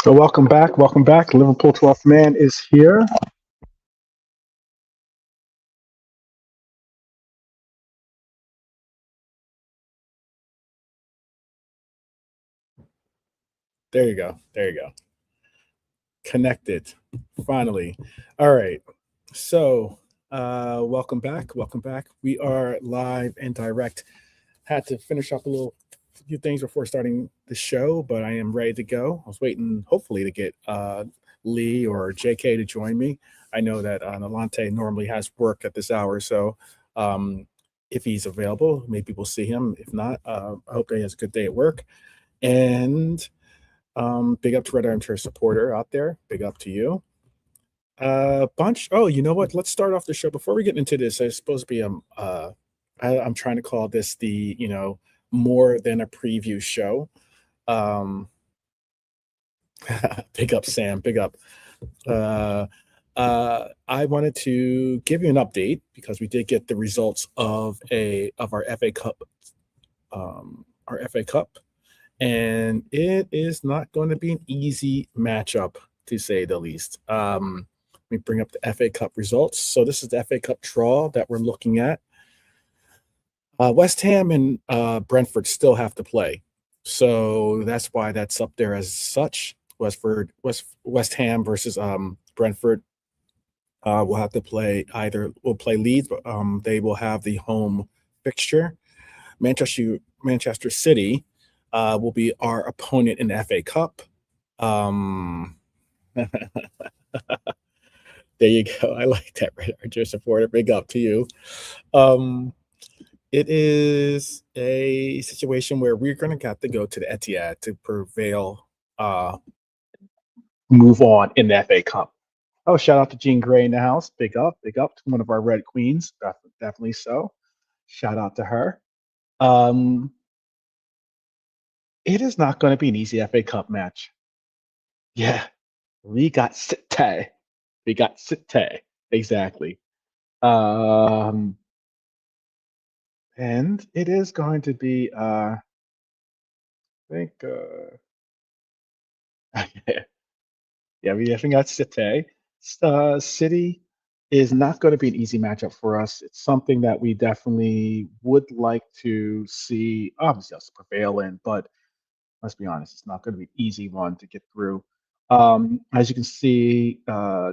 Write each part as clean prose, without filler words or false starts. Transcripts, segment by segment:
So welcome back. Welcome back. Liverpool 12th man is here. There you go. There you go. Connected. Finally. All right. So welcome back. Welcome back. We are live and direct. Had to finish up a few things before starting the show, but I am ready to go. I was waiting, hopefully, to get Lee or JK to join me. I know that Nalante normally has work at this hour, so um, if he's available, maybe we'll see him. If not, I hope that he has a good day at work. And big up to Red Armchair supporter out there. Big up to you. Bunch. Oh, you know what? Let's start off the show before we get into this. It's supposed to be I'm trying to call this the more than a preview show. Um, big up Sam. Big up. Uh, I wanted to give you an update because we did get the results of our FA Cup, our FA Cup, and it is not going to be an easy matchup to say the least. Let me bring up the FA Cup results. So this is the FA Cup draw that we're looking at. West Ham and Brentford still have to play, so that's why that's up there as such. West Ham versus Brentford. We'll have to play either. We'll play Leeds, but they will have the home fixture. Manchester City will be our opponent in the FA Cup. There you go. I like that, Red Archer supporter. Big up to you. It is a situation where we're going to have to go to the Etihad to prevail, move on in the FA Cup. Oh, shout out to Jean Grey in the house. Big up to one of our Red Queens. Definitely so. Shout out to her. Um, it is not going to be an easy FA Cup match. Yeah, we got City. We got City. Exactly. Um, and it is going to be, I think, yeah, we definitely got City. City is not going to be an easy matchup for us. It's something that we definitely would like to see, obviously, us prevail in, but let's be honest, it's not going to be an easy one to get through. As you can see,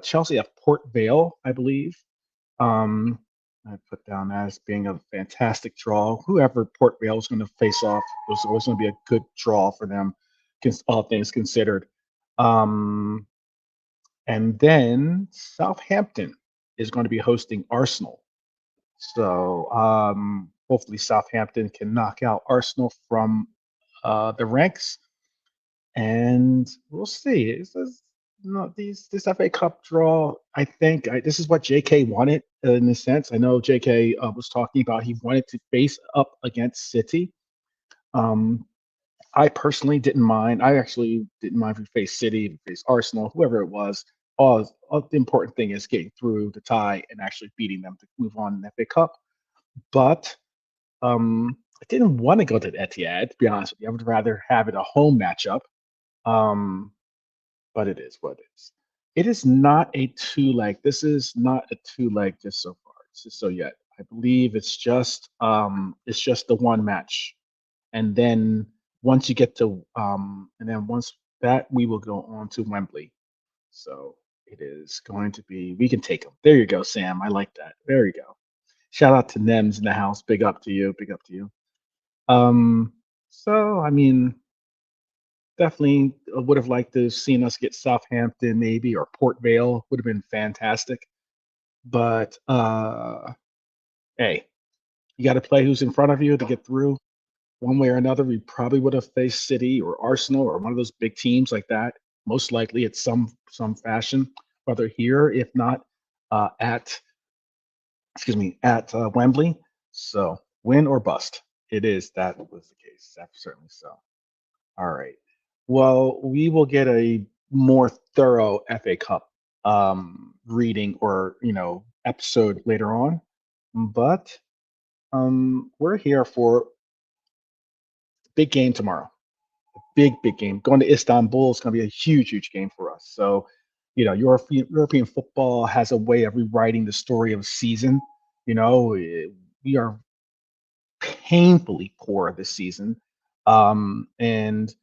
Chelsea have Port Vale, I believe. Um, I put down as being a fantastic draw. Whoever Port Vale was going to face off was always going to be a good draw for them, all things considered. Um, and then Southampton is going to be hosting Arsenal. So hopefully Southampton can knock out Arsenal from the ranks, and we'll see. This FA Cup draw. I think this is what JK wanted in a sense. I know JK was talking about he wanted to face up against City. Um, I personally didn't mind. I actually didn't mind if we faced City, if we faced Arsenal, whoever it was. All the important thing is getting through the tie and actually beating them to move on in the FA Cup. But I didn't want to go to the Etihad, to be honest with you. I would rather have it a home matchup. Um, but it is what it is. It is not a two leg. This is not a two leg just so far. Just so yet. I believe it's just the one match. And then once you get to and then once that we will go on to Wembley. So it is going to be we can take them. There you go, Sam. I like that. There you go. Shout out to Nems in the house. Big up to you. Big up to you. Um, so I mean, definitely would have liked to have seen us get Southampton maybe or Port Vale would have been fantastic. But hey, you got to play who's in front of you to get through. One way or another, we probably would have faced City or Arsenal or one of those big teams like that. Most likely, it's some fashion, whether here, if not at at Wembley. So win or bust. It is that was the case. That's certainly so. All right. Well, we will get a more thorough FA Cup reading or episode later on, but we're here for the big game tomorrow. big game. Going to Istanbul is going to be a huge game for us. So, European football has a way of rewriting the story of a season. We are painfully poor this season. And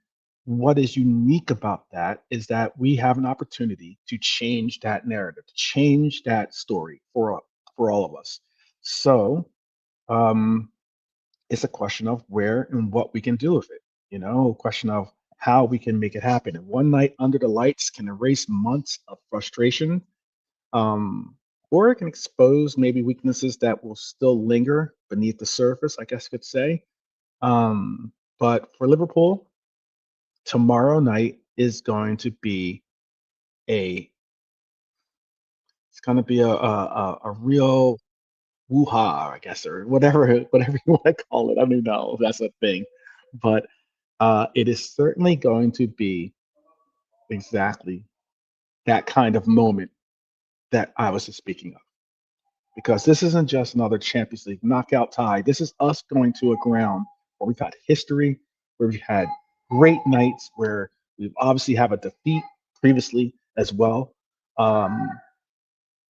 what is unique about that is that we have an opportunity to change that narrative, to change that story for all of us. So it's a question of where and what we can do with it. A question of how we can make it happen. And one night under the lights can erase months of frustration, or it can expose maybe weaknesses that will still linger beneath the surface, I guess you could say. But for Liverpool, tomorrow night is going to be a it's going to be a real woo-ha, I guess, or whatever you want to call it. I don't even know if that's a thing, but it is certainly going to be exactly that kind of moment that I was just speaking of. Because this isn't just another Champions League knockout tie. This is us going to a ground where we've had history, where we've had great nights, where we've obviously have a defeat previously as well.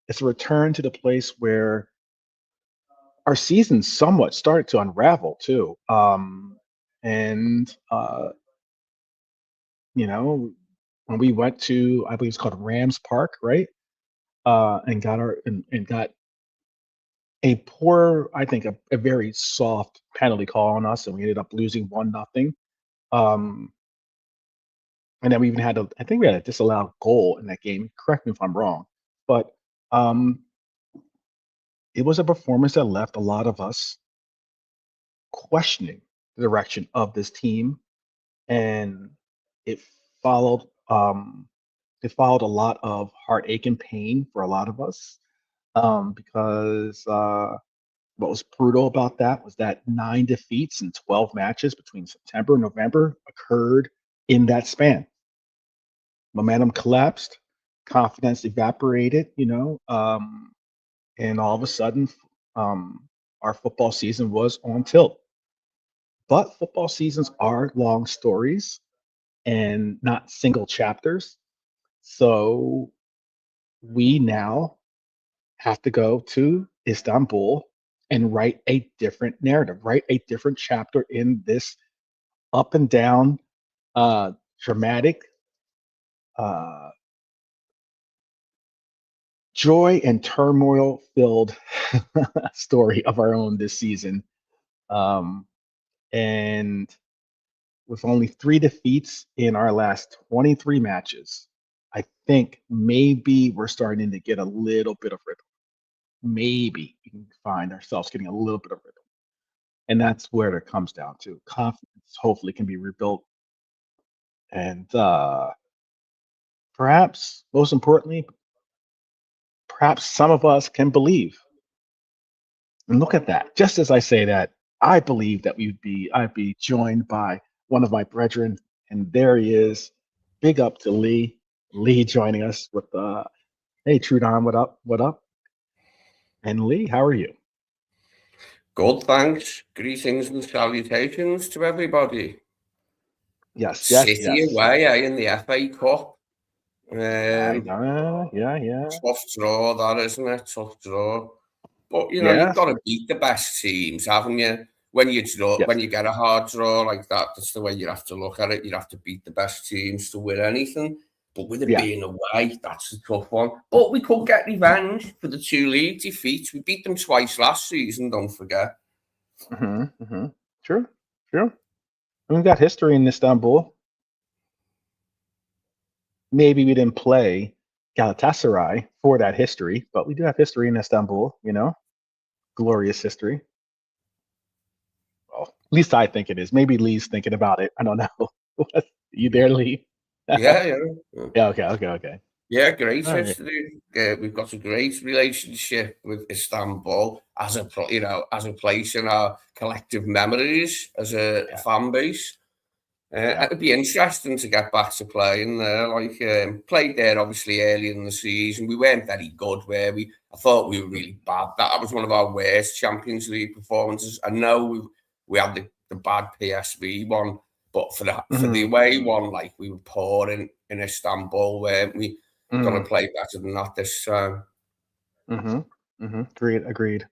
It's a return to the place where our season somewhat started to unravel too. And when we went to, I believe it's called Rams Park, right? And got a poor, I think, a very soft penalty call on us, and we ended up losing 1-0. And then we even I think we had a disallowed goal in that game. Correct me if I'm wrong, but it was a performance that left a lot of us questioning the direction of this team, and it followed it followed a lot of heartache and pain for a lot of us, because what was brutal about that was that 9 defeats in 12 matches between September and November occurred in that span. Momentum collapsed, confidence evaporated, and all of a sudden, our football season was on tilt. But football seasons are long stories and not single chapters. So we now have to go to Istanbul and write a different narrative, write a different chapter in this up and down, dramatic, uh, joy and turmoil filled story of our own this season. And with only 3 defeats in our last 23 matches, I think maybe we're starting to get a little bit of rhythm. Maybe we can find ourselves getting a little bit of rhythm. And that's where it comes down to. Confidence hopefully can be rebuilt. And perhaps, most importantly, perhaps some of us can believe. And look at that. Just as I say that, I believe that I'd be joined by one of my brethren, and there he is. Big up to Lee. Lee joining us with hey Trudon, what up? What up? And Lee, how are you? Good, thanks. Greetings and salutations to everybody. Yes. City away, in the FA Cup. Yeah. Tough draw, that, isn't it? Tough draw. But you've got to beat the best teams, haven't you? When you get a hard draw like that, that's the way you have to look at it. You have to beat the best teams to win anything. But with it being away, that's a tough one. But we could get revenge for the 2 league defeats. We beat them twice last season, don't forget. True. We've got history in Istanbul. Maybe we didn't play Galatasaray for that history, but we do have history in Istanbul, glorious history. Well, at least I think it is. Maybe Lee's thinking about it. I don't know. You there, Lee? Yeah. Yeah. Okay. Yeah, great history. We've got a great relationship with Istanbul as a place in our collective memories as a fan base. It'd be interesting to get back to playing there. Played there obviously early in the season. We weren't very good, were we? I thought we were really bad. That was one of our worst Champions League performances. I know we had the bad PSV one, But for the away one, like we were poor in Istanbul, weren't we? Gonna play better than that this time. Agreed.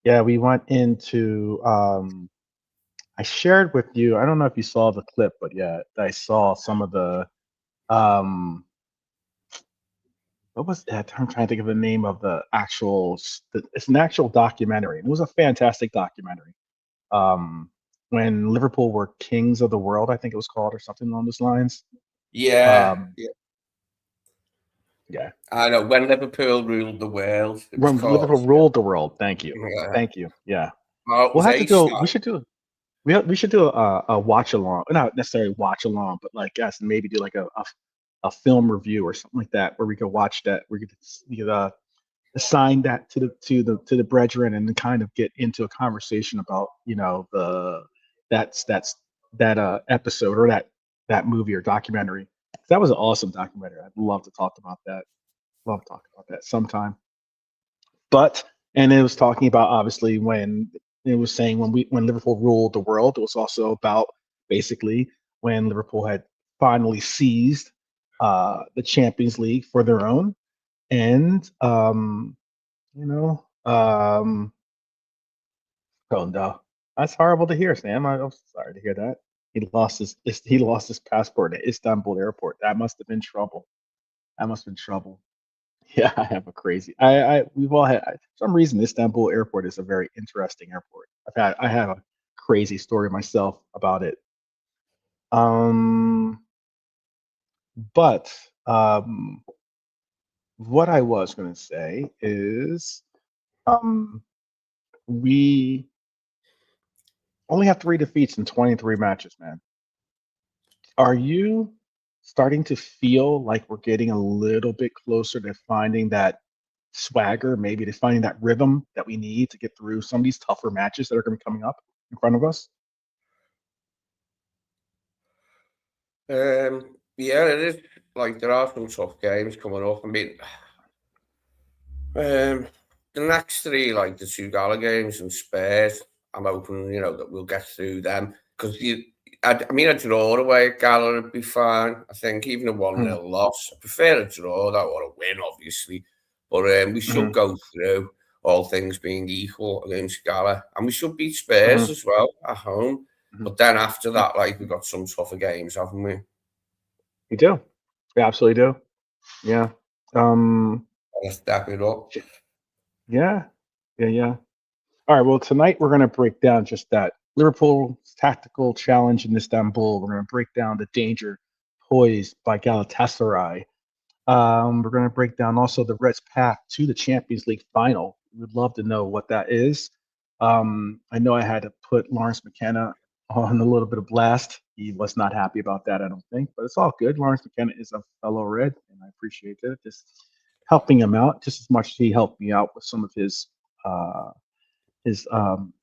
Yeah, we went into. I shared with you. I don't know if you saw the clip, but yeah, I saw some of the. What was that? I'm trying to think of the name of the actual. It's an actual documentary. It was a fantastic documentary. When Liverpool were kings of the world, I think it was called, or something along those lines. Yeah, yeah. I know, when Liverpool ruled the world. When Liverpool ruled the world. Thank you. Yeah. Thank you. Yeah. We'll have to do. We should do. We should do a watch along. Not necessarily watch along, but like us maybe do like a film review or something like that, where we could watch that. We could assign that to the brethren and then kind of get into a conversation about that episode or that movie or documentary. That was an awesome documentary. I'd love to talk about that. Love to talk about that sometime. And it was talking about, obviously, when it was saying when Liverpool ruled the world, it was also about basically when Liverpool had finally seized the Champions League for their own. And oh no, that's horrible to hear, Sam. I'm sorry to hear that. He lost his passport at Istanbul airport. That must have been trouble. That must have been trouble. Yeah, I have a crazy. We've all had for some reason Istanbul airport is a very interesting airport. I have a crazy story myself about it. But what I was going to say is, we only have 3 defeats in 23 matches, man. Are you starting to feel like we're getting a little bit closer to finding that swagger, maybe to finding that rhythm that we need to get through some of these tougher matches that are going to be coming up in front of us? Yeah, it is. Like, there are some tough games coming up. I mean, the next 3, like the 2 Gala games and Spurs, I'm hoping, that we'll get through them. Because I mean, a draw away at Gala would be fine. I think even a 1-0 loss. I prefer a draw that or a win, obviously. But we should go through, all things being equal, against Gala. And we should beat Spurs as well at home. But then after that, like, we've got some tougher games, haven't we? We do. We absolutely do. Yeah. Let's step it up. Yeah. All right. Well, tonight we're going to break down just that Liverpool tactical challenge in Istanbul. We're going to break down the danger posed by Galatasaray. We're going to break down also the Reds' path to the Champions League final. We'd love to know what that is. I know I had to put Lawrence McKenna on a little bit of blast. He was not happy about that, I don't think, but it's all good. Lawrence McKenna is a fellow Red, and I appreciate it. Just helping him out just as much as he helped me out with some of his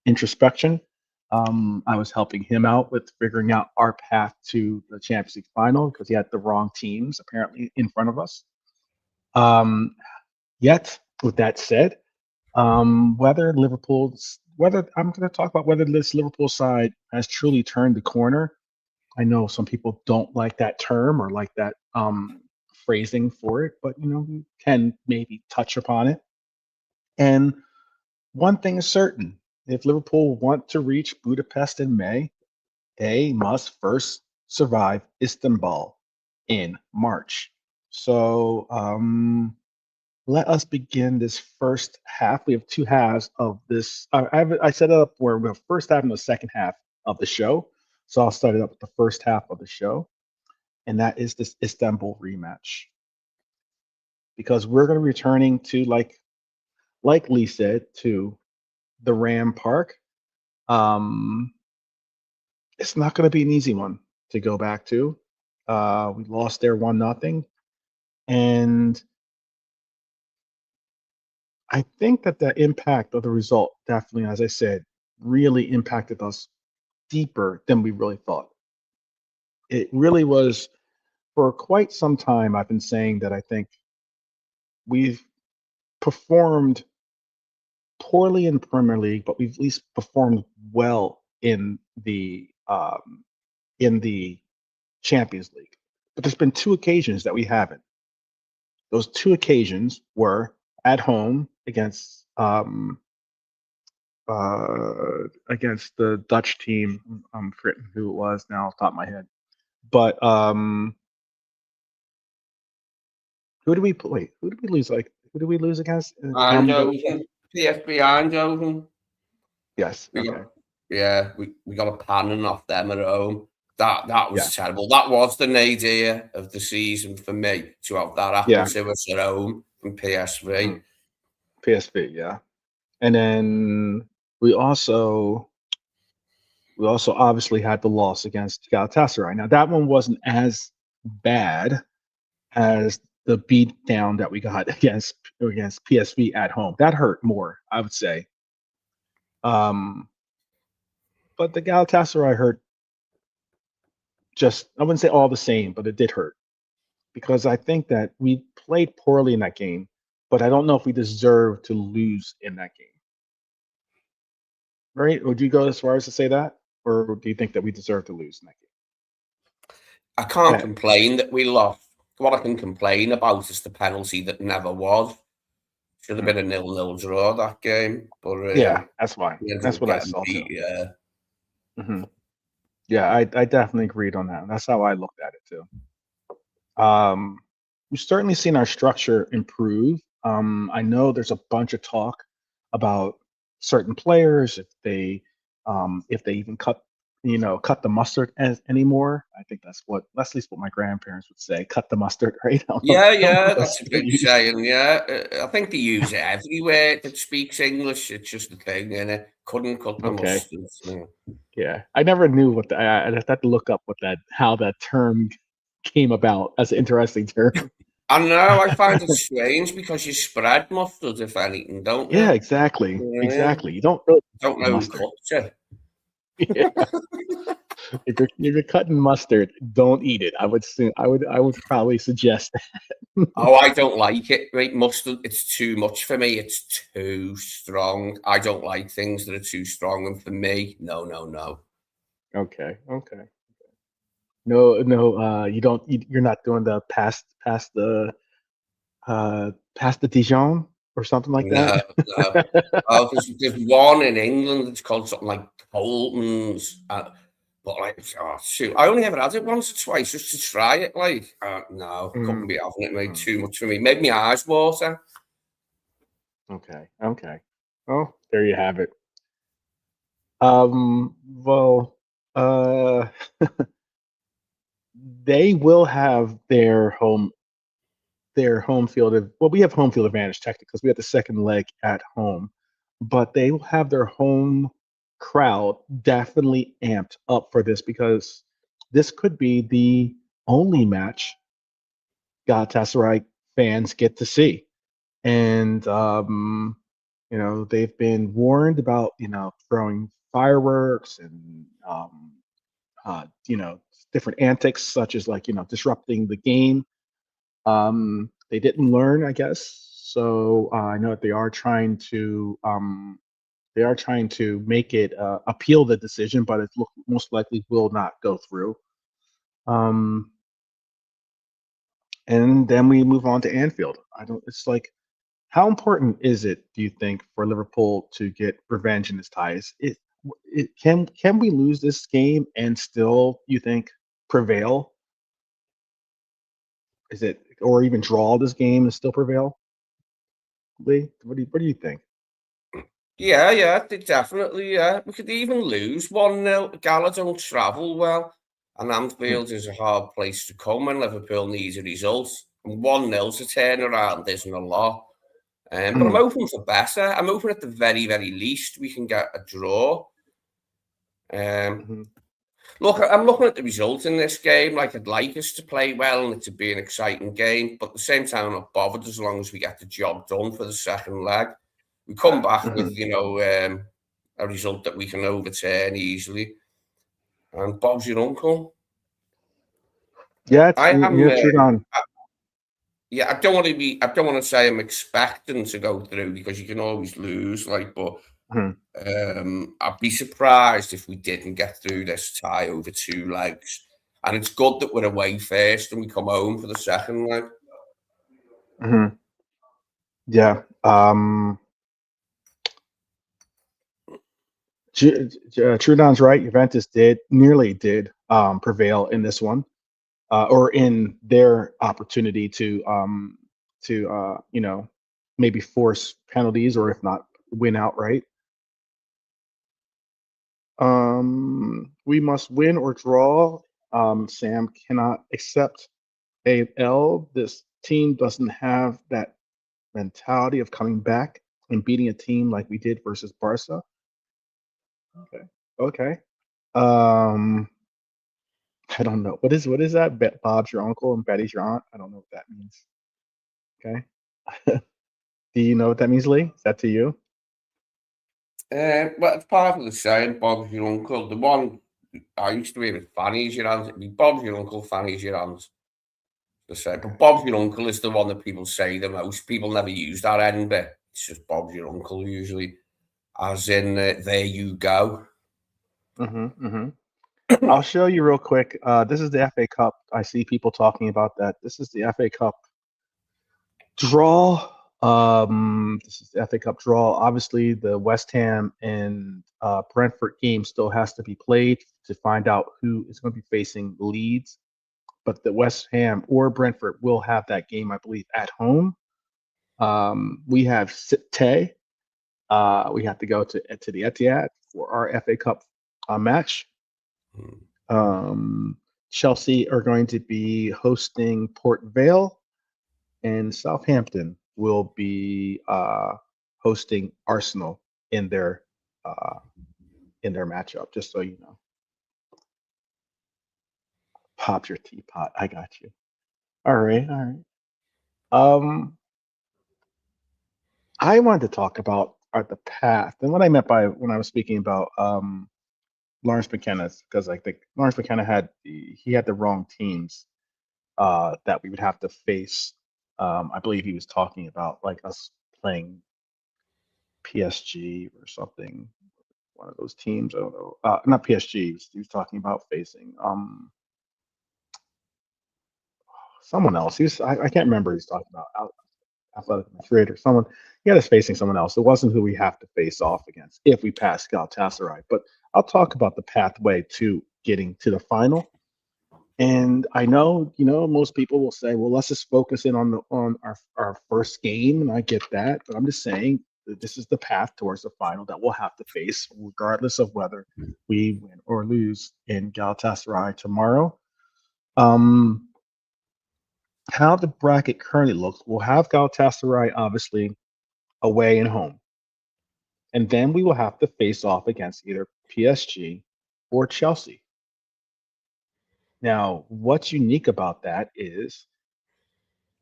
introspection. I was helping him out with figuring out our path to the Champions League final because he had the wrong teams apparently in front of us. Yet, with that said, whether I'm going to talk about whether this Liverpool side has truly turned the corner. I know some people don't like that term or like that phrasing for it, but we can maybe touch upon it. And one thing is certain: if Liverpool want to reach Budapest in May, they must first survive Istanbul in March. So let us begin this first half. We have 2 halves of this. I set it up where we have first half and the second half of the show. So I'll start it up with the first half of the show, and that is this Istanbul rematch. Because we're going to be returning to, like Lee said, to the Ram Park. It's not going to be an easy one to go back to. We lost there 1-0, and I think that the impact of the result definitely, as I said, really impacted us deeper than we really thought. It really was. For quite some time, I've been saying that I think we've performed poorly in Premier League, but we've at least performed well in the in the Champions League. But there's been 2 occasions that we haven't. Those 2 occasions were at home against the Dutch team. I'm forgetting who it was now off the top of my head. But who did we lose? Who did we lose against? Eindhoven, PSV Eindhoven. Yes. We got a panning off them at home. That was terrible. That was the nadir of the season for me, to have that happen to us at home from PSV. PSV, yeah. And then we also obviously had the loss against Galatasaray. Now that one wasn't as bad as the beat down that we got against PSV at home. That hurt more, I would say. But the Galatasaray hurt just, I wouldn't say all the same, but it did hurt. Because I think that we played poorly in that game, but I don't know if we deserve to lose in that game. Right? Would you go as far as to say that? Or do you think that we deserve to lose in that game? I can't complain that we lost. What I can complain about is the penalty that never was. Should have been a 0-0 draw, that game. But that's fine. That's what I saw too. Yeah, I definitely agreed on that. That's how I looked at it too. We've certainly seen our structure improve. I know there's a bunch of talk about certain players, if they even cut the mustard anymore. I think that's at least what my grandparents would say, cut the mustard, right? That's a good saying. I think they use it everywhere that speaks English. It's just a thing, innit? Couldn't cut the mustard. Yeah, I never knew I had to look up how that term came about as an interesting term. I know, I find it strange because you spread mustard, if anything, don't you? Yeah, exactly. Exactly. You don't really know who cuts it. Yeah. If you're cutting mustard, don't eat it. I would probably suggest that. Oh, I don't like it. Right, mustard, it's too much for me. It's too strong. I don't like things that are too strong, and for me, no. Okay. No, you don't. You're not doing the past the Dijon or something like that. No. Oh, there's one in England that's called something like Colton's. But shoot, I only ever had it once or twice just to try it. No, couldn't be having it, mate. Too much for me. Made my eyes water. Okay. Oh, there you have it. Well, they will have their home field. Well, we have home field advantage technically because we have the second leg at home, but they will have their home crowd definitely amped up for this because this could be the only match Galatasaray fans get to see. And they've been warned about throwing fireworks and different antics such as disrupting the game. They didn't learn, I guess. So I know that they are trying to make it appeal the decision, but it most likely will not go through. And then we move on to Anfield. It's like, how important is it, do you think, for Liverpool to get revenge in this ties? Can we lose this game and still, you think, prevail? Is it, or even draw this game and still prevail? Lee, what do you think? Yeah, definitely. Yeah, we could even lose 1-0. Gala don't travel well, and Anfield is a hard place to come when Liverpool needs a result. And 1-0 to turn around isn't a lot. But I'm hoping for better. I'm hoping at the very, very least we can get a draw. Look, I'm looking at the result in this game. I'd like us to play well and it to be an exciting game. But at the same time, I'm not bothered as long as we get the job done for the second leg. We come back with, a result that we can overturn easily. And Bob's your uncle. Yeah, I don't want to say I'm expecting to go through because you can always lose, but I'd be surprised if we didn't get through this tie over 2 legs. And it's good that we're away first and we come home for the second leg. Mm-hmm. Yeah. Trudon's right. Juventus nearly did prevail in this one, or in their opportunity to maybe force penalties, or if not, win outright. We must win or draw. Sam cannot accept a L. This team doesn't have that mentality of coming back and beating a team like we did versus Barca. Okay. I don't know. What is that? Bob's your uncle and Betty's your aunt? I don't know what that means. Okay. Do you know what that means, Lee? Is that to you? Well, it's part of the saying, Bob's your uncle. The one I used to hear it, Fanny's your aunt. It'd be Bob's your uncle, Fanny's your aunt. But Bob's your uncle is the one that people say the most. People never use that end bit. It's just Bob's your uncle usually, as in there you go. I'll show you real quick. This is the FA Cup. I see people talking about that. This is the FA Cup draw. This is the FA Cup draw. Obviously, the West Ham and Brentford game still has to be played to find out who is going to be facing Leeds. But the West Ham or Brentford will have that game, I believe, at home. We have City. We have to go to the Etihad for our FA Cup match. Chelsea are going to be hosting Port Vale, and Southampton will be hosting Arsenal in their matchup. Just so you know. Pop your teapot. I got you. All right. I wanted to talk about the path, and what I meant by when I was speaking about Lawrence McKenna, because I think Lawrence McKenna had the wrong teams that we would have to face. I believe he was talking about like us playing PSG or something, one of those teams. I don't know. Not PSG. He was talking about facing someone else. I can't remember. He was talking about Athletic Madrid or someone. He had us facing someone else. It wasn't who we have to face off against if we pass Galatasaray. But I'll talk about the pathway to getting to the final. And I know, most people will say, well, let's just focus in on our first game. And I get that. But I'm just saying that this is the path towards the final that we'll have to face, regardless of whether we win or lose in Galatasaray tomorrow. How the bracket currently looks, we'll have Galatasaray obviously away and home. And then we will have to face off against either PSG or Chelsea. Now, what's unique about that is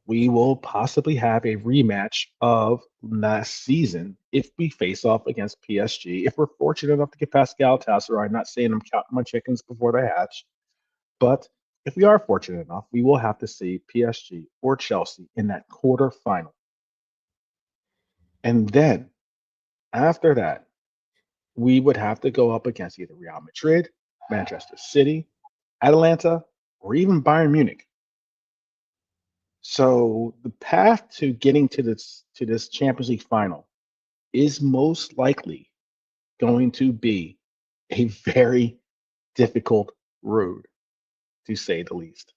we will possibly have a rematch of last season if we face off against PSG. If we're fortunate enough to get past Galatasaray, I'm not saying I'm counting my chickens before they hatch, but if we are fortunate enough, we will have to see PSG or Chelsea in that quarterfinal. And then after that, we would have to go up against either Real Madrid, Manchester City, Atalanta, or even Bayern Munich. So the path to getting to this Champions League final is most likely going to be a very difficult road, to say the least.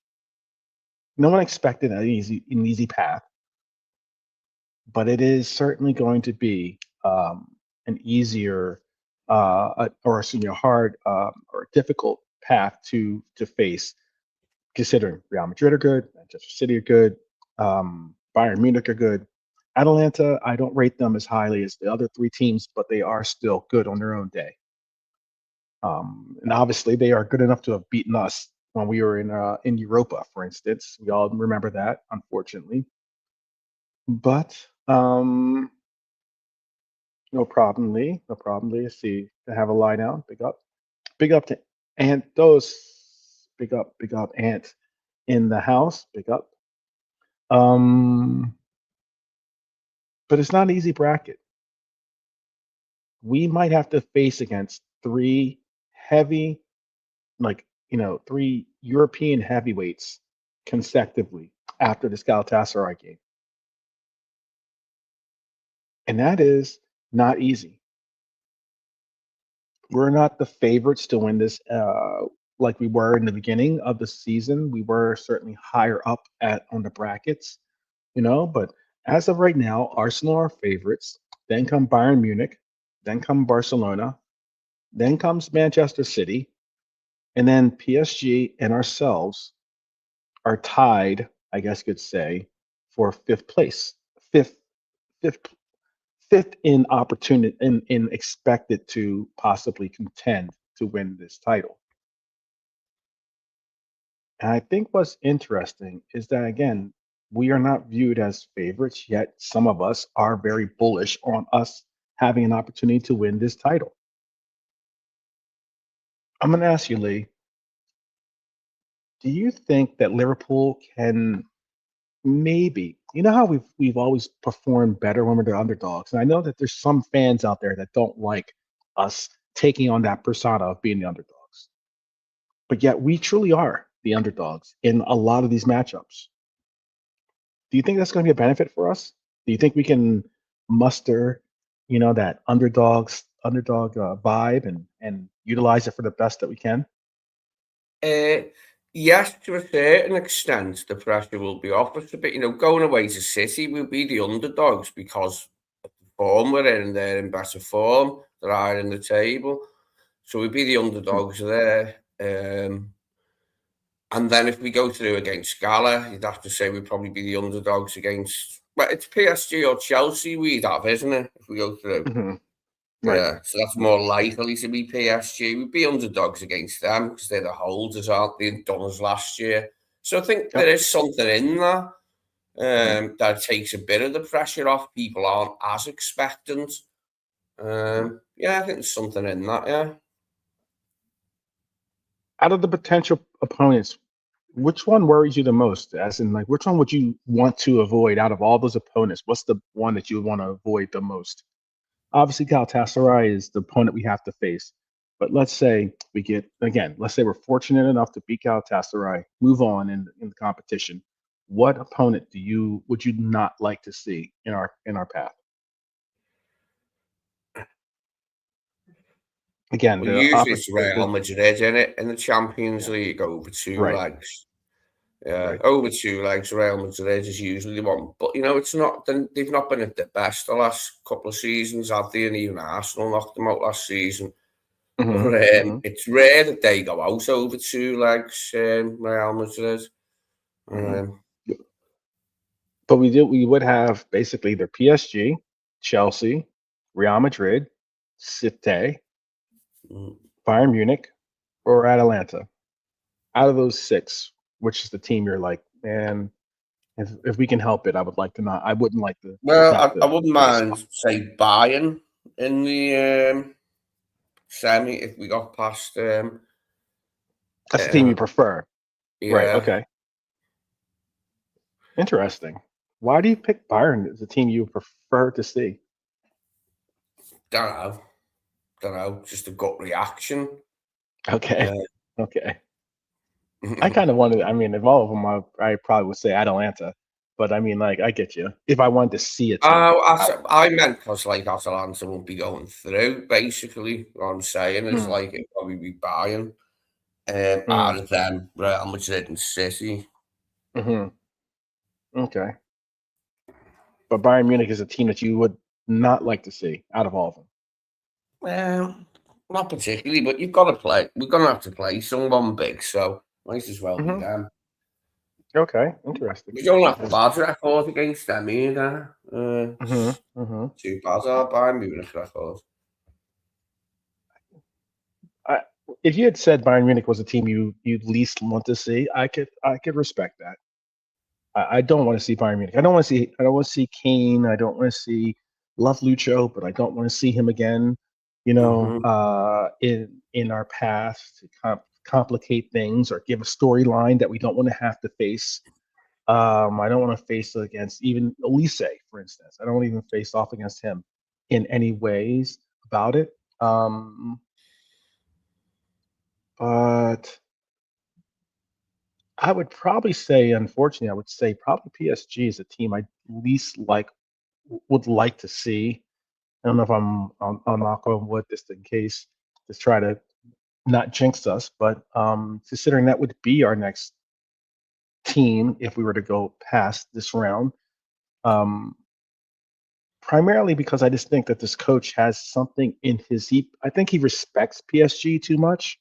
No one expected an easy path, but it is certainly going to be an easier or a hard or difficult path to face, considering Real Madrid are good, Manchester City are good, Bayern Munich are good. Atalanta, I don't rate them as highly as the other three teams, but they are still good on their own day. And obviously, they are good enough to have beaten us when we were in Europa, for instance. We all remember that, unfortunately. But no problem, Lee. No problem, Lee. I see to have a lie down. Big up to Ant. Big up, Ant in the house. Big up. But it's not an easy bracket. we might have to face against three heavy, three European heavyweights consecutively after this Galatasaray game. And that is not easy. We're not the favorites to win this like we were in the beginning of the season. We were certainly higher up on the brackets, but as of right now, Arsenal are favorites. Then come Bayern Munich, then come Barcelona, then comes Manchester City, and then PSG and ourselves are tied, I guess you could say, for fifth place, fifth, fifth, fifth in opportunity, in expected to possibly contend to win this title. And I think what's interesting is that, again, we are not viewed as favorites, yet some of us are very bullish on us having an opportunity to win this title. I'm going to ask you, Lee, do you think that Liverpool can maybe, how we've always performed better when we're the underdogs? And I know that there's some fans out there that don't like us taking on that persona of being the underdogs. But yet we truly are the underdogs in a lot of these matchups. Do you think that's going to be a benefit for us? Do you think we can muster, that underdog vibe and utilize it for the best that we can? Yes, to a certain extent, the pressure will be off us a bit. Going away to City, we'll be the underdogs because of the form we're in. They're in better form. They're higher in the table. So we'll be the underdogs there. And then if we go through against Gala, you'd have to say we'd probably be the underdogs against... Well, it's PSG or Chelsea we'd have, isn't it, if we go through? Mm-hmm. Right. Yeah, so that's more likely to be PSG. We'd be underdogs against them because they're the holders, aren't they, and done us last year. So I think there is something in that that takes a bit of the pressure off. People aren't as expectant. Yeah, I think there's something in that, yeah. Out of the potential opponents, which one worries you the most? As in, which one would you want to avoid out of all those opponents? What's the one that you would want to avoid the most? Obviously, Galatasaray is the opponent we have to face. But let's say let's say we're fortunate enough to beat Galatasaray, move on in the competition. What opponent would you not like to see in our path? Again, well, usually it's Real Madrid in the Champions League over two legs. Yeah, over two legs, Real Madrid is usually the one. But, it's not. They've not been at their best the last couple of seasons, have they? And even Arsenal knocked them out last season. But it's rare that they go out over two legs, Real Madrid. But we would have basically either PSG, Chelsea, Real Madrid, City, Bayern Munich, or Atalanta. Out of those six, which is the team you're like, man, if we can help it, I would like to not. I wouldn't like to. Well, I wouldn't mind say Bayern in the semi if we got past. That's the team you prefer, right? Okay. Interesting. Why do you pick Bayern as a team you prefer to see? Don't know. Just a gut reaction. Okay. Okay. I kind of wanted. I mean, if all of them, I probably would say Atalanta. But I mean, I get you. If I wanted to see it. I meant because Atalanta won't be going through. Basically, what I'm saying is it'd probably be Bayern out of them, Real Madrid and City. Okay. But Bayern Munich is a team that you would not like to see out of all of them. Well, not particularly, but you've got to play. We're going to have to play someone big, so might as well be them. Okay, interesting. We don't have a bad record against them either. Too bad our Bayern Munich record. If you had said Bayern Munich was a team you'd least want to see, I could respect that. I don't want to see Bayern Munich. I don't want to see Kane. I don't want to see love Lucho, but I don't want to see him again. In our past to complicate things or give a storyline that we don't want to have to face. I don't want to face against even Elise, for instance. I don't want to even face off against him in any ways. about it. But I would probably say, unfortunately, I would say probably PSG is a team I least would like to see. I don't know if I'll knock on wood just in case, just try to not jinx us. But considering that would be our next team if we were to go past this round, um, primarily because I just think that this coach has something in I think he respects PSG too much,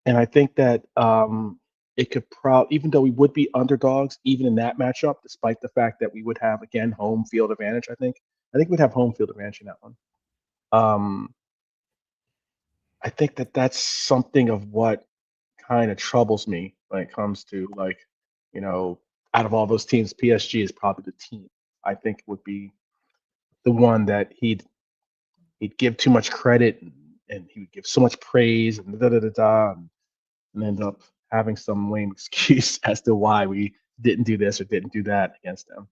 and I think that it could probably, even though we would be underdogs, even in that matchup, despite the fact that we would have again home field advantage. I think we'd have home field advantage in that one. Um, I think that that's something of what kind of troubles me when it comes to you know, out of all those teams, PSG is probably the team I think would be the one that he'd give too much credit, and he would give so much praise and da da da da, and end up having some lame excuse as to why we didn't do this or didn't do that against them.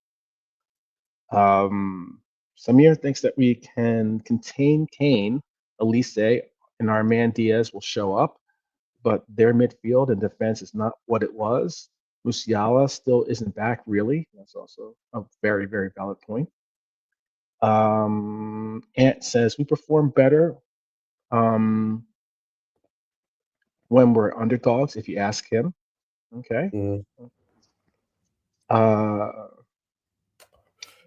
Samir thinks that we can contain Kane, Elise, and our man Diaz will show up, but their midfield and defense is not what it was. Musiala still isn't back, really. That's also a very, very valid point. Ant says we perform better when we're underdogs, if you ask him. Okay.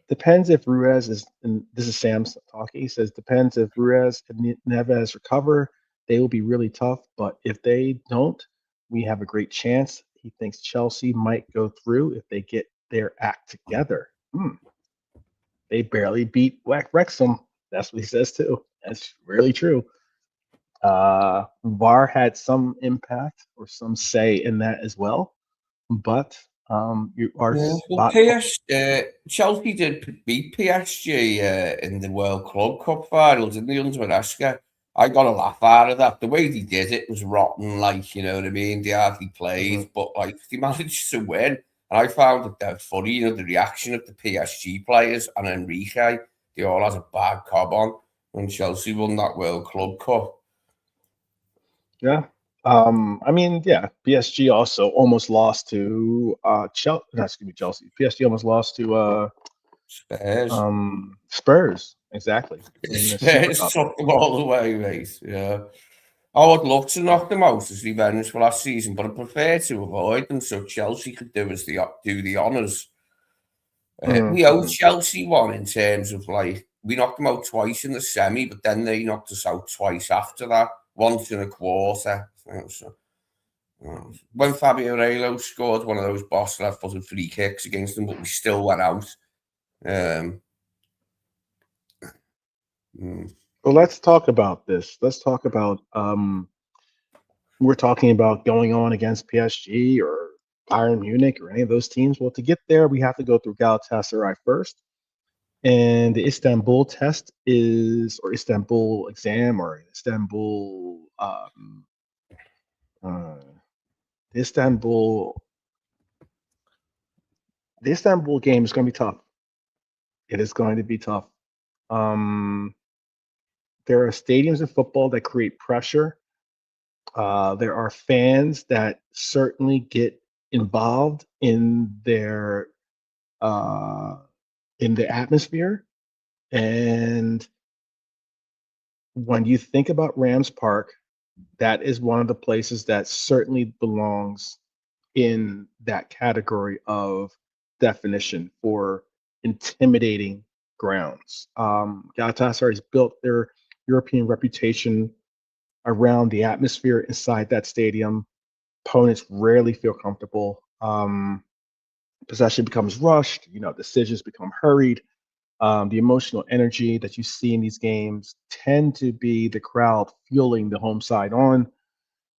Depends if Ruiz is, and this is Sam talking, he says, depends if Ruiz and Neves recover, they will be really tough. But if they don't, we have a great chance. He thinks Chelsea might go through if they get their act together. They barely beat Wrexham. That's what he says too. That's really true. VAR had some impact or some say in that as well. But you are well, Chelsea did beat PSG in the World Club Cup finals in the under. I got a laugh out of that. The way they did it was rotten, you know what I mean? They hardly played, but they managed to win. And I found it dead funny, you know, the reaction of the PSG players and Enrique. They all had a bad cob on when Chelsea won that World Club Cup. Yeah. I mean, yeah, PSG also almost lost to Chelsea. Chelsea. PSG almost lost to Spurs. Spurs. Exactly. Spurs took them all the way, mate. Yeah. I would love to knock them out as revenge for last season, but I prefer to avoid them so Chelsea could do the honours. We owe Chelsea one in terms of we knocked them out twice in the semi, but then they knocked us out twice after that, once in a quarter. When Fabio Relo scored one of those boss left-footed free kicks against them, but we still went out. Well, let's talk about this. Let's talk about we're talking about going on against PSG or Bayern Munich or any of those teams. Well, to get there, we have to go through Galatasaray first. And the Istanbul test or Istanbul exam, or Istanbul, the Istanbul game is going to be tough. It is going to be tough. There are stadiums in football that create pressure. There are fans that certainly get involved in the atmosphere. And when you think about Rams Park, that is one of the places that certainly belongs in that category of definition for intimidating grounds. Galatasaray has built their European reputation around the atmosphere inside that stadium. Opponents rarely feel comfortable. Possession becomes rushed. Decisions become hurried. The emotional energy that you see in these games tend to be the crowd fueling the home side on.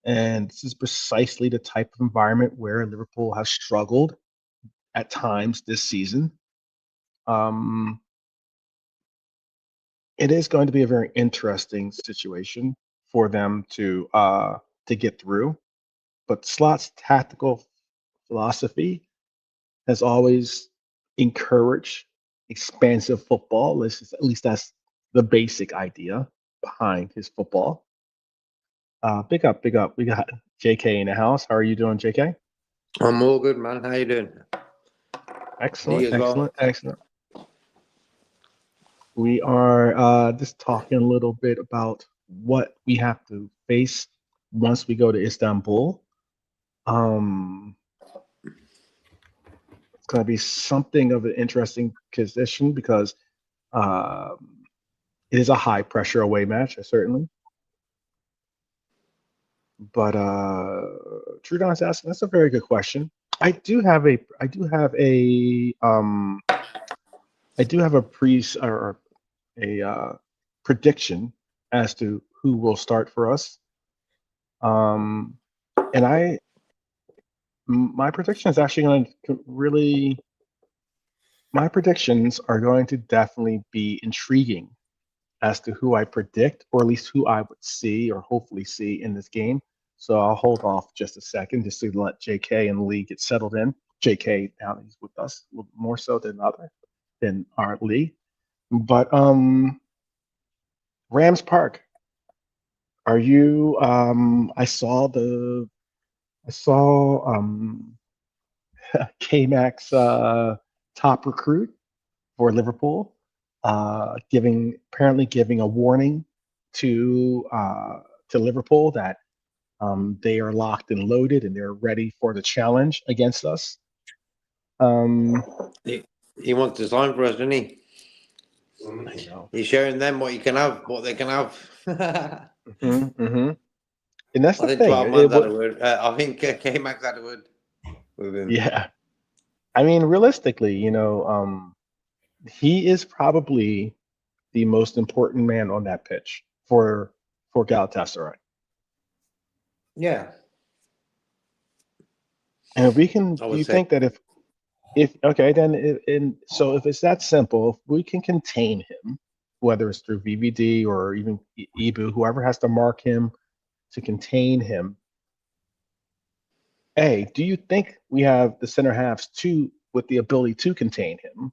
And this is precisely the type of environment where Liverpool has struggled at times this season. It is going to be a very interesting situation for them to get through. But Slot's tactical philosophy has always encouraged expansive football. At least that's the basic idea. behind his football. Big up, big up. We got JK in the house. How are you doing, JK? I'm all good, man. How you doing? Excellent, as well? excellent. We are just talking a little bit about what we have to face once we go to Istanbul. It's going to be something of an interesting position because it is a high pressure away match, certainly. But Trudon's asking, that's a very good question. I do have a prediction as to who will start for us. And my prediction is actually going to my predictions are going to definitely be intriguing as to who I predict, or at least who I would see or hopefully see in this game. So I'll hold off just a second just to let JK and Lee get settled in. JK now he's with us a little more so than our Lee. But Rams Park. Are you I saw K-Mac's top recruit for Liverpool apparently giving a warning to Liverpool that they are locked and loaded and they're ready for the challenge against us. He wants to sign for us, doesn't he? I know. He's showing them what they can have. Mm-hmm. And that's I the think thing. 12 months had a word. I think K-Max had a word with him. Yeah. I mean, realistically, he is probably the most important man on that pitch for Galatasaray. Yeah. And if we can, do you think that if okay, then so if it's that simple, if we can contain him, whether it's through VVD or even Ibu, whoever has to mark him to contain him, A, do you think we have the center halves with the ability to contain him?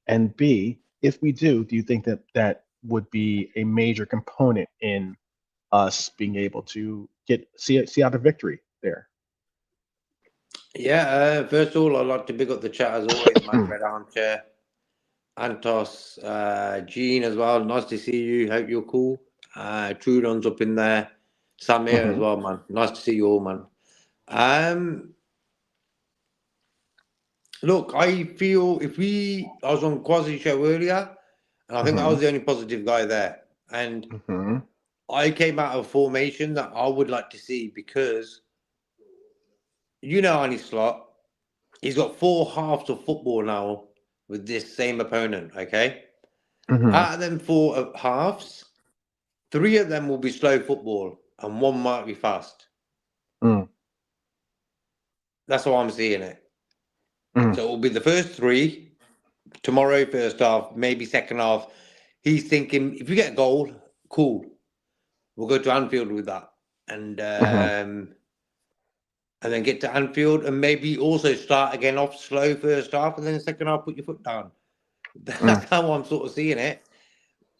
And B, if we do you think that would be a major component in us being able to see out a victory there? Yeah, first of all, I'd like to pick up the chat as always, Manfred Armchair, Antos, Gene as well. Nice to see you. Hope you're cool. Trudon's up in there. Samir as well, man. Nice to see you all, man. Look, I feel I was on Quasi show earlier, and I think I was the only positive guy there. And I came out of a formation that I would like to see because, Arne Slot, he's got 4 halves of football now with this same opponent, okay? Out of them 4 halves, 3 of them will be slow football and 1 might be fast. That's how I'm seeing it. So it will be the first 3, tomorrow first half, maybe second half. He's thinking, if you get a goal, cool. We'll go to Anfield with that. And then get to Anfield and maybe also start again off slow first half and then second half put your foot down. That's how I'm sort of seeing it.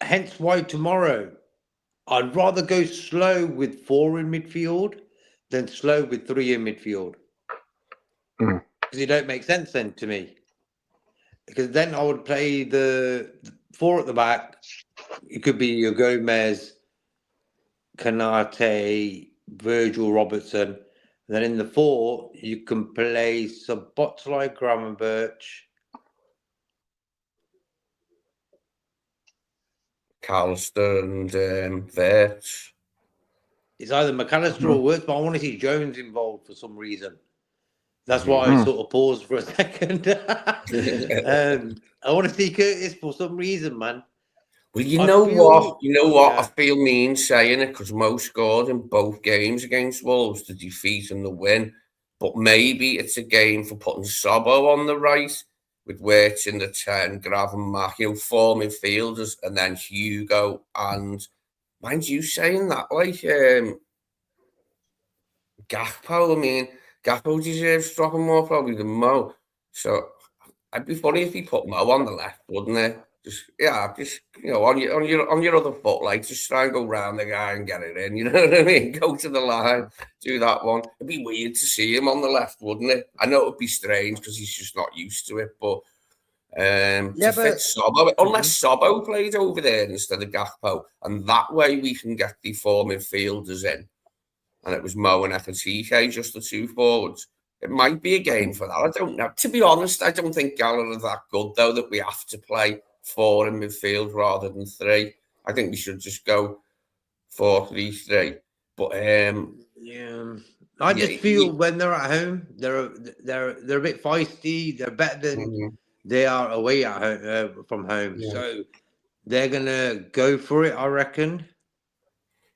Hence why tomorrow I'd rather go slow with 4 in midfield than slow with 3 in midfield. Because it don't make sense then to me. Because then I would play the 4 at the back. It could be your Gomez, Kanate, Virgil Robertson. And then in the 4, you can play Szoboszlai, Gravenberch, McAllister and Wirtz. It's either McAllister or Wirtz, but I want to see Jones involved for some reason. That's why I sort of paused for a second. I want to see Curtis for some reason, man. Well, you know what? Yeah. I feel mean saying it because Mo scored in both games against Wolves, the defeat and the win. But maybe it's a game for putting Sobo on the right with Wirtz in the 10, Gravenberch, 4 midfielders, and then Hugo. And mind you saying that, like Gakpo, I mean, Gakpo deserves dropping more probably than Mo. So I'd be funny if he put Mo on the left, wouldn't it? just on your other foot, like just try and go round the guy and get it in. You know what I mean? Go to the line, do that one. It'd be weird to see him on the left, wouldn't it? I know it'd be strange because he's just not used to it, but to fit Sobbo, unless Sobbo played over there instead of Gakpo, and that way we can get the 4 midfielders in, and it was Mo and Ekatike, just the 2 forwards. It might be a game for that. I don't know. To be honest, I don't think Gallagher are that good, though, that we have to play 4 in midfield rather than 3. I think we should just go 4-3-3. But I just feel when they're at home, they're a bit feisty. They're better than they are away at home, from home. Yeah. So they're gonna go for it, I reckon.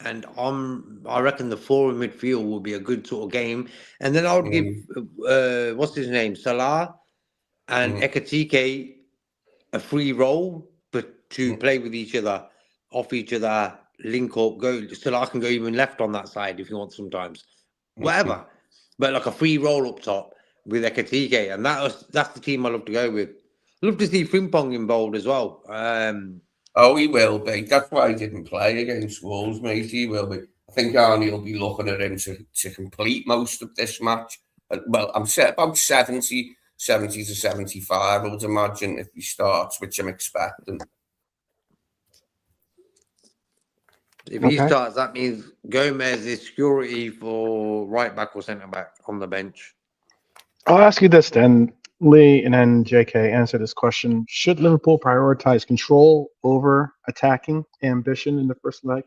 And I reckon the 4 in midfield will be a good sort of game. And then I would give what's his name, Salah and Ekatike a free role, but to play with each other, off each other, link up, go. Salah can go even left on that side if you want sometimes. Whatever. But like a free roll up top with Ekatike. And that's the team I love to go with. Love to see Frimpong involved as well. Oh, he will be. That's why he didn't play against Wolves, mate. He will be. I think Arne will be looking at him to complete most of this match. Well, I'm set about 70 to 75, I would imagine, if he starts, which I'm expecting. If he starts, that means Gomez is security for right back or centre back on the bench. I'll ask you this then. Lee and then JK answer this question. Should Liverpool prioritize control over attacking ambition in the first leg?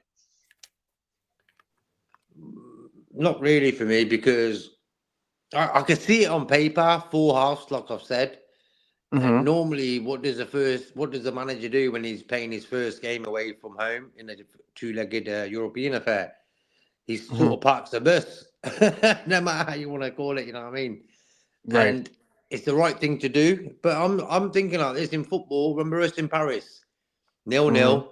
Not really for me, because I can see it on paper, full house, like I've said. And normally, what does the manager do when he's playing his first game away from home in a 2-legged European affair? He sort of parks the bus, no matter how you want to call it. You know what I mean? Right. And it's the right thing to do, but I'm thinking like this in football. Remember us in Paris, 0-0.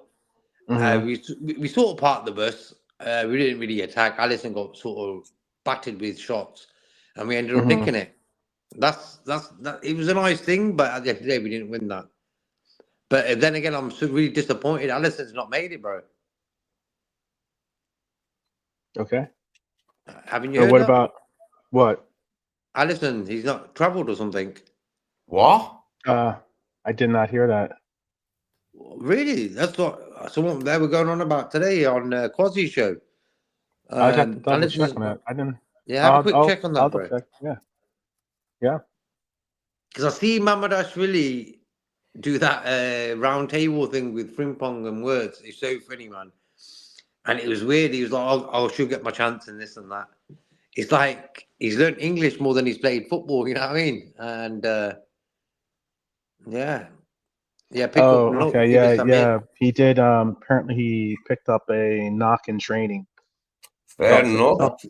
We sort of parked the bus. We didn't really attack. Alisson got sort of battered with shots, and we ended up nicking it. That. It was a nice thing, but at the end of the day, we didn't win that. But then again, I'm really disappointed. Alisson's not made it, bro. Okay. Haven't you heard what that? About what? Alisson, he's not travelled or something. What? I did not hear that. Really? That's what someone they were going on about today on Quasi's show. I got to double check on that. I didn't. Yeah, have a quick check on that, bro. Check. Yeah. Because I see Mamardashvili do that round table thing with Frimpong and words. It's so funny, man. And it was weird. He was like, I should get my chance in this and that. It's like he's learned English more than he's played football, you know what I mean? And yeah. Yeah. He did. Apparently, he picked up a knock in training. Fair enough.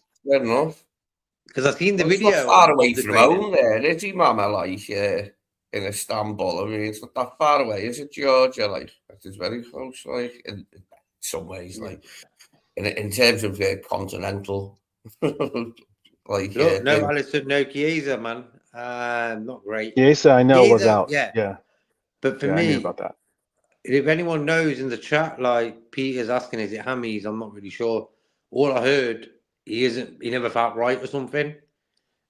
Because I've seen the video. Not far away from home there, is he, Mama? Like in Istanbul. I mean, it's not that far away, is it, Georgia? Like, it's very close, like in some ways, like in terms of continental. Like no, Alisson, no Chiesa, man. Not great. Chiesa, I know, was out. Yeah. But for me, I knew about that. If anyone knows in the chat, like Peter's asking, is it hammies? I'm not really sure. All I heard, he never felt right or something,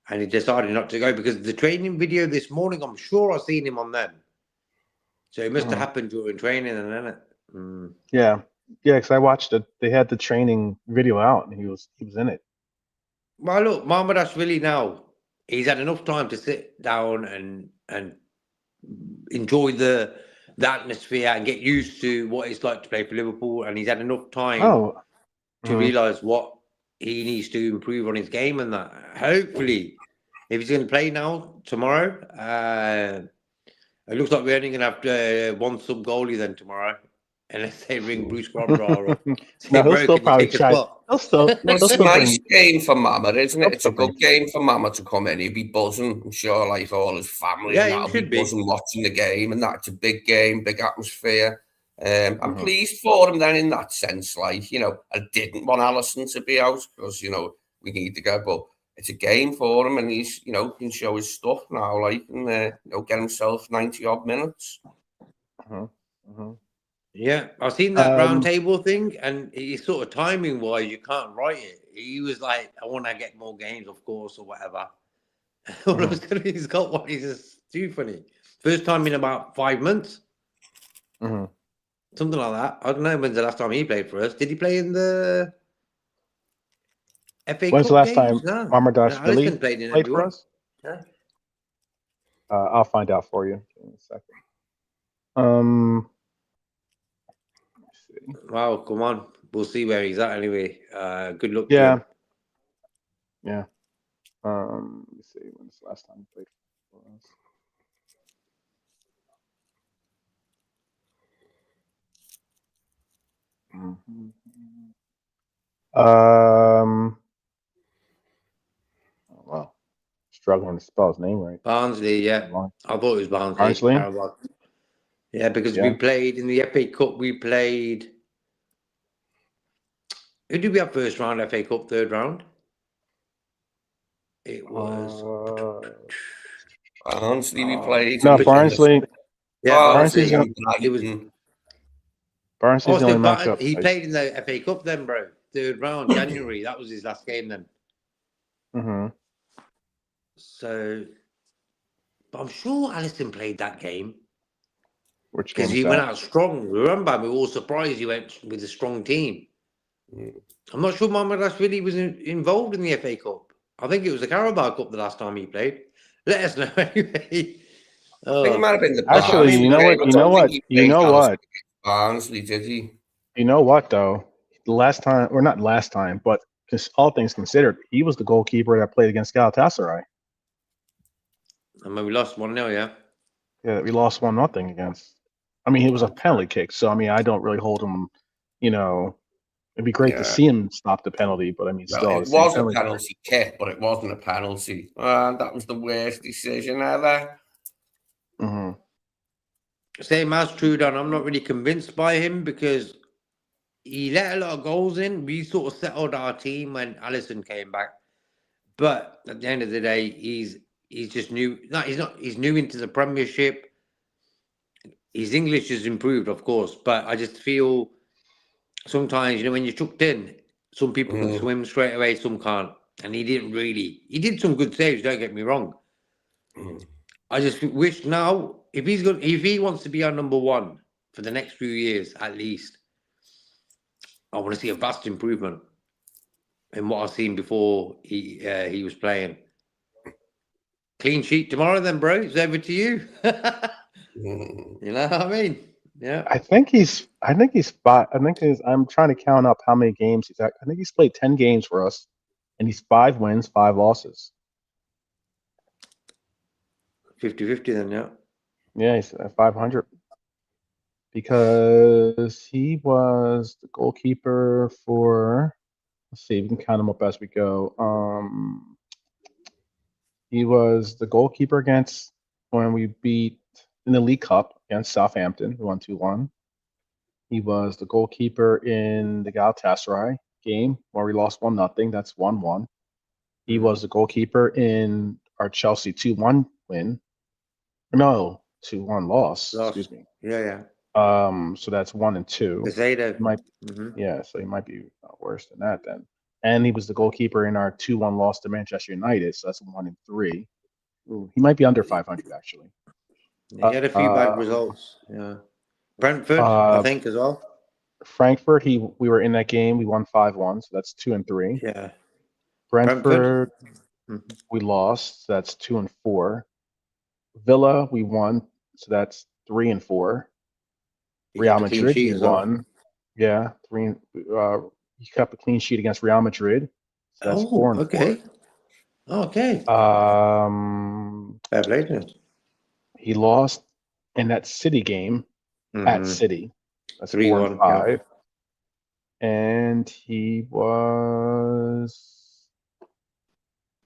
and he decided not to go because the training video this morning, I'm sure I've seen him on them. So it must have happened during training, and then Yeah, because I watched it. They had the training video out, and he was in it. Well, look, Mamardashvili now, he's had enough time to sit down and enjoy the atmosphere and get used to what it's like to play for Liverpool, and he's had enough time to realise what he needs to improve on his game and that. Hopefully, if he's going to play now, tomorrow, it looks like we're only going to have one sub-goalie then tomorrow. Unless they ring Bruce Cromwell up. No, he'll still probably try. It's a nice game for Mama, isn't it? It's a good game for Mama to come in. He'll be buzzing. I'm sure, like all his family, and that'll be buzzing watching the game. And that's a big game, big atmosphere. I'm pleased for him then in that sense. Like, I didn't want Alisson to be out because, we need to go. But it's a game for him, and he's, can show his stuff now, like, and get himself 90 odd minutes. Mm-hmm. Yeah, I've seen that round table thing, and it's sort of timing wise, you can't write it. He was like, I want to get more games, of course, or whatever. All of a sudden, he's got one. He's just too funny. First time in about 5 months. Something like that. I don't know when's the last time he played for us. Did he play in the FA When's Cup the last games? time No. Marmadas Billy Alisson played in played for everyone. us? Yeah. I'll find out for you in a second. Let's see. Wow, come on. We'll see where he's at anyway. Good luck Yeah. to him. Yeah. Let me see. When's the last time he played for us? Oh, wow. Struggling to spell his name right. Barnsley, yeah. I thought it was Barnsley. Yeah, because we played in the FA Cup. We played. Who did we have first round FA Cup, third round? It was. Barnsley we played. No, Barnsley. Yeah, Barnsley's Barnsley. It was. Barnsley's the only matchup. He played in the FA Cup then, bro. Third round, January. That was his last game then. So, but I'm sure Alisson played that game. Which game? Because he went out strong. Remember, we were all surprised he went with a strong team. I'm not sure Mohamed really was involved in the FA Cup. I think it was the Carabao Cup the last time he played. Let us know anyway. I think it might have been the actually, you know what? Barnsley, did he? You know what though? The last time, or not last time, but all things considered, he was the goalkeeper that played against Galatasaray. I mean, we lost 1-0, yeah. Yeah, we lost 1-0 against. I mean, it was a penalty kick, so I mean, I don't really hold him. You know, it'd be great to see him stop the penalty, but I mean, still, it was a penalty kick, but it wasn't a penalty. That was the worst decision ever. Same as Trudon, I'm not really convinced by him because he let a lot of goals in. We sort of settled our team when Alisson came back, but at the end of the day, he's just new. No, he's not. He's new into the Premiership. His English has improved, of course, but I just feel sometimes, you know, when you're chucked in, some people can swim straight away, some can't. And he didn't really. He did some good saves, don't get me wrong. I just wish now, if he wants to be our number one for the next few years, at least, I want to see a vast improvement in what I've seen before he was playing. Clean sheet tomorrow then, bro. It's over to you. You know what I mean? Yeah. I'm trying to count up how many games he's at. I think he's played 10 games for us, and he's 5 wins, 5 losses. 50-50 then, yeah. Yeah, he's at 500. Because he was the goalkeeper for, let's see, we can count him up as we go. He was the goalkeeper against when we beat in the League Cup against Southampton, we won 2-1. He was the goalkeeper in the Galatasaray game where we lost 1-0. That's 1-1. He was the goalkeeper in our Chelsea 2-1 win. No, 2-1 loss. Excuse me. Yeah. So that's 1 and 2. Yeah, so he might be worse than that then. And he was the goalkeeper in our 2-1 loss to Manchester United. So that's 1 and 3. Ooh, he might be under 500 actually. He had a few bad results. Yeah. Brentford, I think, as well. Frankfurt, we were in that game. We won 5-1, so that's 2 and 3. Yeah. Brentford. We lost, so that's 2 and 4. Villa, we won, so that's 3 and 4. Real Madrid, we won. Yeah, 3. He kept a clean sheet against Real Madrid, so that's 4 and 4. Okay. Fair play to him. He lost in that City game at City. That's 4 and 5. Yeah. And he was,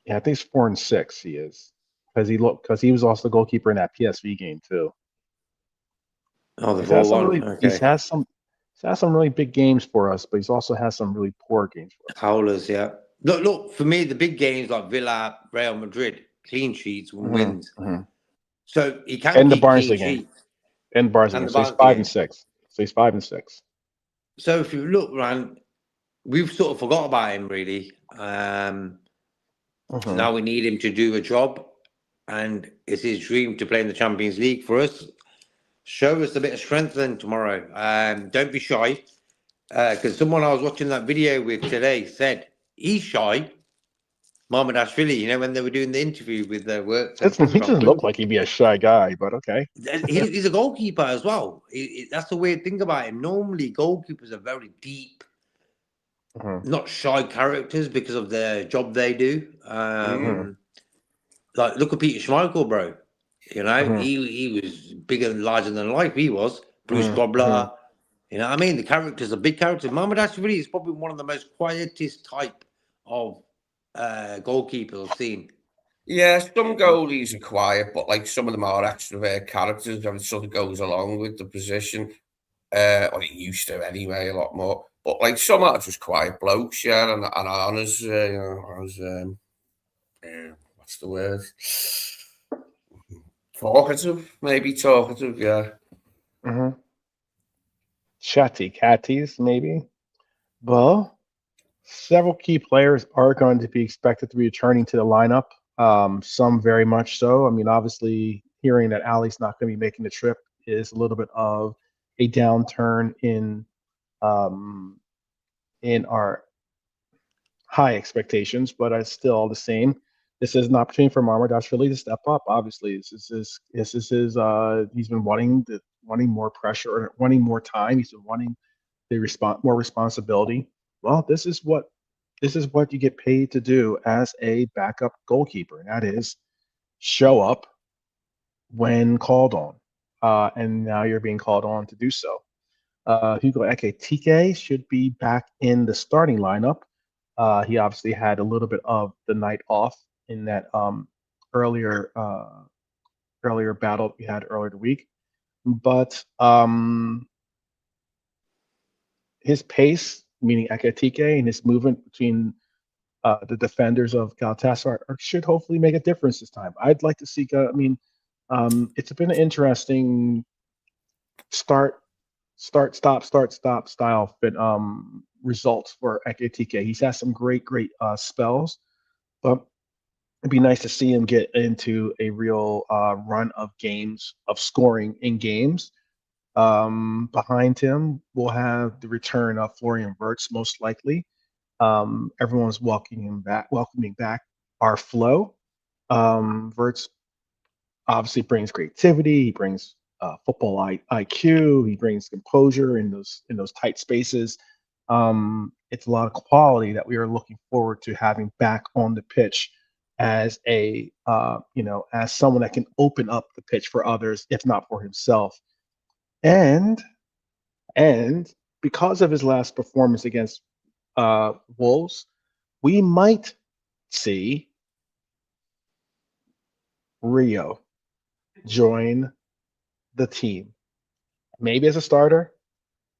I think it's 4 and 6. He is because he was also the goalkeeper in that PSV game too. Oh, the 4-1. He's has some really big games for us, but he's also has some really poor games for us. Howlers, yeah. Look, for me, the big games like Villa, Real Madrid, clean sheets, wins. So he can't keep clean sheets. And Barnes, so he's 5 and 6. So he's 5 and 6. So if you look, man, we've sort of forgot about him, really. Now we need him to do a job, and it's his dream to play in the Champions League for us. Show us a bit of strength then tomorrow. Don't be shy, because someone I was watching that video with today said he's shy. Mamardashvili, you know, when they were doing the interview with their work. He doesn't look like he'd be a shy guy, but okay. He's a goalkeeper as well. That's the weird thing about him. Normally, goalkeepers are very deep, not shy characters because of the job they do. Like, look at Peter Schmeichel, bro. You know, he was bigger and larger than life. He was. Bruce Grobbler. You know what I mean? The character's a big character. Mamardashvili is probably one of the most quietest type of goalkeepers I've seen. Yeah, some goalies are quiet, but like some of them are extrovert characters, and it sort of goes along with the position. Or it used to anyway, a lot more. But like some are just quiet blokes, yeah, and Arne's, you know, what's the word? Talkative, yeah. Chatty catties, maybe. Well, several key players are going to be expected to be returning to the lineup. Some very much so. I mean, obviously, hearing that Ali's not going to be making the trip is a little bit of a downturn in our high expectations, but it's still all the same. This is an opportunity for Mamardashvili to step up. Obviously, this is his. He's been wanting more pressure, or wanting more time. He's been wanting more responsibility. Well, this is what you get paid to do as a backup goalkeeper, and that is show up when called on. And now you're being called on to do so. Hugo Ekitike should be back in the starting lineup. He obviously had a little bit of the night off in that earlier battle we had earlier the week, but his pace, meaning Ekitike, and his movement between the defenders of Galatasaray should hopefully make a difference this time. I'd like to see. It's been an interesting start, stop style fit results for Ekitike. He's had some great spells, but it'd be nice to see him get into a real run of games, of scoring in games. Behind him, we'll have the return of Florian Wirtz, most likely. Everyone's welcoming back our flow. Wirtz obviously brings creativity. He brings football IQ. He brings composure in those tight spaces. It's a lot of quality that we are looking forward to having back on the pitch as as someone that can open up the pitch for others, if not for himself. And because of his last performance against Wolves, we might see Rio join the team. Maybe as a starter,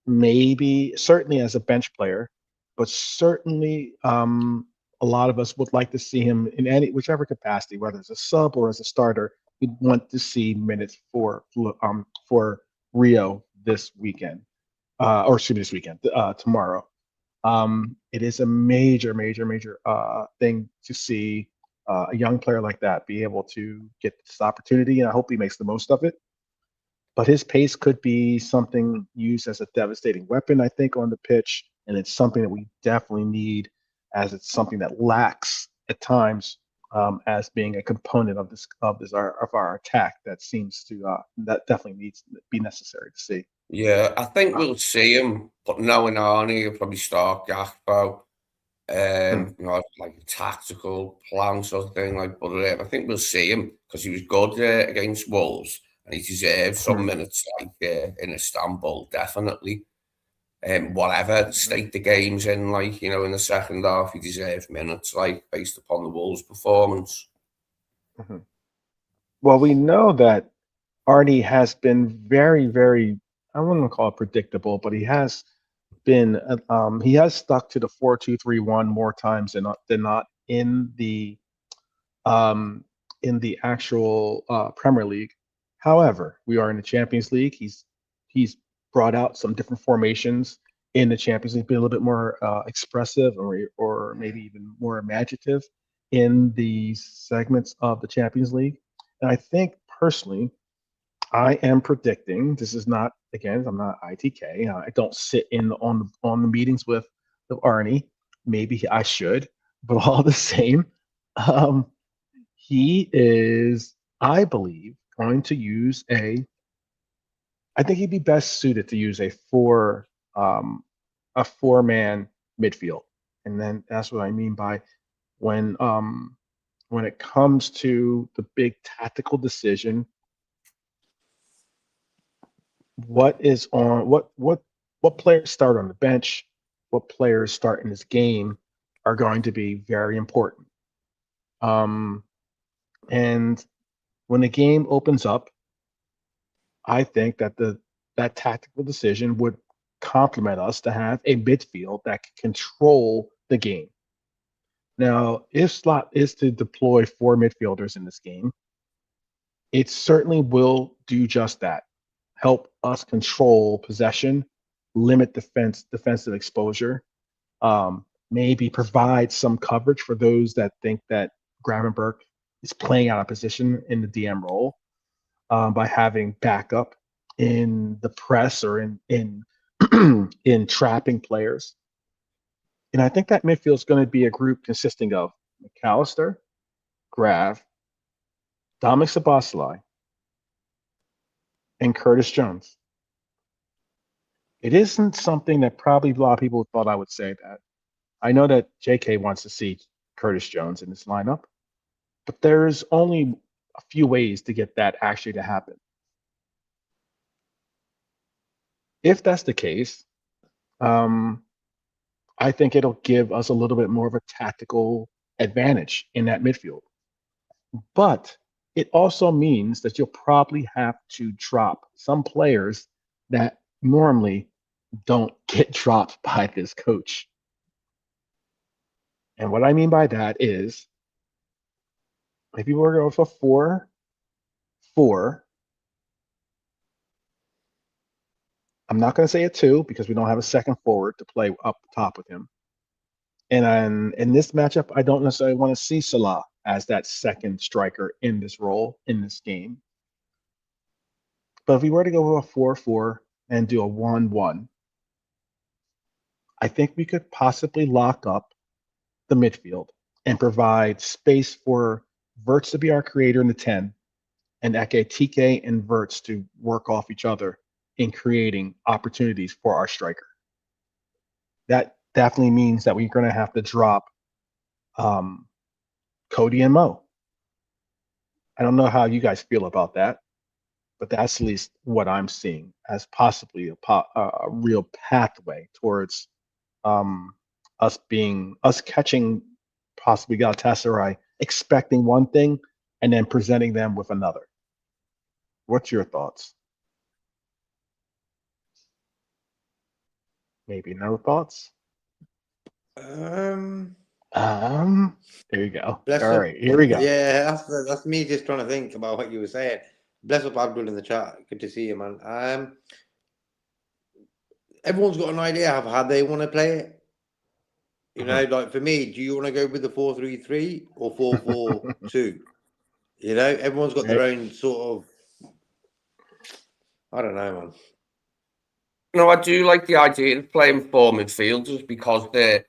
certainly as a bench player, but certainly a lot of us would like to see him in whichever capacity, whether it's a sub or as a starter. We'd want to see minutes for Rio this weekend, tomorrow. It is a major thing to see a young player like that be able to get this opportunity, and I hope he makes the most of it. But his pace could be something used as a devastating weapon, I think, on the pitch, and it's something that we definitely need, as it's something that lacks at times as being a component of our attack. That seems to that definitely needs to be necessary to see. Yeah, I think we'll see him, but knowing Arne, he'll probably start Gakpo, like a tactical plan sort of thing. But I think we'll see him because he was good against Wolves, and he deserves some minutes, in Istanbul, definitely. Whatever state the game's in, in the second half, he deserves minutes, based upon the Wolves' performance. Well, we know that Arne has been very, very, I wouldn't call it predictable, but he has been he has stuck to the 4-2-3-1 more times than not in the actual Premier League. However, we are in the Champions League. He's brought out some different formations in the Champions League, been a little bit more expressive or maybe even more imaginative in the segments of the Champions League. And I think personally, I am predicting, this is not, again, I'm not ITK. I don't sit in on the meetings with Arnie. Maybe I should, but all the same, he is, I believe, going to use I think he'd be best suited to use a four-man midfield. And then that's what I mean by when it comes to the big tactical decision, what players start on the bench, what players start in this game are going to be very important. And when the game opens up, I think that that tactical decision would complement us to have a midfield that can control the game. Now, if Slot is to deploy 4 midfielders in this game, it certainly will do just that. Help us control possession, limit defensive exposure, maybe provide some coverage for those that think that Gravenberch is playing out of position in the DM role, by having backup in the press or in in trapping players. And I think that midfield is going to be a group consisting of McAllister, Grav, Dominic Szoboszlai, and Curtis Jones. It isn't something that probably a lot of people thought I would say that. I know that JK wants to see Curtis Jones in this lineup, but there's only a few ways to get that actually to happen. If that's the case, I think it'll give us a little bit more of a tactical advantage in that midfield. But it also means that you'll probably have to drop some players that normally don't get dropped by this coach. And what I mean by that is, if you were to go for 4-4, I'm not going to say a 2 because we don't have a second forward to play up top with him. And in this matchup, I don't necessarily want to see Salah as that second striker in this role, in this game. But if we were to go with a 4-4 and do a 1-1, I think we could possibly lock up the midfield and provide space for Verts to be our creator in the 10, and Eke, TK, and Verts to work off each other in creating opportunities for our striker. That definitely means that we're going to have to drop Cody and Mo. I don't know how you guys feel about that, but that's at least what I'm seeing as possibly a real pathway towards us catching possibly Galatasaray expecting one thing and then presenting them with another. What's your thoughts? Maybe no thoughts? There you go. All right, here we go. Yeah, that's me just trying to think about what you were saying. Bless up Abdul in the chat. Good to see you, man. Everyone's got an idea of how they want to play it. You know, like for me, do you want to go with the 4-3-3 or 4-4-2? You know, everyone's got their own sort of. I don't know, man. No, I do like the idea of playing 4 midfielders because they're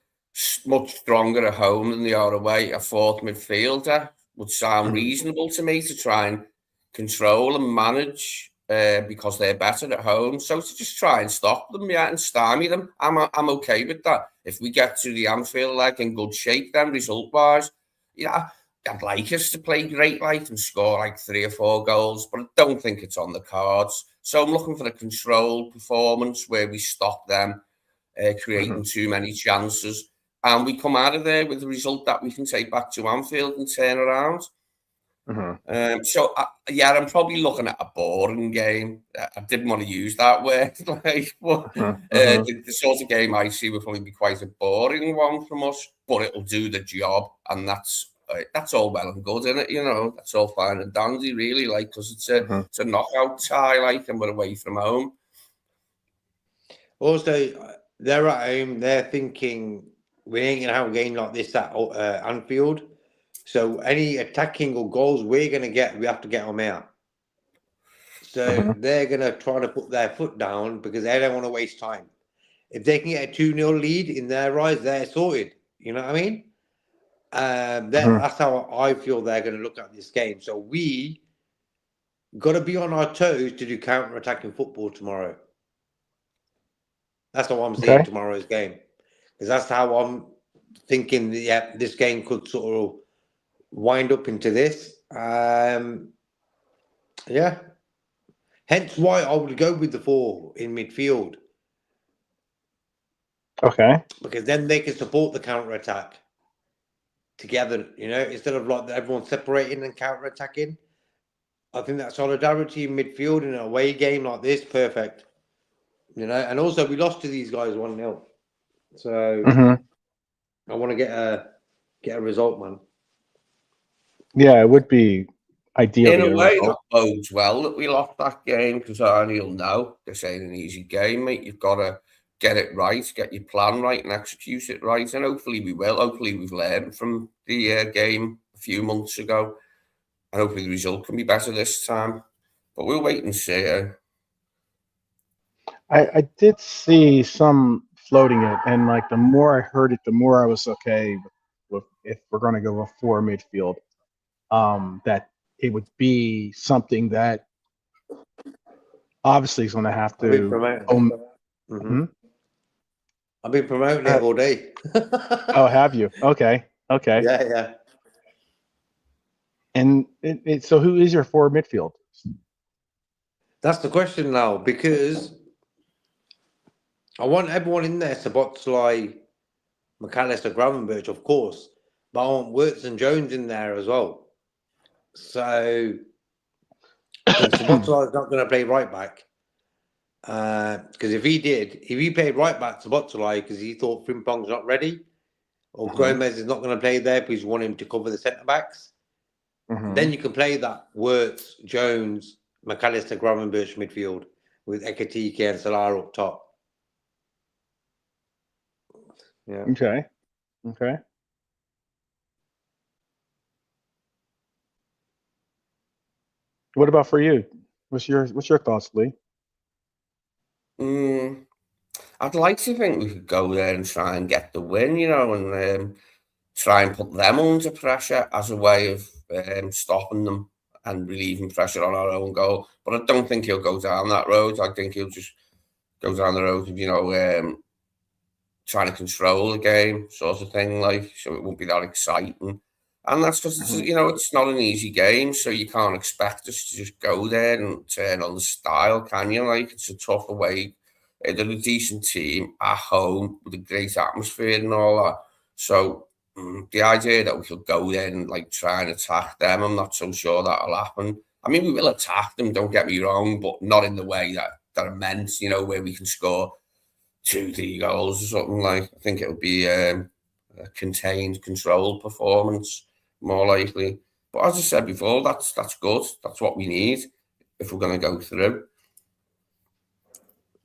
much stronger at home than they are away. A 4th midfielder would sound reasonable to me to try and control and manage because they're better at home. So to just try and stop them, and stymie them, I'm okay with that. If we get to the Anfield in good shape, then result-wise, I'd like us to play great and score 3 or 4 goals, but I don't think it's on the cards. So I'm looking for a controlled performance where we stop them creating too many chances, and we come out of there with a result that we can take back to Anfield and turn around. So I'm probably looking at a boring game. I didn't want to use that word. The sort of game I see will probably be quite a boring one from us, but it'll do the job, and that's that's all well and good, isn't it? You know, that's all fine and dandy, really, like, because it's a knockout tie, like, and we're away from home. Also, they're at home. They're thinking we ain't gonna have a game like this at Anfield. So any attacking or goals we're gonna get, we have to get them out. So they're gonna try to put their foot down because they don't want to waste time. If they can get a 2-0 lead in their eyes, they're sorted. You know what I mean? That's how I feel they're going to look at this game. So we got to be on our toes to do counter-attacking football tomorrow. That's how I'm seeing tomorrow's game. Because that's how I'm thinking, this game could sort of wind up into this. Yeah. Hence why I would go with the 4 in midfield. Okay. Because then they can support the counter-attack together, you know, instead of like everyone separating and counter-attacking. I think that solidarity in midfield in an away game like this, perfect. You know, and also we lost to these guys 1-0. So I want to get a result, man. Yeah, it would be ideal. In a way, that bodes well that we lost that game, because Arne will know this ain't an easy game, mate. You've got to get it right, get your plan right, and execute it right. And hopefully we will. Hopefully we've learned from the game a few months ago, and hopefully the result can be better this time. But we'll wait and see. I did see some floating it, and like the more I heard it, the more I was okay with if we're going to go a 4 midfield. That it would be something that obviously is going to have to. I've been promoting it all day. Oh, have you? Okay. Yeah. And so who is your 4 midfield? That's the question now, because I want everyone in there, Szoboszlai, McAllister, Gravenberch, of course, but I want Wirtz and Jones in there as well. So Szoboszlai is not going to play right back. Because if he played right back, Szoboszlai, because he thought Frimpong's not ready, or Gomez is not going to play there because you want him to cover the centre backs, then you can play that Wirtz, Jones, McAllister, Gravenberch midfield with Ekitike and Salah up top. Yeah. Okay. What about for you? What's your thoughts, Lee? I'd like to think we could go there and try and get the win, you know, and try and put them under pressure as a way of stopping them and relieving pressure on our own goal. But I don't think he'll go down that road. I think he'll just go down the road of, you know, trying to control the game, sort of thing, like, so it won't be that exciting. And that's because, you know, it's not an easy game, so you can't expect us to just go there and turn on the style, can you? Like, it's a tough away. They're a decent team at home with a great atmosphere and all that. So the idea that we could go there and, like, try and attack them, I'm not so sure that'll happen. I mean, we will attack them, don't get me wrong, but not in the way that are meant, you know, where we can score 2-3 goals or something. Like, I think it'll be a contained, controlled performance, more likely. But as I said before, that's good. That's what we need if we're going to go through.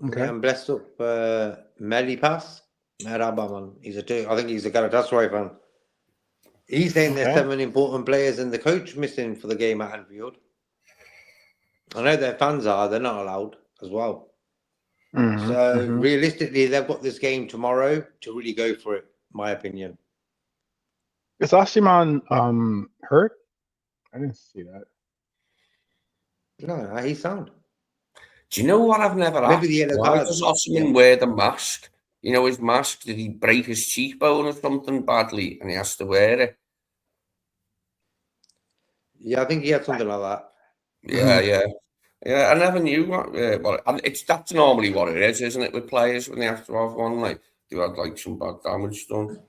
Okay. Yeah, I'm blessed up Melipas. I think he's a Galatasaray fan. He's saying there's 7 important players and the coach missing for the game at Anfield. I know their fans are. They're not allowed as well. So realistically, they've got this game tomorrow to really go for it, my opinion. Is Osimhen hurt? I didn't see that. No, he's sound. Do you know what I've never asked? Maybe the yellow Why card. does Osimhen wear the mask? You know, his mask, did he break his cheekbone or something badly and he has to wear it? Yeah, I think he had something like that. Yeah, I never knew what that's normally what it is, isn't it, with players when they have to have one, like, they had, like, some bad damage done.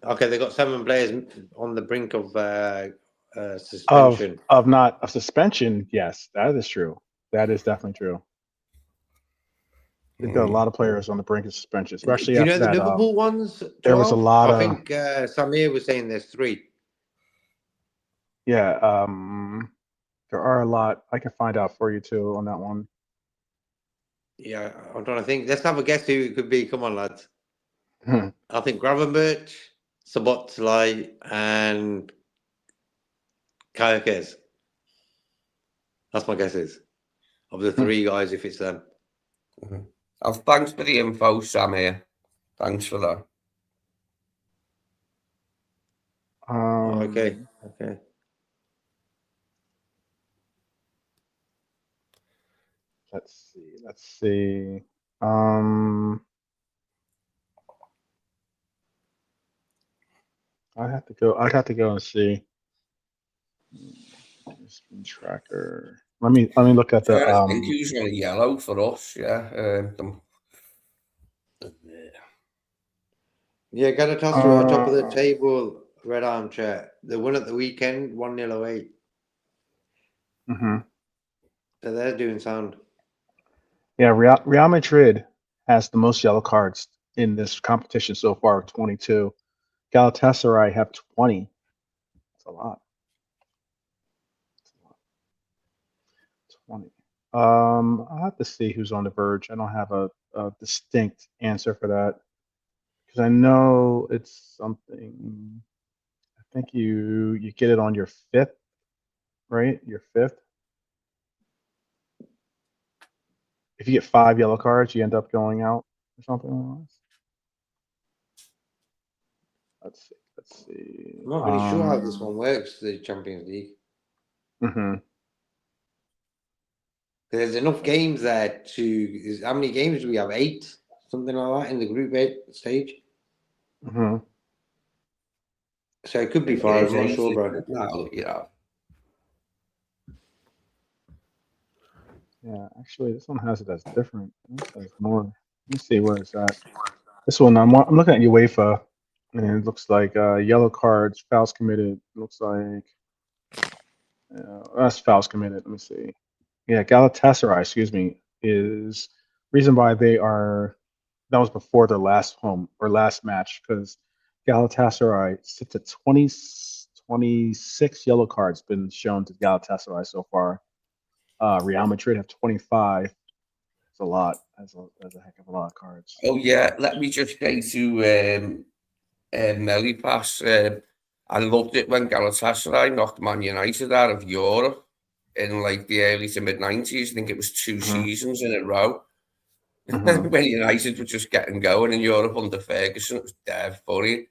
Okay, they got 7 players on the brink of suspension. Of suspension, yes, that is true. That is definitely true. They've got a lot of players on the brink of suspension, especially Do you know after the that. Liverpool ones? 12? There was a lot I of. think Samir was saying there's 3. Yeah, there are a lot. I can find out for you too on that one. Yeah, I'm trying to think. Let's have a guess who it could be. Come on, lads. Hmm. I think Gravenberch, Szoboszlai, and Kayakes. That's my guesses. Of the 3 guys, if it's them. Thanks for the info, Samir. Thanks for that. Okay. Let's see. I'd have to go and see. Spin tracker. Let me look at the. I think he was on a yellow for us. Yeah. Yeah, Galatasaray top of the table, red armchair. They won at the weekend, 1-0 away. So they're doing sound. Yeah, Real Madrid has the most yellow cards in this competition so far, 22. Galatasaray have 20. That's a lot. 20. I'll have to see who's on the verge. I don't have a distinct answer for that because I know it's something. I think you get it on your 5th, right? Your 5th. If you get 5 yellow cards, you end up going out or something like this. Let's see. I'm not really sure how this one works, the Champions League. There's enough games there to. How many games do we have? 8? Something like that in the Group 8 stage. So it could be 5. I'm not sure, bro. Yeah, actually, this one has it as different. This has more. Let me see where it's at. This one, I'm looking at UEFA, and it looks like yellow cards, fouls committed. Looks like that's fouls committed. Let me see. Yeah, Galatasaray, excuse me, is reason why they are. That was before their last match because Galatasaray sits at 26 yellow cards been shown to Galatasaray so far. Real Madrid have 25. It's a lot. That's a heck of a lot of cards. Oh yeah, let me just say to Melipas, I loved it when Galatasaray knocked Man United out of Europe in like the early to mid 90s. I think it was 2 seasons in a row. When United were just getting going in Europe under Ferguson, it was dead funny.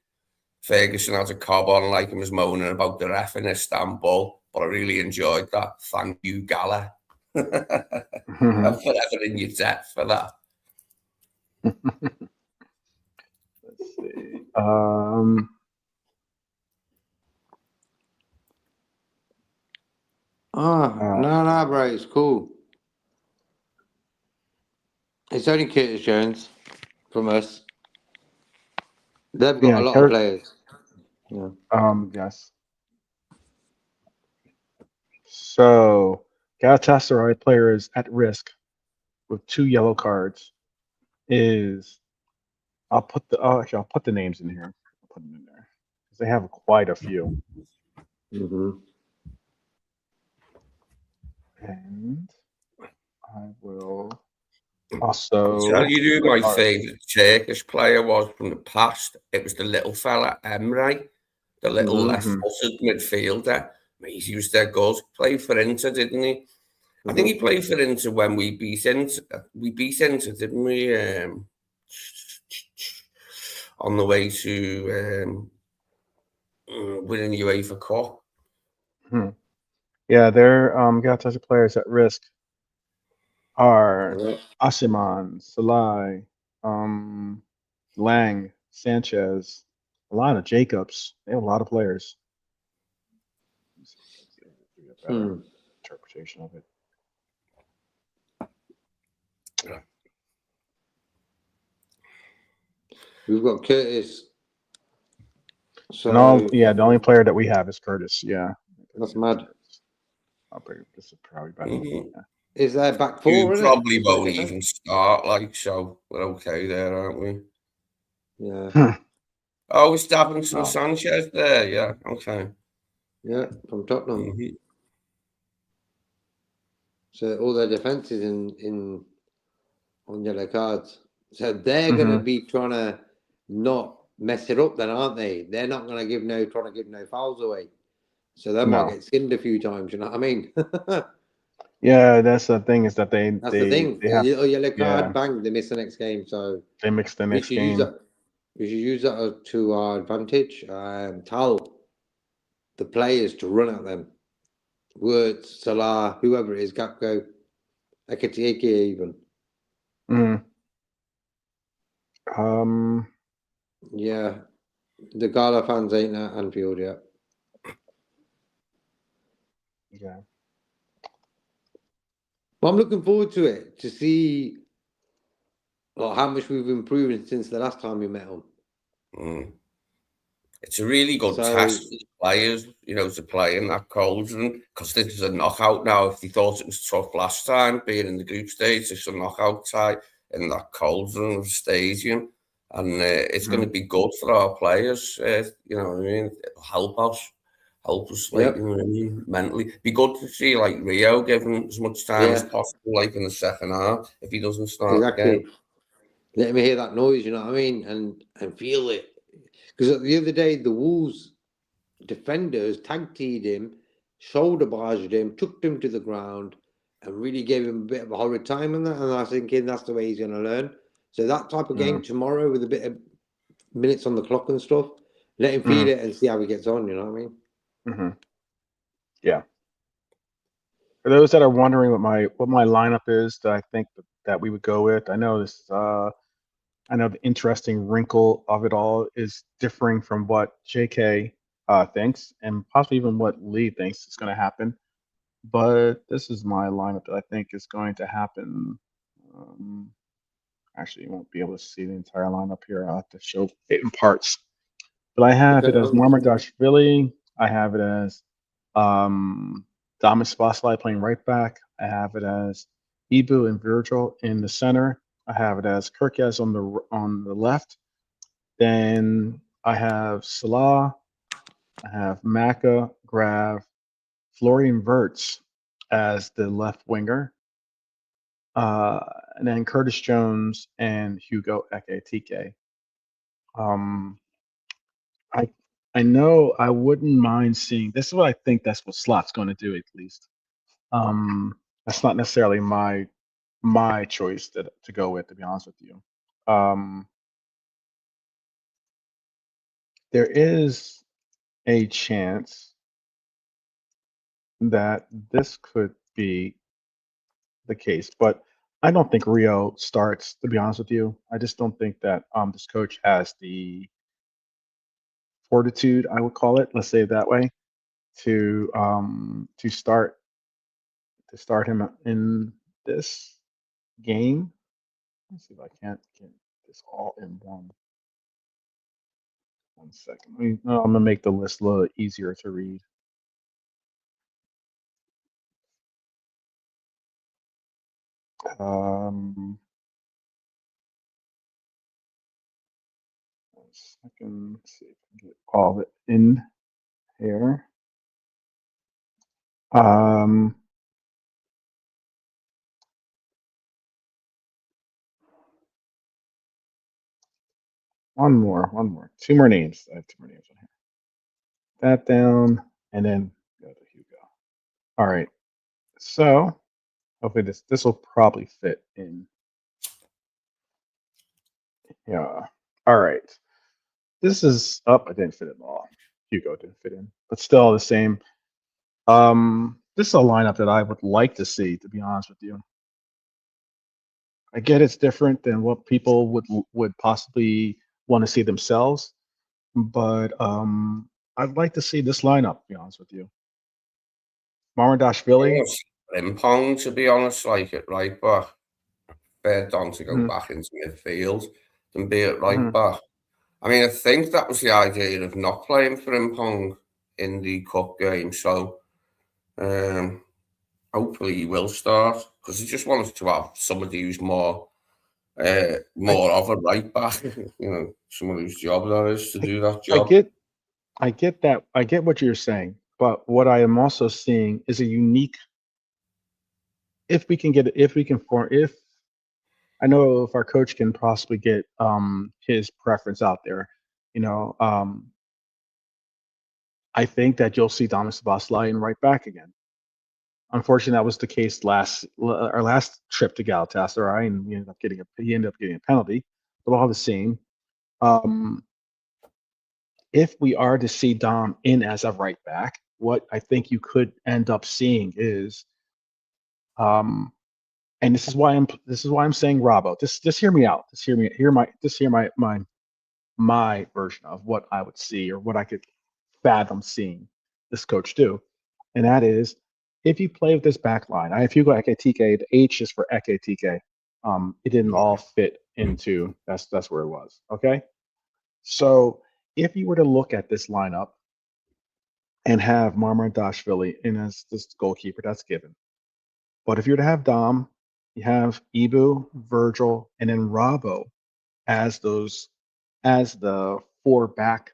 Ferguson had a cob on like and was moaning about the ref in Istanbul, but I really enjoyed that. Thank you, Gala. I'm forever in your debt for that. Let's see. No, bro, it's cool. It's only Curtis Jones from us. They've got a lot of players. Yeah. Yes. So Galatasaray players at risk with 2 yellow cards is. I'll put the names in here. I'll put them in there because they have quite a few. And I will also. I'll tell you who my favourite Turkish player was from the past. It was the little fella Emre, the little left-footed midfielder. He was their goal. Played for Inter, didn't he? I think he played for Inter when we beat Inter. We beat Inter, didn't we? On the way to winning the UEFA Cup. Yeah, their Galatasaray players at risk are Asiman, Salai, Lang, Sanchez, a lot of Jacobs. They have a lot of players. Interpretation of it. We've got Curtis. So the only player that we have is Curtis. Yeah, that's mad. This is probably better. Yeah. is their back four. You isn't probably it? won't even start, like, so we're okay there, aren't we? Yeah. Oh, it's Davinson Sanchez there. Yeah, okay. Yeah, from Tottenham. So all their defense is in on yellow cards. So they're going to be trying to not mess it up, then, aren't they? They're not going to trying to give no fouls away. So they might get skinned a few times. You know what I mean? Yeah, that's the thing, is that That's the thing. they have, A yellow card, bang, they miss the next game. So they mix the next game. We should use that to our advantage. Tell the players to run at them. Wirtz, Salah, whoever it is, Gakpo, Ekitike even. Yeah, the Gala fans ain't at Anfield yet. Yeah. Well, I'm looking forward to it, to see how much we've improved since the last time we met them. It's a really good test for the players, to play in that cauldron, because this is a knockout now. If they thought it was tough last time, being in the group stage, it's a knockout tie in that cauldron of the stadium. And it's going to be good for our players, you know what I mean? It'll help us, like, you know what I mean, mentally. Be good to see, like, Rio given as much time as possible, like, in the second half, if he doesn't start again. Let me hear that noise, you know what I mean? And feel it. Because the other day, the Wolves defenders tag-teed him, shoulder barged him, took him to the ground, and really gave him a bit of a horrid time on that. And I was thinking that's the way he's going to learn. So that type of game tomorrow, with a bit of minutes on the clock and stuff, let him feel it and see how he gets on, you know what I mean? Yeah. For those that are wondering what my lineup is that I think that we would go with, I know this I know the interesting wrinkle of it all is differing from what JK thinks, and possibly even what Lee thinks is going to happen. But this is my lineup that I think is going to happen. Actually, you won't be able to see the entire lineup here. I'll have to show it in parts. But I have it as Marmardashvili. I have it as Damas Vaslai playing right back. I have it as Ibu and Virgil in the center. I have it as Kirkes on the left. Then I have Salah. I have Maka, Grav, Florian Wirtz as the left winger. And then Curtis Jones and Hugo Ekitike. I know I wouldn't mind seeing. This is what I think. That's what Slot's going to do, at least. That's not necessarily my choice to go with, to be honest with you. There is a chance that this could be the case, but I don't think Rio starts, to be honest with you. I just don't think that this coach has the fortitude, I would call it, let's say it that way, to start him in this game. Let's see if I can't get this all in one. 1 second. I'm gonna make the list a little easier to read. One second. Let's see if I can get all of it in here. One more. Two more names. I have two more names on here. That down, and then go to Hugo. All right. So hopefully this will probably fit in. Yeah. All right. This is up. I didn't fit it all. Hugo didn't fit in, but still the same. This is a lineup that I would like to see, to be honest with you. I get it's different than what people would possibly want to see themselves, but I'd like to see this lineup, to be honest with you. Marmardashvili. Frimpong, to be honest, like at right back. Fair Don to go back into midfield and be at right back. I mean, I think that was the idea of not playing Frimpong in the cup game. So hopefully he will start, because he just wants to have somebody who's more of a right back, someone whose job that is to do that job. I get that. I get what you're saying, but what I am also seeing is a unique. If I know if our coach can possibly get his preference out there, I think that you'll see Thomas Szoboszlai in right back again. Unfortunately, that was the case our last trip to Galatasaray, and he ended up getting a penalty. But all the same, if we are to see Dom in as a right back, what I think you could end up seeing is, and this is why I'm saying Robbo. Just hear me out. Hear my version of what I would see or what I could fathom seeing this coach do, and that is, if you play with this back line, if you go Ekitike, the H is for Ekitike. It didn't all fit into that's where it was. Okay, so if you were to look at this lineup and have Marmarashvili in as this goalkeeper, that's given. But if you were to have Dom, you have Ibu, Virgil, and then Robbo as the four back,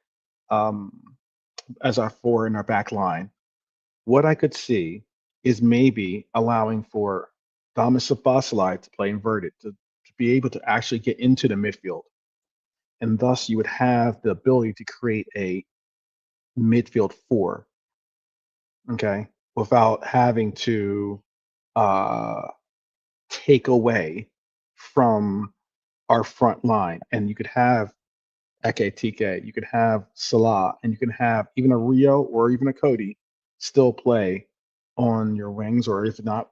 as our four in our back line. What I could see is maybe allowing for Thomas Szoboszlai to play inverted, to be able to actually get into the midfield. And thus you would have the ability to create a midfield four, okay, without having to take away from our front line. And you could have Ekitike, you could have Salah, and you can have even a Rio or even a Cody still play on your wings, or if not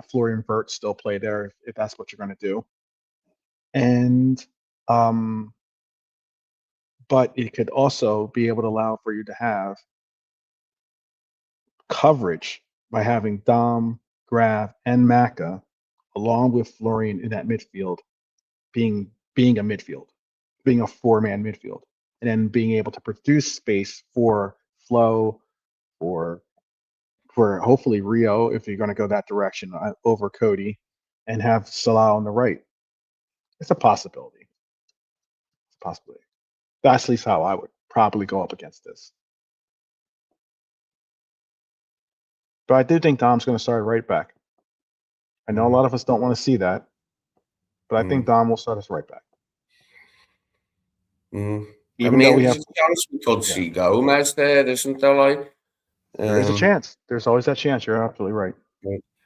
Florian Wirtz still play there if that's what you're going to do. And but it could also be able to allow for you to have coverage by having Dom, Graf, and Maka, along with Florian in that midfield, being a midfield, being a four-man midfield, and then being able to produce space for Flo, for hopefully Rio, if you're going to go that direction, over Cody, and have Salah on the right. It's a possibility. That's at least how I would probably go up against this. But I do think Dom's going to start right back. I know a lot of us don't want to see that, but I think Dom will start us right back. Even though there's a chance we could see Gomez there, isn't there? Like, there is a chance. There's always that chance. You're absolutely right.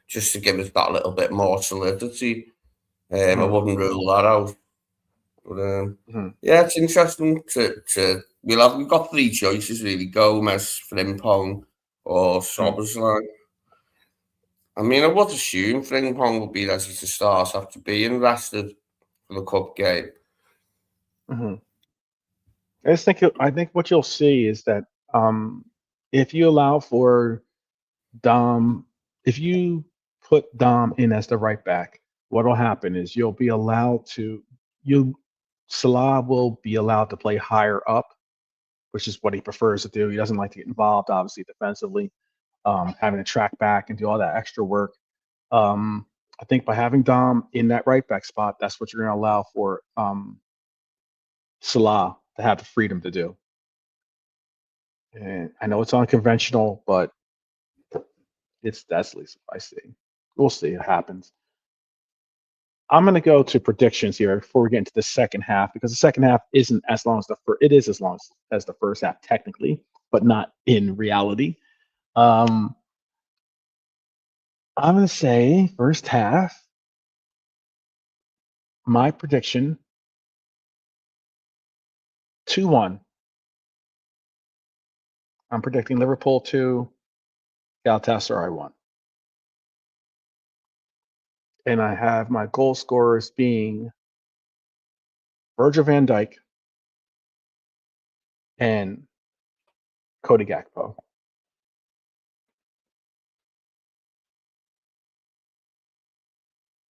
Just to give us that little bit more solidity. I wouldn't rule that out. But yeah, it's interesting we've got three choices really: Gomez, Frimpong, or Szoboszlai. I mean, I would assume Frimpong would be ready to start after being rested for the cup game. I think what you'll see is that if you allow for Dom, if you put Dom in as the right back, what will happen is Salah will be allowed to play higher up, which is what he prefers to do. He doesn't like to get involved, obviously, defensively, having to track back and do all that extra work. I think by having Dom in that right back spot, that's what you're going to allow for Salah to have the freedom to do. And I know it's unconventional, but that's at least what I see. We'll see. It happens. I'm going to go to predictions here before we get into the second half, because the second half isn't as long as it is as long as the first half technically, but not in reality. I'm going to say first half, my prediction, 2-1. I'm predicting Liverpool 2, Galatasaray 1. And I have my goal scorers being Virgil van Dijk and Cody Gakpo.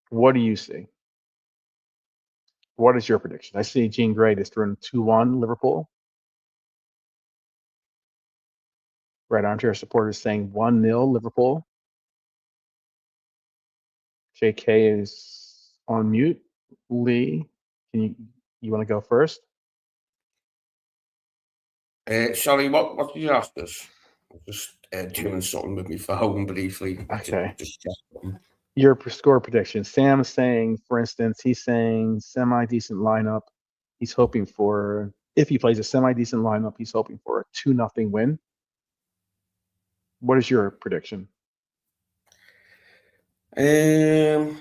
What do you see? What is your prediction? I see Gene Gray is throwing 2-1 Liverpool. Red Armchair supporters saying 1-0 Liverpool. JK is on mute. Lee, you want to go first? Sorry, what did you ask us? I'm just doing something with my phone briefly. Okay. Just your score prediction. Sam is saying, for instance, he's saying semi-decent lineup. He's hoping for, if he plays a semi-decent lineup, he's hoping for a 2-0 win. What is your prediction? I'll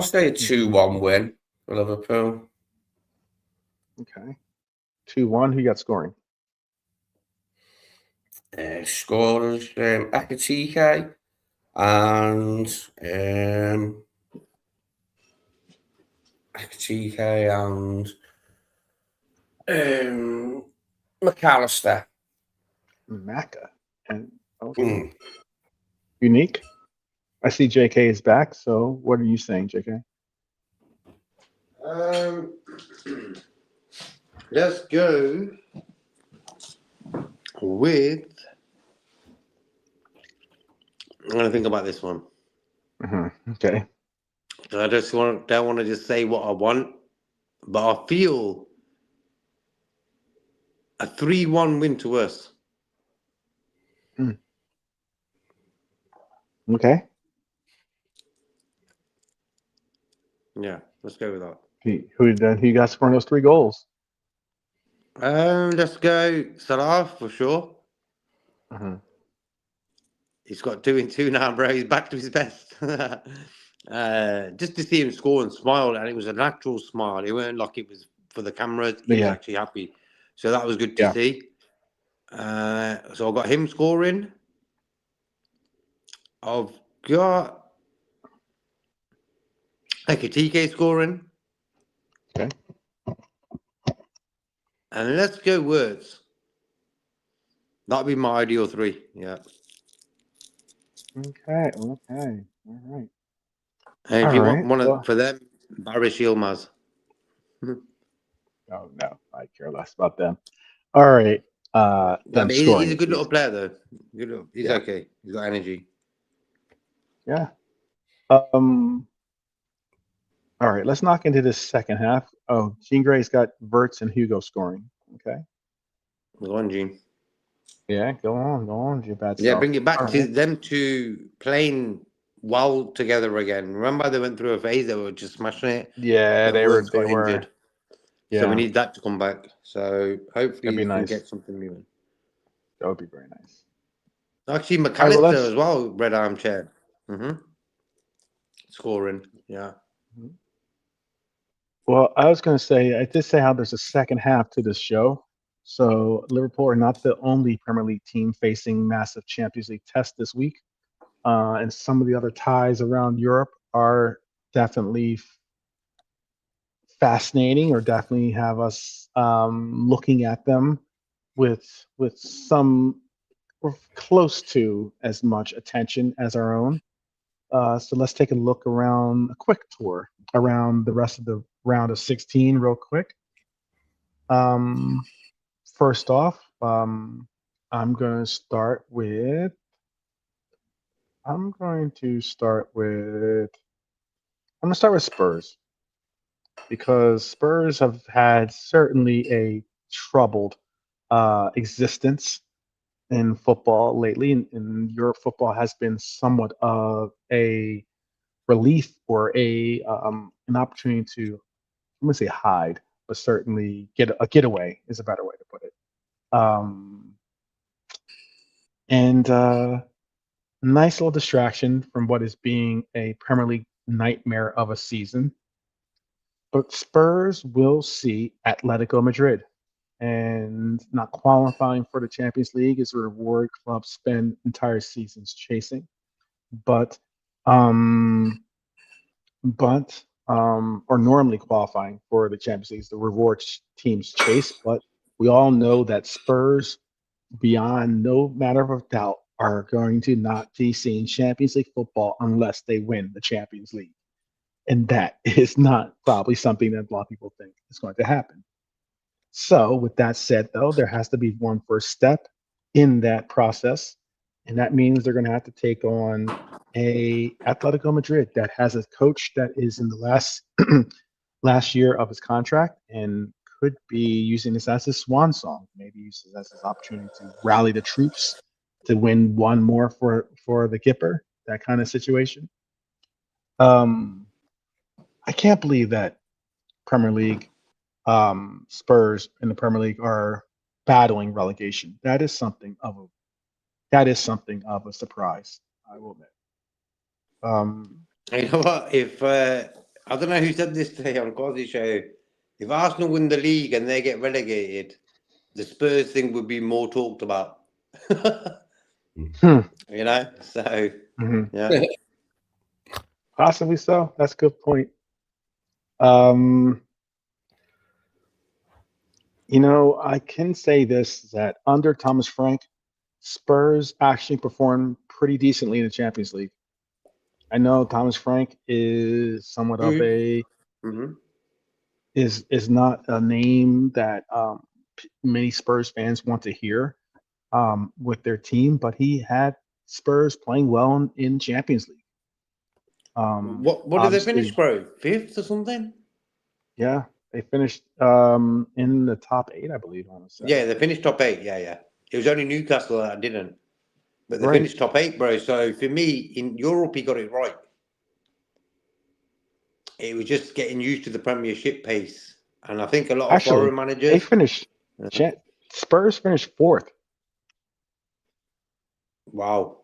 say a 2-1 win for Liverpool. Okay. 2-1. Who got scoring? Scorers, Ekatike and McAllister. Macca. And okay. Unique. I see JK is back. So what are you saying, JK? Let's go with. I'm going to think about this one. Okay. I just don't want to just say what I want, but I feel a 3-1 win to us. Okay. Yeah, let's go with that. Who got scoring those 3 goals? Let's go Salah for sure. He's got 2 and 2 now, bro. He's back to his best. Just to see him score and smile, and it was a natural smile. It weren't like it was for the cameras. He was actually happy. So that was good to see. So I've got him scoring. I've got Ekatike scoring. Okay. And let's go words. That'd be my ideal 3. Yeah. Okay. All right. And if you want one for them, Barry Yilmaz. Oh no, I care less about them. All right. He's a good little player, though. He's okay. He's got energy. Yeah. All right. Let's knock into this second half. Oh, Jean Grey's got Verts and Hugo scoring. Okay. Go on, Gene. Yeah, go on, you bad Yeah, self. bring it back to them two playing well together again. Remember, they went through a phase they were just smashing it. Yeah, they were injured. Yeah. So we need that to come back. So hopefully we can get something moving. That would be very nice. Actually, McAllister as well, red armchair. Scoring, yeah. Well, I was going to say, I did say how there's a second half to this show. So Liverpool are not the only Premier League team facing massive Champions League tests this week. And some of the other ties around Europe are definitely fascinating, or definitely have us looking at them with some close to as much attention as our own. So let's take a quick tour around the rest of the round of 16 real quick. First off, I'm going to start with Spurs, because Spurs have had certainly a troubled existence in football lately, and Europe football has been somewhat of a relief, or an opportunity to, I'm going to say hide, but certainly get a getaway is a better way to put it. Nice little distraction from what is being a Premier League nightmare of a season. But Spurs will see Atletico Madrid, and not qualifying for the Champions League is a reward clubs spend entire seasons chasing. Or normally qualifying for the Champions League is the reward teams chase. But we all know that Spurs, beyond no matter of doubt, are going to not be seeing Champions League football unless they win the Champions League. And that is not probably something that a lot of people think is going to happen. So with that said, though, there has to be one first step in that process. and that means they're going to have to take on a Atletico Madrid that has a coach that is in the last year of his contract and could be using this as his swan song. Maybe use this as his opportunity to rally the troops to win one more for the Kipper. That kind of situation. I can't believe that Premier League Spurs in the Premier League are battling relegation. That is something of a surprise, I will admit. You know what? If I don't know who said this today on Quasi Show, if Arsenal win the league and they get relegated, the Spurs thing would be more talked about. You know, so yeah, possibly so. That's a good point. I can say this, that under Thomas Frank, Spurs actually performed pretty decently in the Champions League. I know Thomas Frank is somewhat of a is not a name that many Spurs fans want to hear with their team, but he had Spurs playing well in Champions League. What did they finish, bro? 5th or something? Yeah, they finished in the top 8, I believe. Yeah, they finished top 8. Yeah. It was only Newcastle that didn't. But they finished top 8, bro. So for me, in Europe, he got it right. It was just getting used to the Premiership pace. And I think a lot of foreign managers... They finished... Spurs finished 4th. Wow.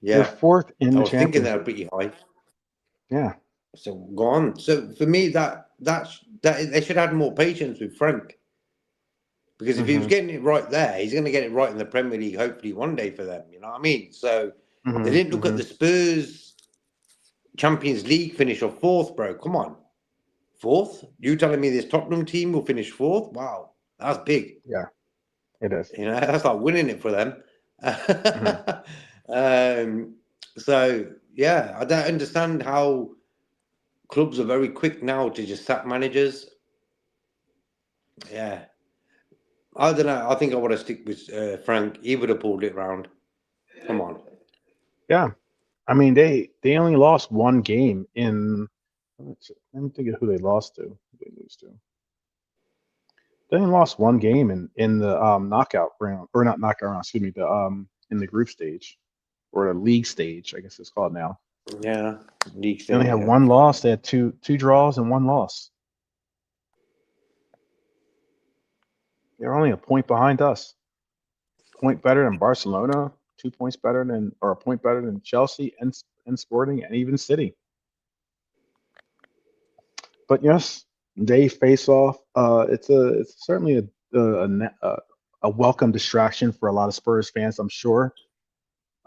Yeah. They're 4th in the Champions League. I was thinking they were pretty high. Yeah. So, go on. So, for me, that they should have more patience with Frank. Because if he was getting it right there, he's going to get it right in the Premier League, hopefully one day for them. You know what I mean? So, they didn't look at the Spurs Champions League finish of 4th, bro. Come on. 4th? You telling me this Tottenham team will finish 4th? Wow. That's big. Yeah, it is. You know, that's like winning it for them. So, yeah, I don't understand how clubs are very quick now to just sack managers. Yeah. I don't know. I think I want to stick with Frank. He would have pulled it round. Come on. Yeah. I mean, they only lost one game in... Let me think of who they lost to. Who they lose to. They only lost one game in the knockout round, or not knockout round, excuse me, in the group stage, or the league stage, I guess it's called now. Yeah, league stage. They only had one loss. They had two draws and one loss. They're only a point behind us. Point better than Barcelona. 2 points better than, or a point better than Chelsea and Sporting and even City. But yes, they face off. It's certainly a welcome distraction for a lot of Spurs fans, I'm sure.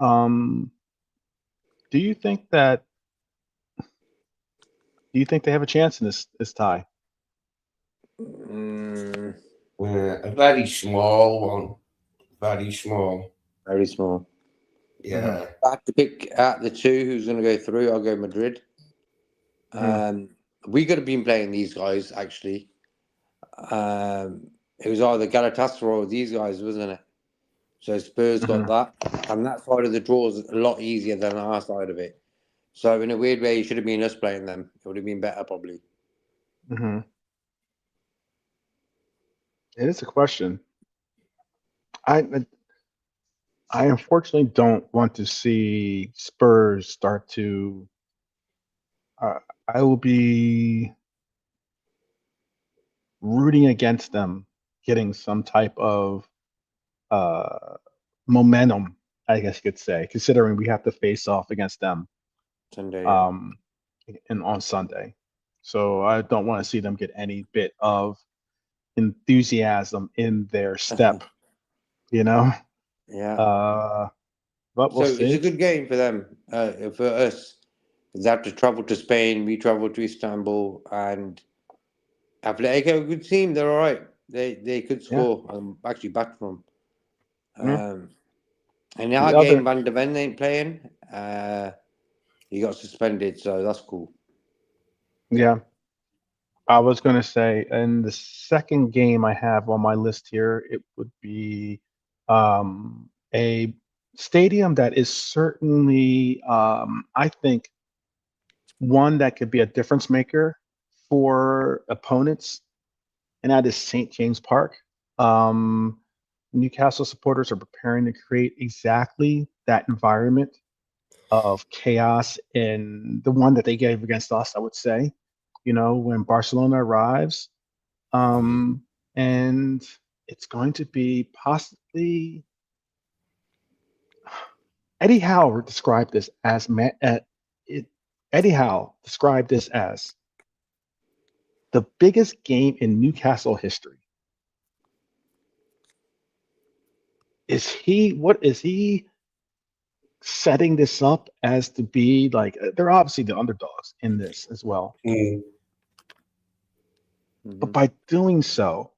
Do you think they have a chance in this tie? A very small one. Very small. Very small. Yeah. If I have to pick out the two who's going to go through, I'll go Madrid. We could have been playing these guys, actually. It was either Galatasaray or these guys, wasn't it? So Spurs got that. And that side of the draw is a lot easier than our side of it. So in a weird way, it should have been us playing them. It would have been better, probably. It is a question. I unfortunately don't want to see Spurs start to... I will be rooting against them getting some type of momentum, I guess you could say, considering we have to face off against them Sunday, and on Sunday. So I don't want to see them get any bit of enthusiasm in their step, you know? Yeah. But we'll see. It's a good game for them. For us, they have to travel to Spain. We travel to Istanbul, and Atletico, a good team. They're all right. They could score. I'm actually back from. And in our game, Van de Ven ain't playing. He got suspended, so that's cool. Yeah. I was going to say, in the second game I have on my list here, it would be a stadium that is certainly, I think, one that could be a difference maker for opponents, and that is St. James Park. Newcastle supporters are preparing to create exactly that environment of chaos, and the one that they gave against us, I would say, when Barcelona arrives. And it's going to be possibly Eddie Howe described this as Eddie Howe described this as the biggest game in Newcastle history. Is he setting this up as to be like, they're obviously the underdogs in this as well. But by doing so,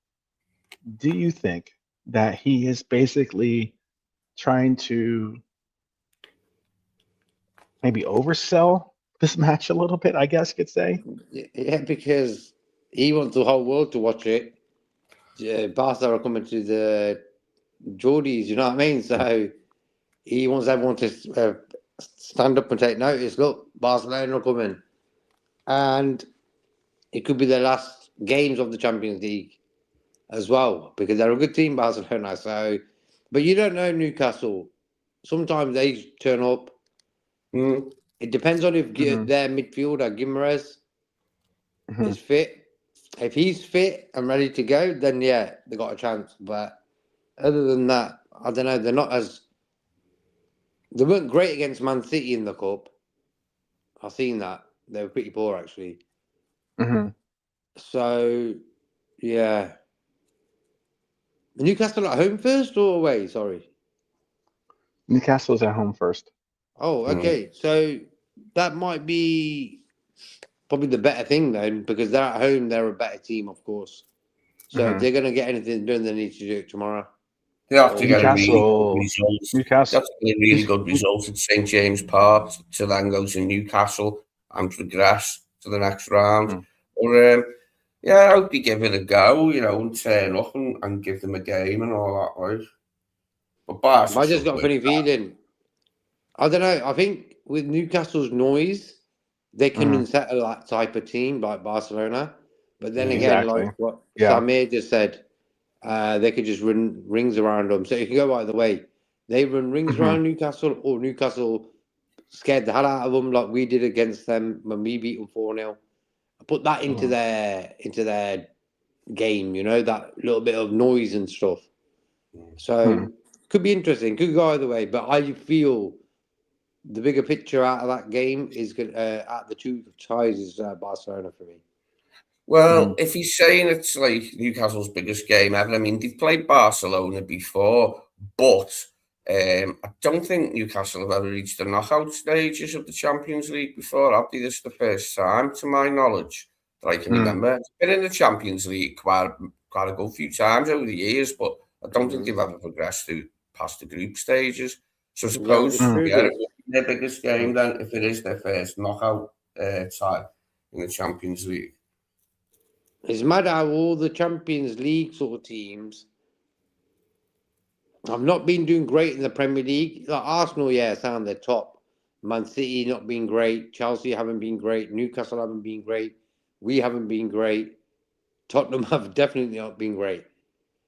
do you think that he is basically trying to maybe oversell this match a little bit, I guess you could say? Yeah, because he wants the whole world to watch it. Barca are coming to the Geordies, you know what I mean? So he wants everyone to stand up and take notice. Look, Barcelona are coming. And it could be their last games of the Champions League as well, because they're a good team, Barcelona. So, but you don't know Newcastle. Sometimes they turn up. It depends on if their midfielder, Guimaraes, is fit. If he's fit and ready to go, then yeah, they got a chance. But other than that, I don't know. They weren't great against Man City in the cup. I've seen that. They were pretty poor, actually. So, yeah. Newcastle at home first or away? Sorry. Newcastle's at home first. Oh, okay. So that might be probably the better thing then, because they're at home. They're a better team, of course. So if they're going to get anything done, they need to do it tomorrow. They have to get a really good result. Newcastle. That's a really good result at St. James Park to then go to Newcastle and progress to the next round. Or yeah, I hope they give it a go, and turn up and give them a game and all that. Right? But I just got a funny feeling. I don't know. I think with Newcastle's noise, they can unsettle that type of team like Barcelona. But then again, like what Samir just said, they could just run rings around them. So it can go either way. They run rings around Newcastle, or Newcastle scared the hell out of them like we did against them when we beat them 4-0. Put that into their game, that little bit of noise and stuff. So could be interesting. Could go either way. But I feel the bigger picture out of that game is at the two ties is Barcelona for me. Well, if he's saying it's like Newcastle's biggest game ever, I mean, they've played Barcelona before, but I don't think Newcastle have ever reached the knockout stages of the Champions League before. This is the first time, to my knowledge, that I can remember. It's been in the Champions League quite a good few times over the years, but I don't think they've ever progressed past the group stages. So I suppose, it would be their biggest game then, if it is their first knockout tie in the Champions League. It's mad how all the Champions League sort of teams have not been doing great in the Premier League. Like Arsenal, sound they're top. Man City not been great. Chelsea haven't been great. Newcastle haven't been great. We haven't been great. Tottenham have definitely not been great.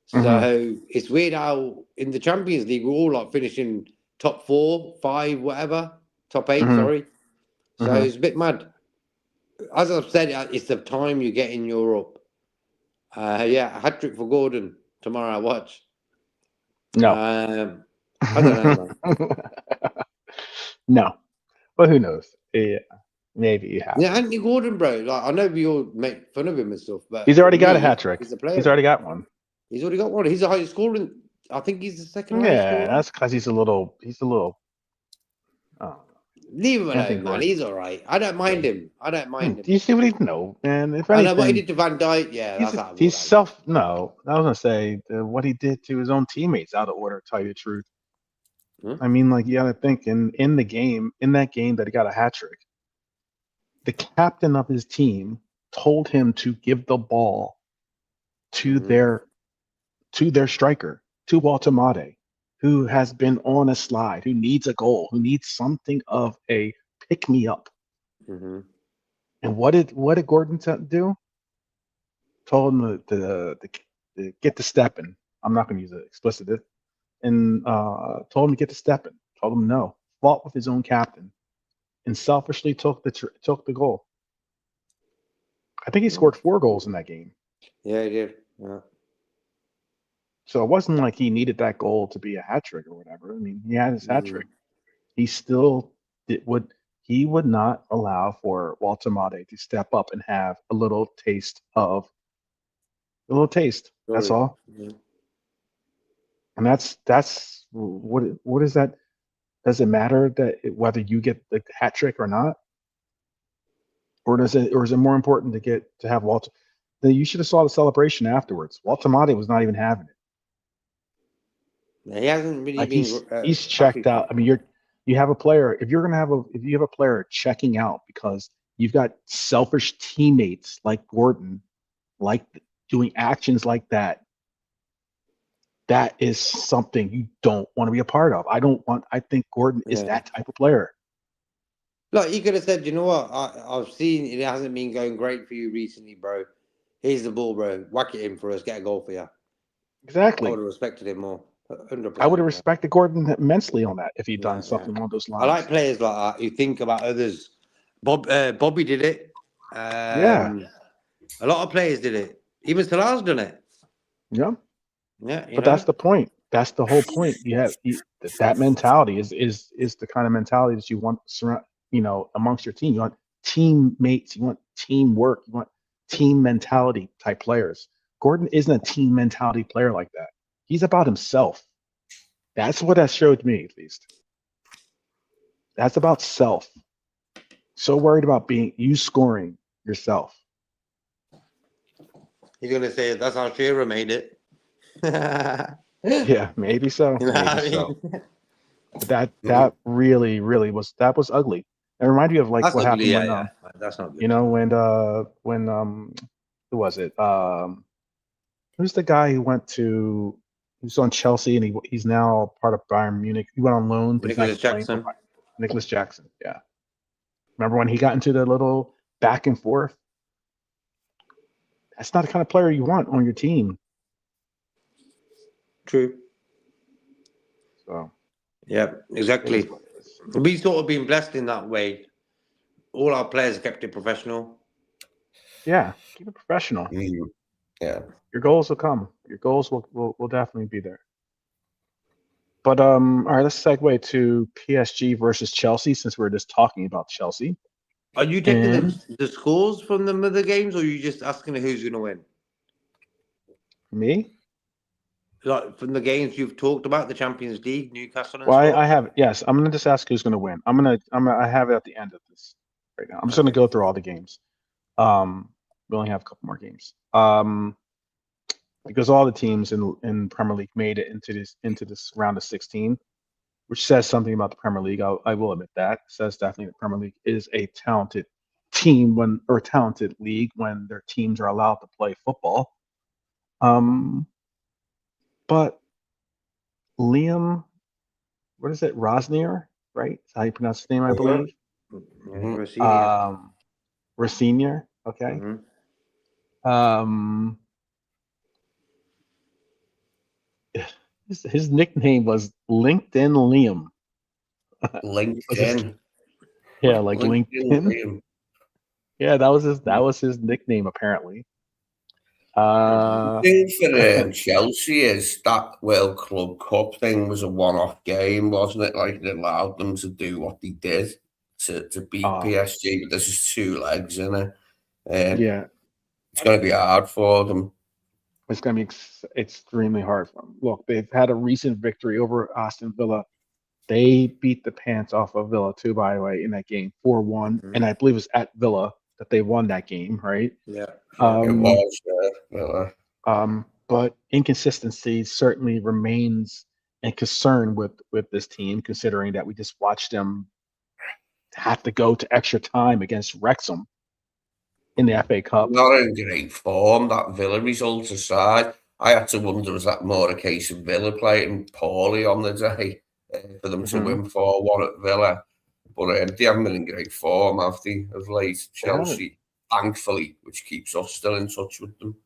So it's weird how in the Champions League we're all like finishing top 4, 5, whatever. Top 8, sorry. So it's a bit mad. As I've said, it's the time you get in Europe. A hat-trick for Gordon tomorrow. Watch. No. I don't know, man. No. But who knows? Yeah, maybe you have. Yeah, Anthony Gordon, bro. Like, I know we all make fun of him and stuff, but he's already got a hat-trick. He's a player. He's already got one. He's already got one. He's the highest scorer. I think he's the second highest scorer. Yeah, that's because he's a little. Leave him alone, man. He's all right. I don't mind him. Do you see what he man? If anything, I know what he did to Van Dijk. Yeah, No, I was gonna say what he did to his own teammates out of order. To tell you the truth, I mean, like, you gotta think in that game that he got a hat trick. The captain of his team told him to give the ball to their striker, to Walter Mate. who has been on a slide, who needs a goal, who needs something of a pick me up. Mm-hmm. And what did Gordon do? Told him to get to stepping. I'm not going to use it explicit. And told him to get to stepping. Told him no. Fought with his own captain, and selfishly took the goal. I think he scored 4 goals in that game. Yeah, he did. Yeah. So it wasn't like he needed that goal to be a hat trick or whatever. I mean, he had his hat trick. He still would not allow for Walter Mate to step up and have a little taste. That's all. Mm-hmm. And that's what is that? Does it matter whether you get the hat trick or not, or is it more important to have Walter? Then you should have saw the celebration afterwards. Walter Mate was not even having it. He hasn't really like been. He's checked out. I mean, you have a player. If you have a player checking out because you've got selfish teammates like Gordon, like doing actions like that. That is something you don't want to be a part of. I think Gordon is that type of player. Look, he could have said, you know what? I've seen it hasn't been going great for you recently, bro. Here's the ball, bro. Whack it in for us. Get a goal for you. Exactly. I would have respected him more. 100%. I would have respected Gordon immensely on that if he'd done something along those lines. I like players like that who think about others. Bobby did it. Yeah. A lot of players did it. Even Salah's done it. Yeah. Yeah. But that's the point. That's the whole point. You have that mentality is the kind of mentality that you want amongst your team. You want teammates. You want teamwork. You want team mentality type players. Gordon isn't a team mentality player like that. He's about himself. That's what that showed me, at least. That's about self. So worried about you scoring yourself. He's going to say that's how Shearer made it. Yeah, maybe so. Maybe so. But that really was ugly. It reminded me of like that's what ugly, happened when that's not good. You know, when who was it? Who's the guy who was on Chelsea and he's now part of Bayern Munich. He went on loan, but Nicholas Jackson. Nicholas Jackson, yeah. Remember when he got into the little back and forth? That's not the kind of player you want on your team. True. So. Yeah, exactly. We've sort of been blessed in that way. All our players kept it professional. Yeah, keep it professional. Yeah. Your goals will come. Your goals will definitely be there. But all right, let's segue to PSG versus Chelsea since we're just talking about Chelsea. Are you taking the scores from the other games, or are you just asking who's going to win? Me? Like from the games you've talked about, the Champions League, Newcastle. And I have. Yes, I'm gonna just ask who's going to win. I have it at the end of this right now. I'm just gonna go through all the games. We only have a couple more games. Because all the teams in Premier League made it into this round of 16, which says something about the Premier League. I will admit that. It says definitely the Premier League is a talented team talented league when their teams are allowed to play football. But Liam, what is it? Rosnier, right? That's how you pronounce his name, I believe. Rosnier. Okay. Mm-hmm. His nickname was LinkedIn Liam. LinkedIn. Yeah, like LinkedIn. Liam. Yeah, that was his nickname apparently. The thing for Chelsea is that World Club Cup thing was a one-off game, wasn't it? Like it allowed them to do what they did to beat PSG, but there's just 2 legs in it. Yeah, it's going to be hard for them. It's going to be extremely hard for them. Look, they've had a recent victory over Aston Villa. They beat the pants off of Villa too, by the way, in that game, 4-1, and I believe it was at Villa that they won that game, right? Yeah. It was, Villa. But inconsistency certainly remains a concern with this team, considering that we just watched them have to go to extra time against Wrexham in the FA Cup. Not in great form, that Villa result aside. I had to wonder, was that more a case of Villa playing poorly on the day for them to win 4-1 at Villa? But they haven't been in great form, have they, of late? Chelsea, thankfully, which keeps us still in touch with them.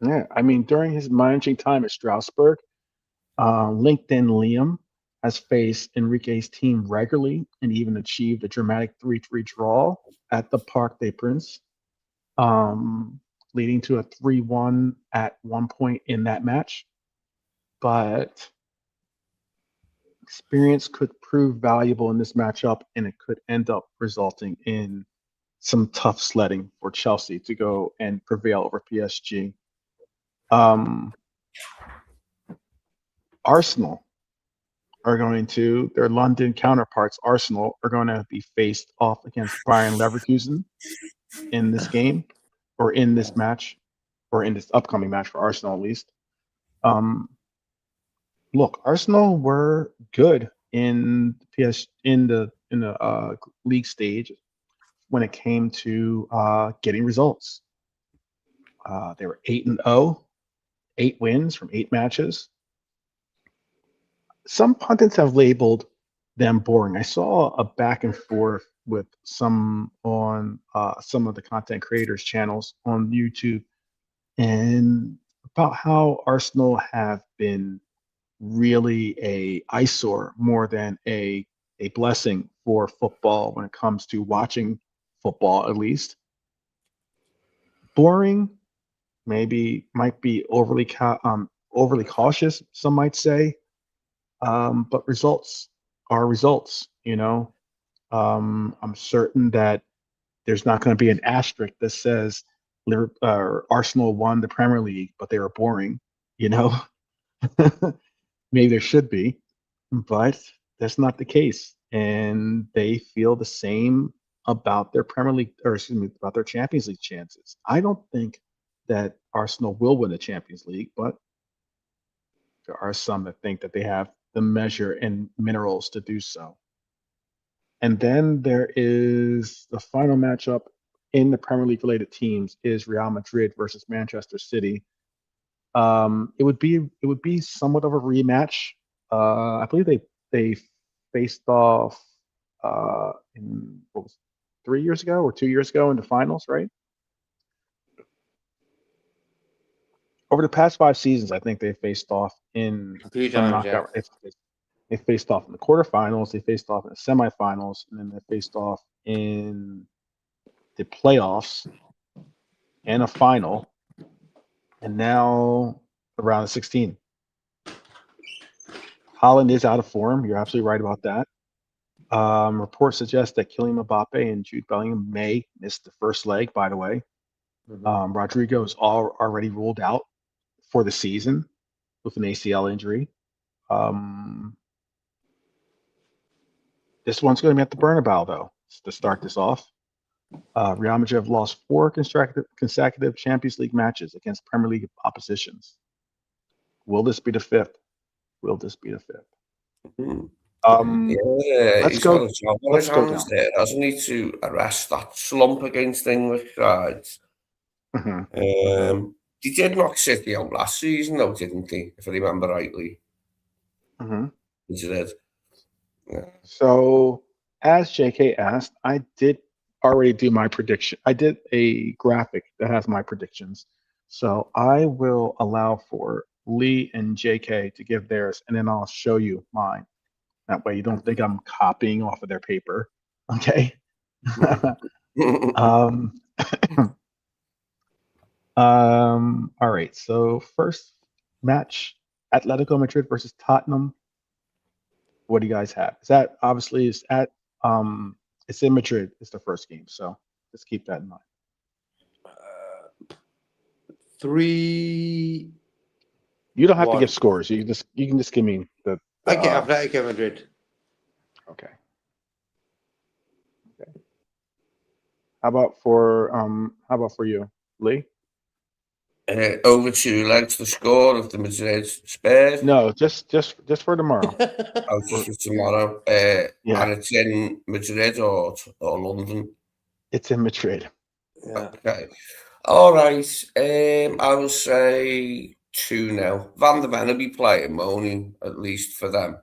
Yeah, I mean, during his managing time at Strasbourg, LinkedIn Liam has faced Enrique's team regularly and even achieved a dramatic 3-3 draw at the Parc des Princes, leading to a 3-1 at one point in that match. But experience could prove valuable in this matchup, and it could end up resulting in some tough sledding for Chelsea to go and prevail over PSG. Arsenal are going to, their London counterparts, Arsenal, are going to be faced off against Bayern Leverkusen in this game, or in this match, or in this upcoming match for Arsenal at least. Look, Arsenal were good in the league stage when it came to getting results. They were 8-0, 8 wins from 8 matches. Some pundits have labeled them boring. I saw a back and forth with some on some of the content creators' channels on YouTube, and about how Arsenal have been really a eyesore more than a blessing for football when it comes to watching football, at least. Boring, maybe might be overly cautious, some might say. But results are results, I'm certain that there's not going to be an asterisk that says Arsenal won the Premier League, but they were boring, Maybe there should be, but that's not the case. And they feel the same about their Premier League, or excuse me, about their Champions League chances. I don't think that Arsenal will win the Champions League, but there are some that think that they have the measure and minerals to do so. And then there is the final matchup in the Premier League related teams is Real Madrid versus Manchester City. It would be somewhat of a rematch. I believe they faced off in 3 years ago or 2 years ago in the finals, right? Over the past 5 seasons, I think they faced off in a few times. knockout. They faced off in the quarterfinals, they faced off in the semifinals, and then they faced off in the playoffs and a final, and now around the 16. Haaland is out of form. You're absolutely right about that. Reports suggest that Kylian Mbappe and Jude Bellingham may miss the first leg, by the way. Rodrigo is already ruled out for the season with an ACL injury. This one's going to be at the Bernabeu, though, to start this off. Real Madrid have lost 4 consecutive Champions League matches against Premier League oppositions. Will this be the 5th? Let's go. Let's go down. There, hasn't he, to arrest that slump against English sides? He did knock City out last season, though, didn't he? If I remember rightly. He did. Yeah. So, as JK asked, I did already do my prediction. I did a graphic that has my predictions. So I will allow for Lee and JK to give theirs, and then I'll show you mine. That way you don't think I'm copying off of their paper. Okay? All right. So first match, Atletico Madrid versus Tottenham. What do you guys have? Is that obviously it's in Madrid. It's the first game, so let's keep that in mind. 3. You don't have to give scores. You can just give me the okay, Atletico Madrid. Okay. How about for you, Lee? Over 2 legs the score of the Madrid Spurs. No, just for tomorrow. Just for tomorrow. And it's in Madrid or London. It's in Madrid. Yeah. Okay. All right. I will say 2-0. Van der Ven will be playing, Moni, at least for them.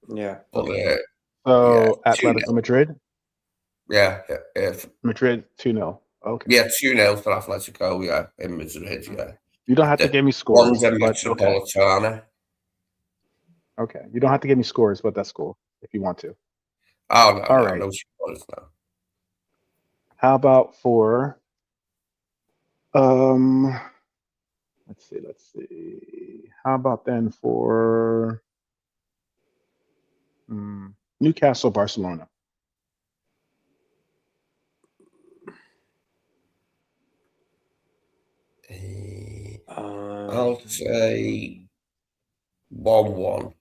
Yeah. But, So yeah, Atletico 2-0. Madrid? Yeah. Madrid 2-0. Okay. Yeah, 2-0 for Atletico, yeah, in Madrid, yeah. You don't have to give me scores. Wanda But okay. Metropolitana. Okay. You don't have to give me scores, but that's cool if you want to. Oh, no, All no, right. no scores, no. How about for let's see. How about then for Newcastle Barcelona? I'll say 1-1.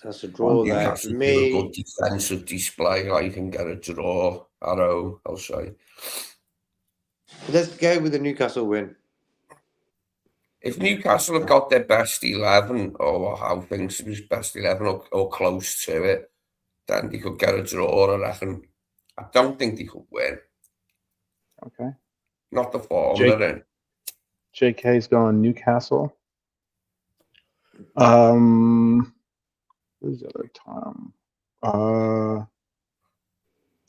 That's a draw there for me. Do a good defensive display. I can get a draw at home, I'll say. Let's go with the Newcastle win. If Newcastle have got their best 11, or how things is best 11 or close to it, then they could get a draw, I reckon. I don't think they could win. Okay. Not the form they're in. JK's going Newcastle. Who's the other time?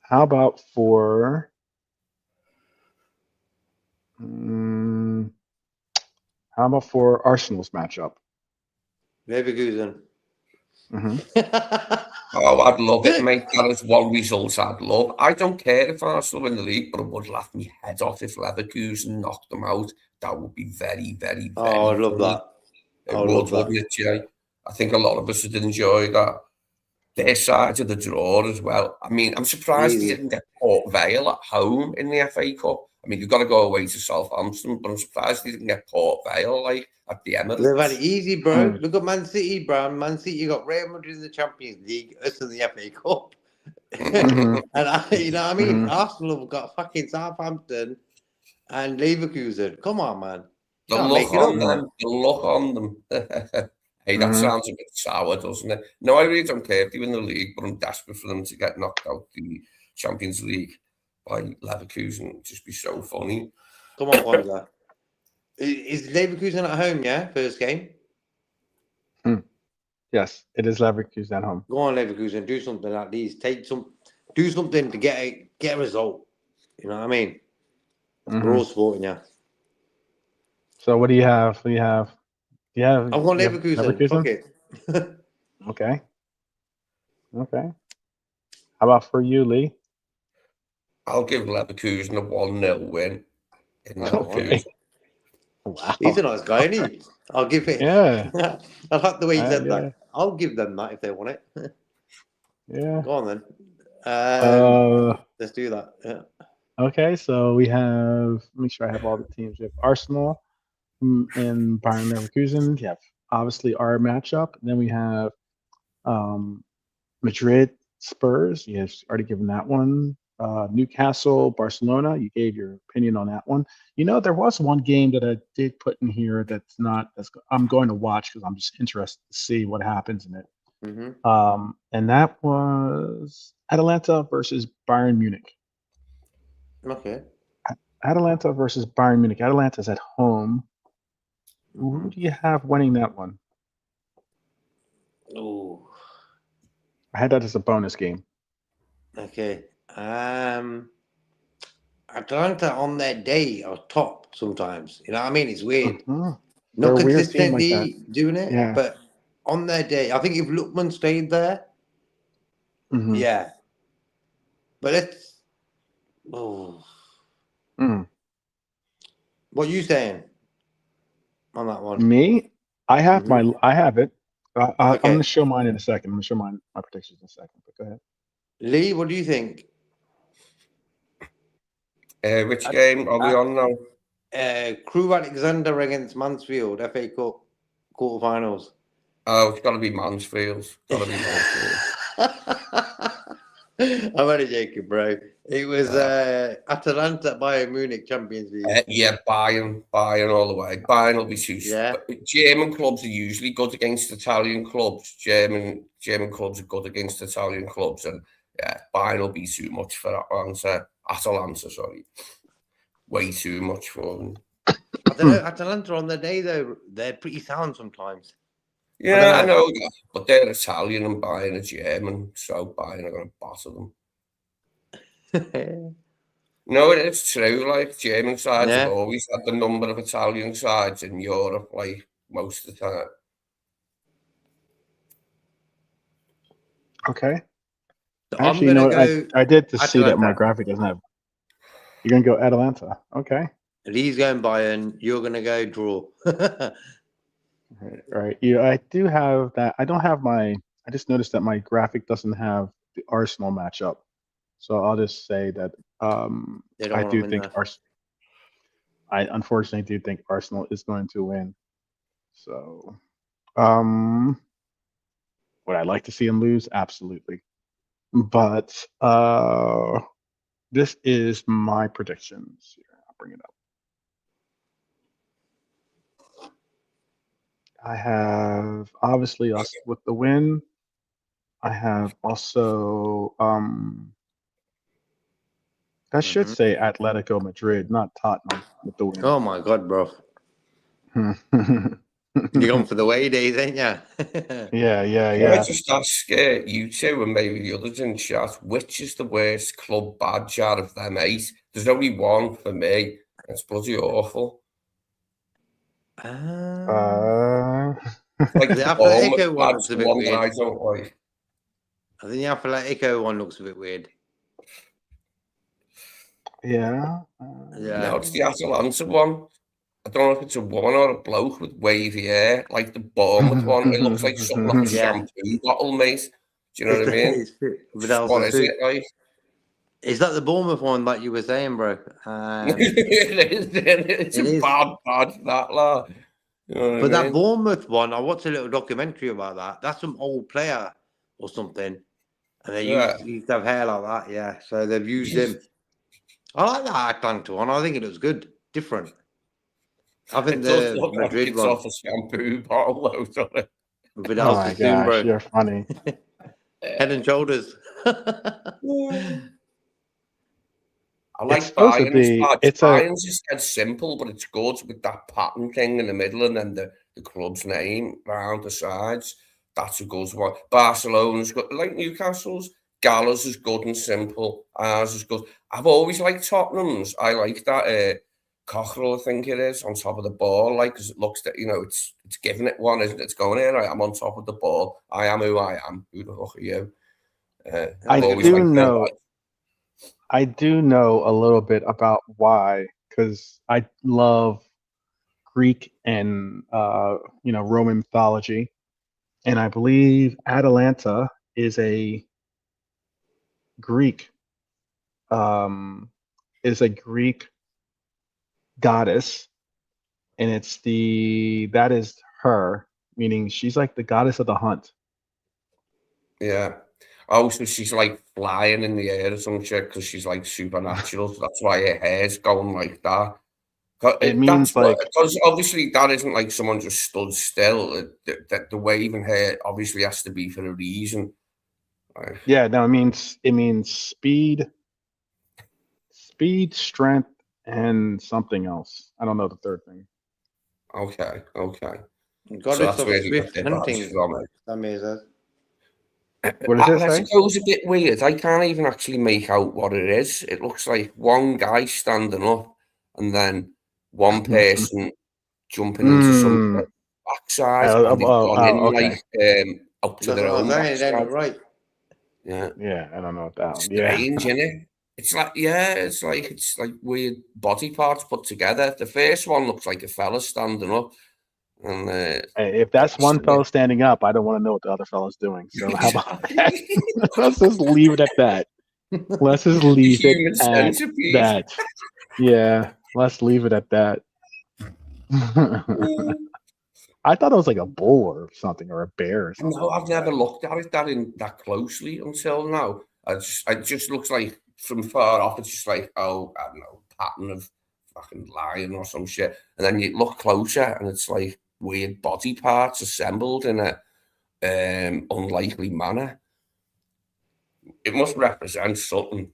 How about for Arsenal's matchup? Leverkusen. Oh, I'd love it, mate. That is one result I'd love. I don't care if Arsenal win the league, but I would laugh my head off if Leverkusen knocked them out. That would be very, very, very I love funny. that. It would, wouldn't it, Jay? I think a lot of us would enjoy that. Their side of the draw as well. I mean, I'm surprised they didn't get Port Vale at home in the FA Cup. I mean, you've got to go away to Southampton, but I'm surprised they didn't get Port Vale at the Emirates. They've had it easy, bro. Look at Man City, bro. Man City got Real Madrid in the Champions League, us in the FA Cup. And you know what I mean? Arsenal have got fucking Southampton and Leverkusen. Come on, man. The look on them. Hey, that sounds a bit sour, doesn't it? No, I really don't care if they win the league, but I'm desperate for them to get knocked out the Champions League by Leverkusen. It'd just be so funny. Come on, Kwanzaa. Is Leverkusen at home, yeah? First game? Yes, it is Leverkusen at home. Go on, Leverkusen. Do something at least. Do something to get a result. You know what I mean? We're all supporting you. So what do you have? What do you have? I want Leverkusen. Fuck it. Okay. How about for you, Lee? I'll give Leverkusen a 1-0 win. Okay. Wow. He's a nice guy, isn't he? I'll give it. Yeah. I like the way he said that. I'll give them that if they want it. Yeah. Go on then. Let's do that. Yeah. Okay, so we have. Make sure I have all the teams. We have Arsenal and Bayern Leverkusen. You have obviously our matchup. And then we have Madrid Spurs. You have already given that one. Newcastle Barcelona. You gave your opinion on that one. You know, there was one game that I did put in here that's I'm going to watch because I'm just interested to see what happens in it. And that was Atalanta versus Bayern Munich. Okay. Atalanta versus Bayern Munich. Atalanta's at home. Who do you have winning that one? Oh. I had that as a bonus game. Okay. Atalanta on their day are top sometimes. You know what I mean? It's weird. Not consistently doing it, but on their day. I think if Lookman stayed there, yeah. But let's. Oh. What are you saying on that one? Me? I have I have it. Okay. I'm going to show mine in a second. I'm going to show my predictions in a second. But go ahead. Lee, what do you think? Which game are we on now? Crew Alexander against Mansfield, FA Cup quarterfinals. Oh, it's got to be Mansfield. Got to be Mansfield. I'm only joking, bro. It was Atalanta, Bayern Munich, Champions League. Yeah, Bayern all the way. Bayern will be too. Yeah. German clubs are usually good against Italian clubs. German clubs are good against Italian clubs, and Yeah, Bayern will be too much for Atalanta, sorry. Way too much for them. I don't know. Atalanta on the day, though, they're pretty sound sometimes. Yeah, I know that. But they're Italian and Bayern are German, so Bayern are going to batter them. No, it's true. Like, German sides have always had the number of Italian sides in Europe, like, most of the time. Okay. So actually, you know what? I did to see that my graphic doesn't have. You're going to go Atalanta. Okay. And he's going Bayern. You're going to go draw. Right. Yeah, I do have that. I don't have my. I just noticed that my graphic doesn't have the Arsenal matchup. So I'll just say that I do think I unfortunately do think Arsenal is going to win. So would I like to see them lose? Absolutely. But this is my predictions. Here, I'll bring it up. I have obviously us with the win. I have also that should say Atletico Madrid, not Tottenham with the win. Oh my God, bro. You're going for the away days, ain't you? Yeah. Can I just ask you two and maybe the others in chat, which is the worst club badge out of them 8? There's only one for me. It's bloody awful. Like the Atletico one looks a bit weird. I don't like. I think the Atletico one looks a bit weird. Yeah. No, it's the Atalanta one. I don't know if it's a woman or a bloke with wavy hair, like the Bournemouth one. It looks like something off a shampoo bottle, mate. Do you know what I mean? What is it like? Is that the Bournemouth one that you were saying, bro? It's a bad badge, that lot. You know but that Bournemouth one, I watched a little documentary about that. That's some old player or something. And they used to have hair like that, yeah. So they've used him. I like that Atlanta one. I think it looks good. Different. I think the Madrid one. Off a shampoo bottle, though, sorry. But oh my gosh, bro. You're funny. Head and shoulders. I like Bayern's. Bayern's just dead simple, but it's good with that pattern thing in the middle and then the club's name round the sides. That's a good one. Barcelona's good, like Newcastle's. Gala's is good and simple. Ours is good. I've always liked Tottenham's. I like that Cockerel, I think it is, on top of the ball, like, because it looks that, it's giving it one, isn't it? It's going in, right? I'm on top of the ball. I am who I am. Who the fuck are you? I do know a little bit about why, because I love Greek and Roman mythology, and I believe Atalanta is a Greek goddess, and that is her, meaning she's like the goddess of the hunt. Yeah. Oh, so she's like flying in the air or some shit because she's like supernatural. So that's why her hair's going like that. It means because obviously that isn't like someone just stood still. The waving hair obviously has to be for a reason. Yeah, no, it means speed, strength, and something else. I don't know the third thing. Okay. Goddess of swift hunting. What does it say? It goes a bit weird. I can't even actually make out what it is. It looks like one guy standing up and then one person jumping into some backside and they've gone in up to their own backside. Right. Yeah, I don't know what that one. Strange, isn't it? It's like weird body parts put together. The first one looks like a fella standing up. And if that's one fellow standing up, I don't want to know what the other fellow's doing. So how about that? Let's just leave it at that. Let's just leave it at that. Yeah, let's leave it at that. I thought it was like a bull or something, or a bear or something. No, I've never looked at it that closely until now. It just looks like from far off, it's just like, oh, I don't know, pattern of fucking lion or some shit. And then you look closer and it's like weird body parts assembled in a unlikely manner. It must represent something.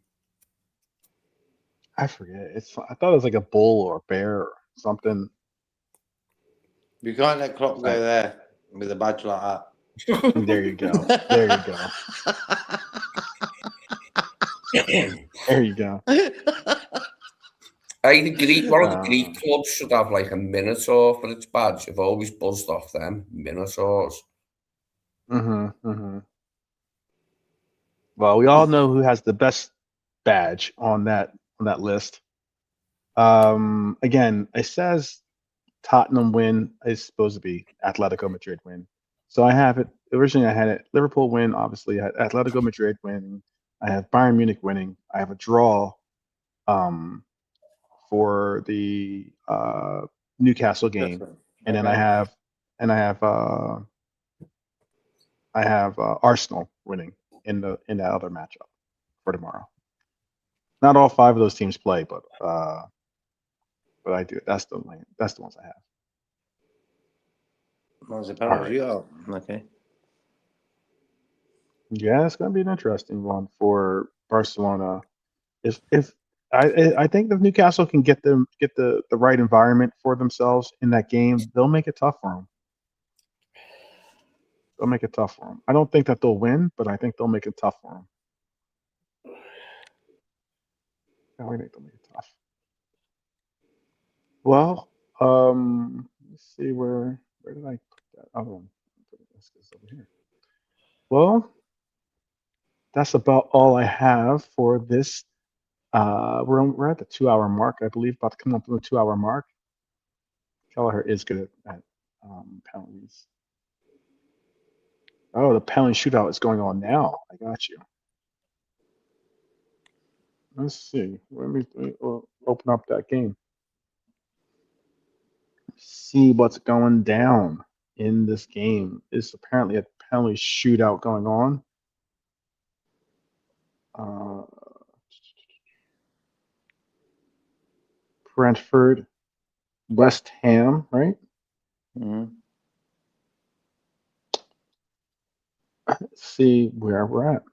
I forget. I thought it was like a bull or a bear or something. You can't let Klopp go there with a badge like that. There you go. There you go. There you go. One of the Greek clubs should have like a Minotaur for its badge. I've always buzzed off them Minotaurs. Well, we all know who has the best badge on that list. Again, it says Tottenham win is supposed to be Atletico Madrid win. So I have it. Originally, I had it Liverpool win. Obviously, I had Atletico Madrid winning. I have Bayern Munich winning. I have a draw for the Newcastle game, and then I have Arsenal winning in that other matchup for tomorrow. Not all 5 of those teams play, but I do. That's the ones I have. Okay. Yeah, it's going to be an interesting one for Barcelona. If I think if Newcastle can get the right environment for themselves in that game, they'll make it tough for them. I don't think that they'll win, but I think they'll make it tough for them. I think they'll make it tough. Well, let's see where did I put that other one? This over here. Well, that's about all I have for this. We're at the 2-hour mark, I believe, about to come up to the 2-hour mark. Kelleher is good at penalties. Oh, the penalty shootout is going on now. I got you. Let's see. Let me open up that game. See what's going down in this game. It's apparently a penalty shootout going on. Brentford, West Ham, right? Mm-hmm. Let's see where we're at.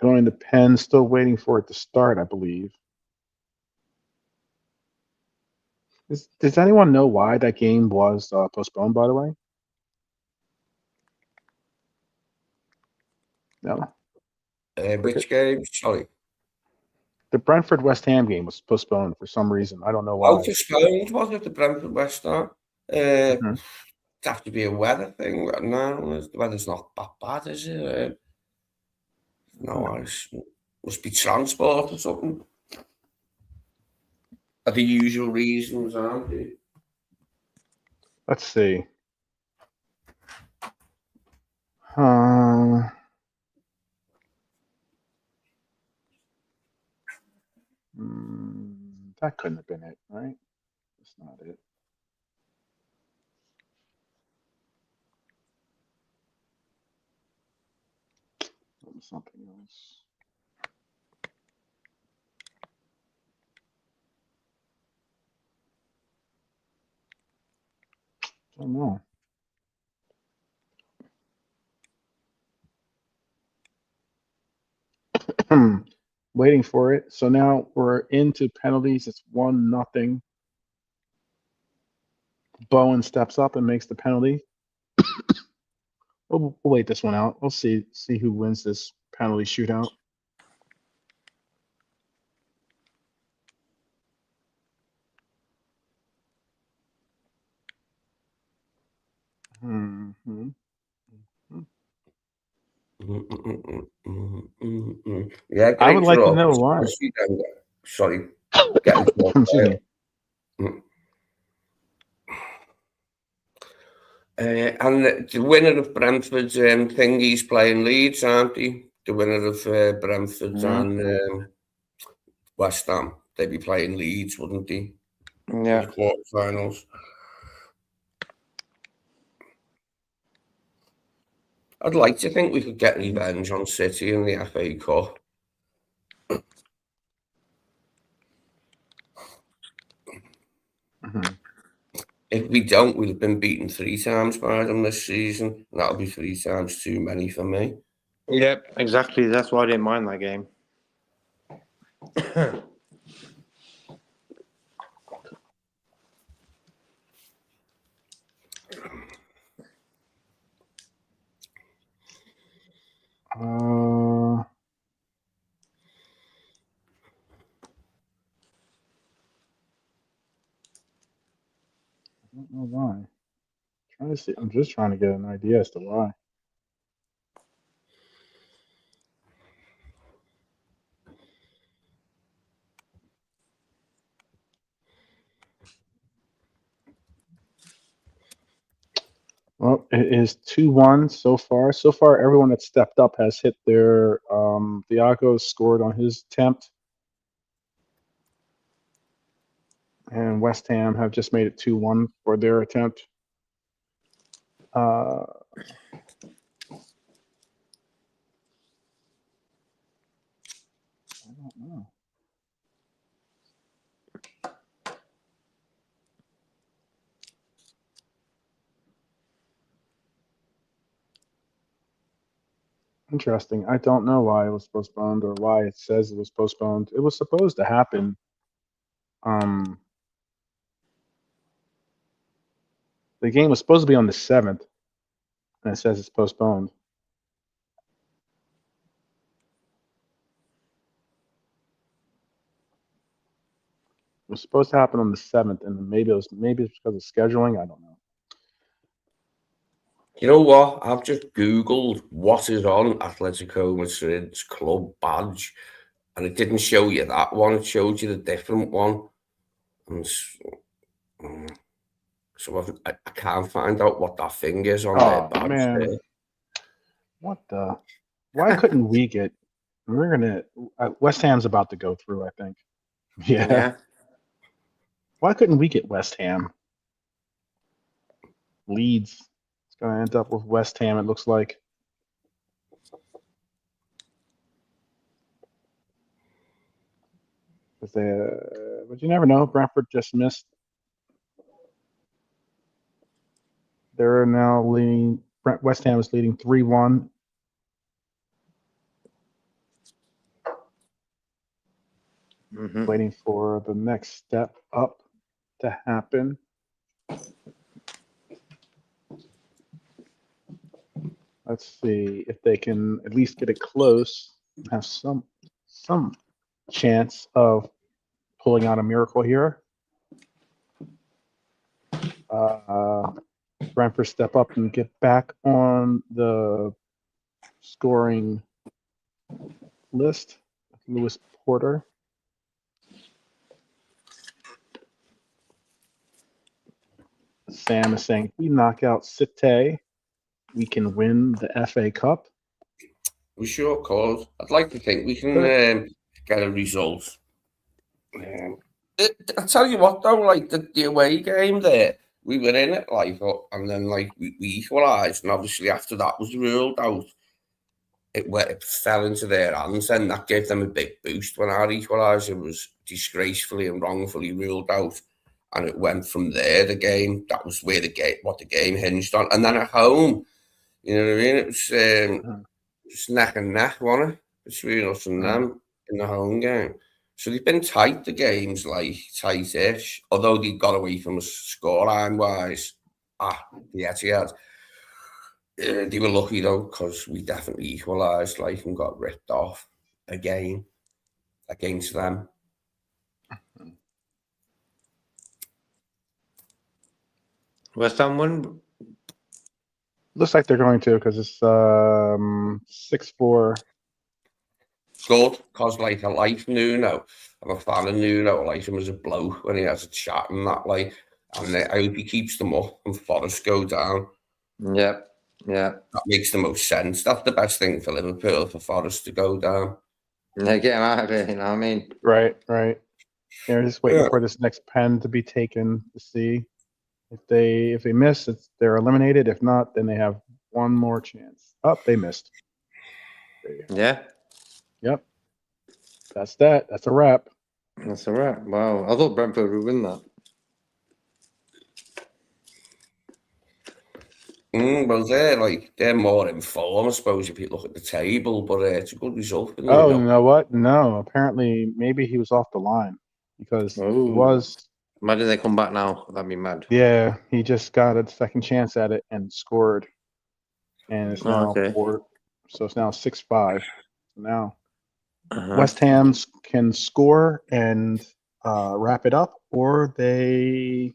Going to Penn, still waiting for it to start, I believe. Does anyone know why that game was postponed, by the way? No. Which game? Sorry. The Brentford West Ham game was postponed for some reason. I don't know why. Oh, postponed, was it? The Brentford West Ham? It'd have to be a weather thing. No, the weather's not that bad, is it? No, it must be transport or something. Are the usual reasons, aren't they? Let's see. That couldn't have been it, right? That's not it. Something else. I don't know. Waiting for it. So now we're into penalties. It's 1-0. Bowen steps up and makes the penalty. We'll wait this one out. We'll see who wins this penalty shootout. Yeah, I would like to know why. Sorry. And the winner of Brentford's thingy's playing Leeds, aren't they? The winner of Brentford's and West Ham. They'd be playing Leeds, wouldn't they? Yeah. The quarterfinals. I'd like to think we could get revenge on City in the FA Cup. If we don't, we'll have been beaten 3 times by them this season. And that'll be 3 times too many for me. Yep, exactly. That's why I didn't mind that game. I don't know why. Trying to see. I'm just trying to get an idea as to why. Well, it is 2-1 so far. So far, everyone that stepped up has hit their. Thiago scored on his attempt, and West Ham have just made it 2-1 for their attempt. I don't know. Interesting. I don't know why it was postponed or why it says it was postponed. It was supposed to happen. The game was supposed to be on the 7th, and it says it's postponed. It was supposed to happen on the 7th, and maybe it's because of scheduling. I don't know. You know what? I've just Googled what is on Atletico Madrid's club badge, and it didn't show you that one. It showed you the different one. And so I can't find out what that thing is on their badge. Man. There. What the? Why couldn't we get? We're gonna. West Ham's about to go through, I think. Yeah. Why couldn't we get West Ham? Leeds. It's gonna end up with West Ham. It looks like. But you never know. Brentford just missed. They're now leading. West Ham is leading 3-1. Waiting for the next step up to happen. Let's see if they can at least get it close and have some chance of pulling out a miracle here. Brentford step up and get back on the scoring list. Lewis Porter. Sam is saying, if we knock out City, we can win the FA Cup. We sure could. I'd like to think we can get a result. I tell you what, though, like the away game there, we were in it, like, and then like we equalised, and obviously after that was ruled out, it fell into their hands, and that gave them a big boost when our equaliser was disgracefully and wrongfully ruled out. And it went from there, the game. That was where what the game hinged on. And then at home, you know what I mean? It was just neck and neck, wasn't it? Between us and them in the home game. So they've been tight, the games, like tight-ish. Although they got away from us scoreline-wise. The Etihad. They were lucky, though, because we definitely equalised, like, and got ripped off again against them. West Ham won. Looks like they're going to because it's 6-4. Good, because like I like Nuno. I'm a fan of Nuno. I like him as a bloke when he has a chat and that, like, and I hope he keeps them up and Forest go down. Yeah. That makes the most sense. That's the best thing for Liverpool, for Forest to go down. Yeah, get him out of it, you know what I mean? Right. They're just waiting for this next pen to be taken to see. If they miss, they're eliminated. If not, then they have one more chance. They missed. Yeah. Yep. That's that. That's a wrap. That's a wrap. Wow. I thought Brentford would win that. Well, they're more informed, I suppose, if you look at the table, but it's a good result. Oh, you know what? No, apparently maybe he was off the line because he was. Imagine they come back now. That'd be mad. Yeah, he just got a second chance at it and scored, and it's now 4. So it's now 6-5. Now West Ham can score and wrap it up, or they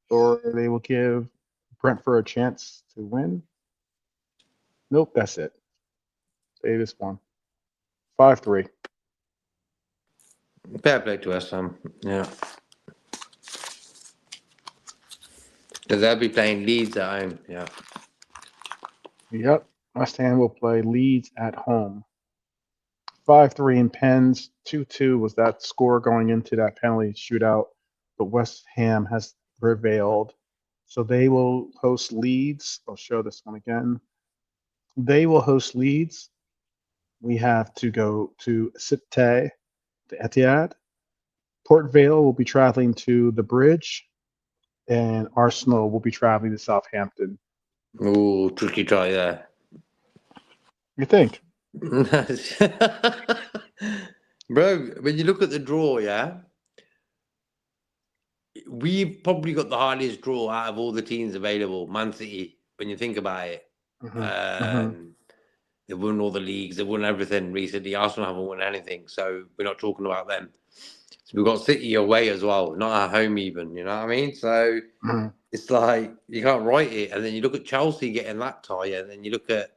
will give Brentford a chance to win. Nope, that's it. They just won 5-3. Fair play to West Ham. Yeah. Because they'll be playing Leeds at home. Yeah. Yep. West Ham will play Leeds at home. 5-3 in pens. 2-2 was that score going into that penalty shootout, but West Ham has prevailed. So they will host Leeds. I'll show this one again. They will host Leeds. We have to go to Cité, the Etihad. Port Vale will be traveling to the Bridge, and Arsenal will be traveling to Southampton. Ooh, tricky try there. You think? Bro, when you look at the draw, yeah, we've probably got the hardest draw out of all the teams available. Man City, when you think about it. They've won all the leagues, they've won everything recently. Arsenal haven't won anything, so we're not talking about them. So we've got City away as well, not at home even, you know what I mean? So it's like you can't write it. And then you look at Chelsea getting that tie, and then you look at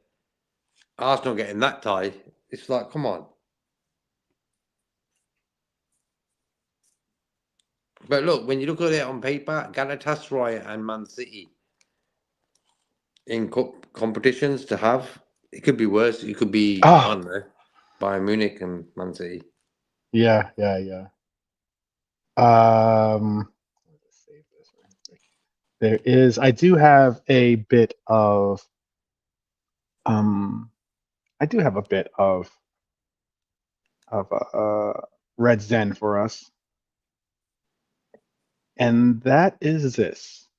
Arsenal getting that tie. It's like, come on. But look, when you look at it on paper, Galatasaray and Man City in competitions to have, it could be worse. It could be, I don't know, Bayern Munich and Man City. Yeah. There is. I do have a bit of. Red Zen for us, and that is this.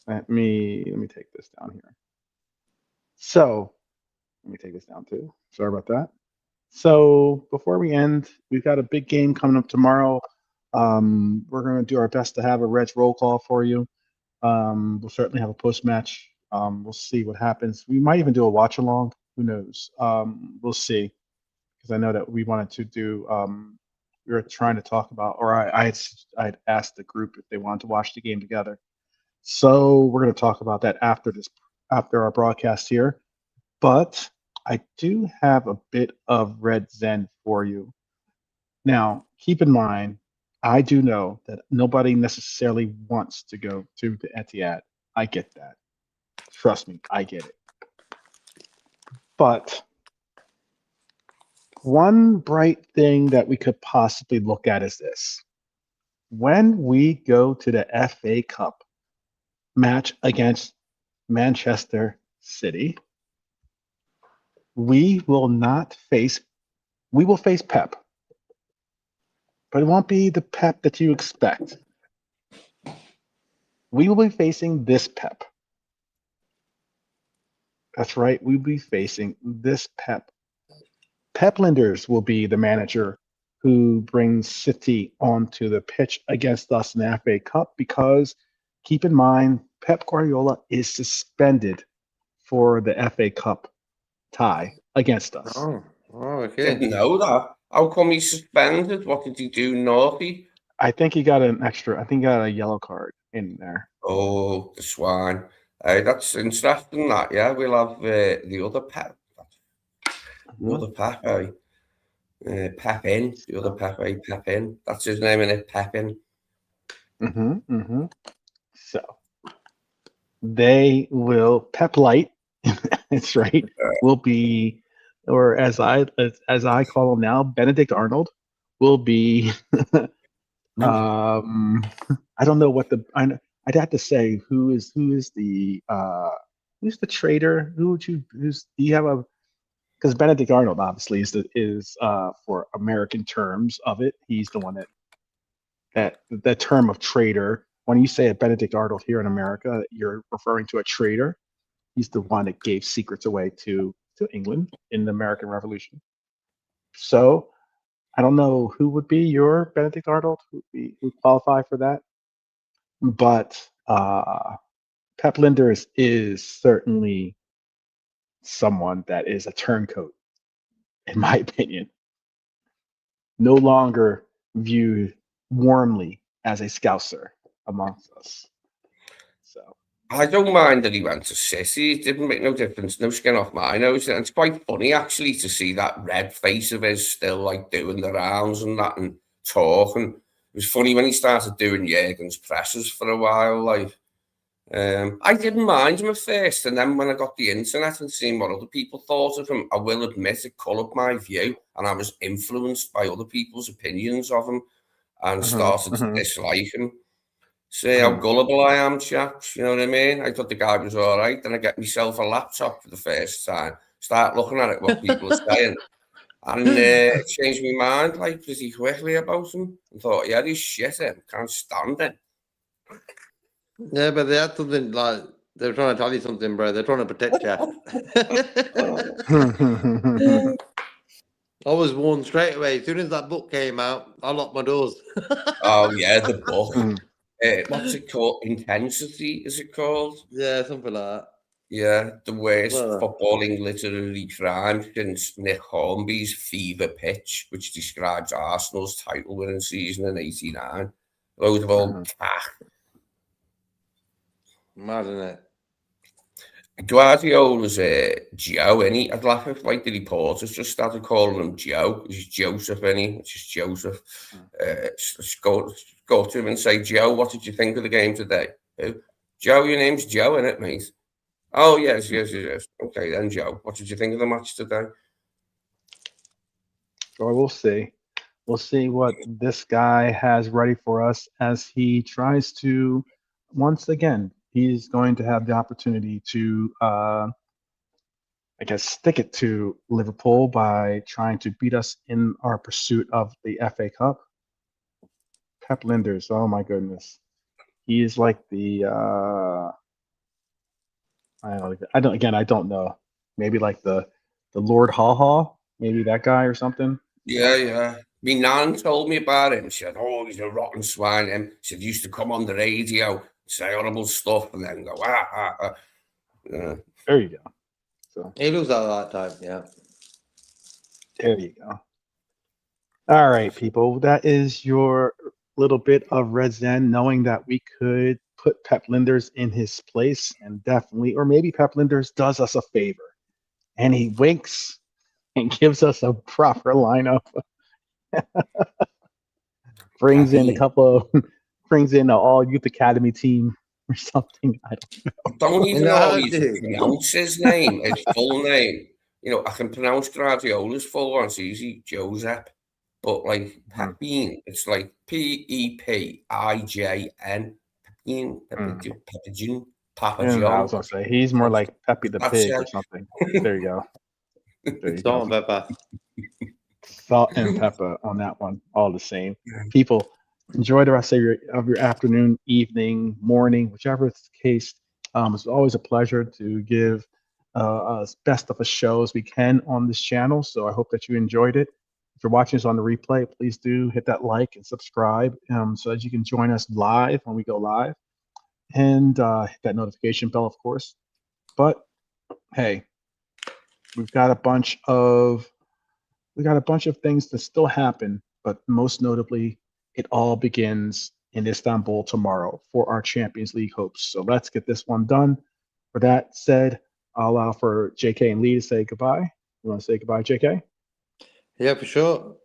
Let me take this down here. So let me take this down too. Sorry about that. So before we end, we've got a big game coming up tomorrow. We're going to do our best to have a Reds roll call for you. We'll certainly have a post match. We'll see what happens. We might even do a watch along. Who knows? We'll see. Because I know that we wanted to do. We were trying to talk about, or I'd asked the group if they wanted to watch the game together. So we're going to talk about that after our broadcast here. But I do have a bit of Red Zen for you. Now, keep in mind, I do know that nobody necessarily wants to go to the Etihad. I get that. Trust me, I get it. But one bright thing that we could possibly look at is this. When we go to the FA Cup match against Manchester City, we will face Pep. But it won't be the Pep that you expect. We will be facing this Pep. That's right, we'll be facing this Pep. Pep Linders will be the manager who brings City onto the pitch against us in the FA Cup because, keep in mind, Pep Guardiola is suspended for the FA Cup tie against us. Oh, okay. Didn't know that. How come he's suspended? What did he do naughty? I think he got he got a yellow card in there. Oh, the swine. That's interesting, that, yeah. We'll have the other Pep. The other Pep, Pep-in. The other Pep, Pep-in. That's his name, isn't it? Pep-in. So, they will, Pep Light, that's right, will be, or as I call him now, Benedict Arnold will be. I don't know what I'd have to say who's the traitor? Do you have a? Because Benedict Arnold obviously is for American terms of it. He's the one that term of traitor. When you say a Benedict Arnold here in America, you're referring to a traitor. He's the one that gave secrets away to England in the American Revolution. So I don't know who would be your Benedict Arnold, who qualify for that, but Pep Linders is certainly someone that is a turncoat, in my opinion. No longer viewed warmly as a Scouser amongst us. So I don't mind that he went to City. It didn't make no difference. No skin off my nose. And it's quite funny, actually, to see that red face of his still, like, doing the rounds and that and talking. It was funny when he started doing Jurgen's presses for a while. Like, I didn't mind him at first. And then when I got the internet and seeing what other people thought of him, I will admit it coloured my view. And I was influenced by other people's opinions of him and started to dislike him. See how gullible I am, chaps. You know what I mean? I thought the guy was all right. Then I get myself a laptop for the first time, start looking at it, what people are saying, and it changed my mind like pretty quickly about him. I thought, yeah, he's shit. Can't stand it. Yeah, but they had something like they're trying to tell you something, bro. They're trying to protect you. I was warned straight away. As soon as that book came out, I locked my doors. Oh yeah, the book. What's it called? Intensity, is it called? Yeah, something like that. Yeah, the worst footballing literary crime since Nick Hornby's Fever Pitch, which describes Arsenal's title-winning season in '89. Load of old cack. Mad, isn't it? Guardiola's Joe, innit? I'd laugh if, like, the reporters just started calling him Joe. He's Joseph, innit? It's just Joseph. Just go to him and say, Joe, what did you think of the game today? Joe, your name's Joe, innit, mate? Oh, yes. Okay, then, Joe, what did you think of the match today? Well, we'll see. We'll see what this guy has ready for us as he tries to, once again, he's going to have the opportunity to, I guess, stick it to Liverpool by trying to beat us in our pursuit of the FA Cup. Pep Linders, oh my goodness, he is like the I don't know, maybe like the Lord Haw Haw, maybe that guy or something. Yeah. My nan told me about him. She said, "Oh, he's a rotten swine." And she said, he used to come on the radio, say horrible stuff, and then go, Yeah. There you go. So he looks like that type, yeah. There you go. All right, people. That is your little bit of Red Zen, knowing that we could put Pep Linders in his place, and definitely, or maybe Pep Linders does us a favor and he winks and gives us a proper lineup. brings in an all youth academy team or something. I don't even know how you pronounce his name, his full name. You know, I can pronounce Guardiola's full one. It's easy, Joseph. But like Pepin, it's like Pepijn. Papa John. I was gonna say he's more like Peppy the Pig or something. There you go. Salt and pepper. Salt and pepper on that one, all the same. People, enjoy the rest of your afternoon, evening, morning, whichever it's the case. It's always a pleasure to give as best of a show as we can on this channel. So I hope that you enjoyed it. If you're watching this on the replay, please do hit that like and subscribe so that you can join us live when we go live, and hit that notification bell, of course. But hey, we've got a bunch of things that still happen, but most notably, it all begins in Istanbul tomorrow for our Champions League hopes. So let's get this one done. For that said, I'll allow for JK and Lee to say goodbye. You want to say goodbye, JK? Yeah, for sure.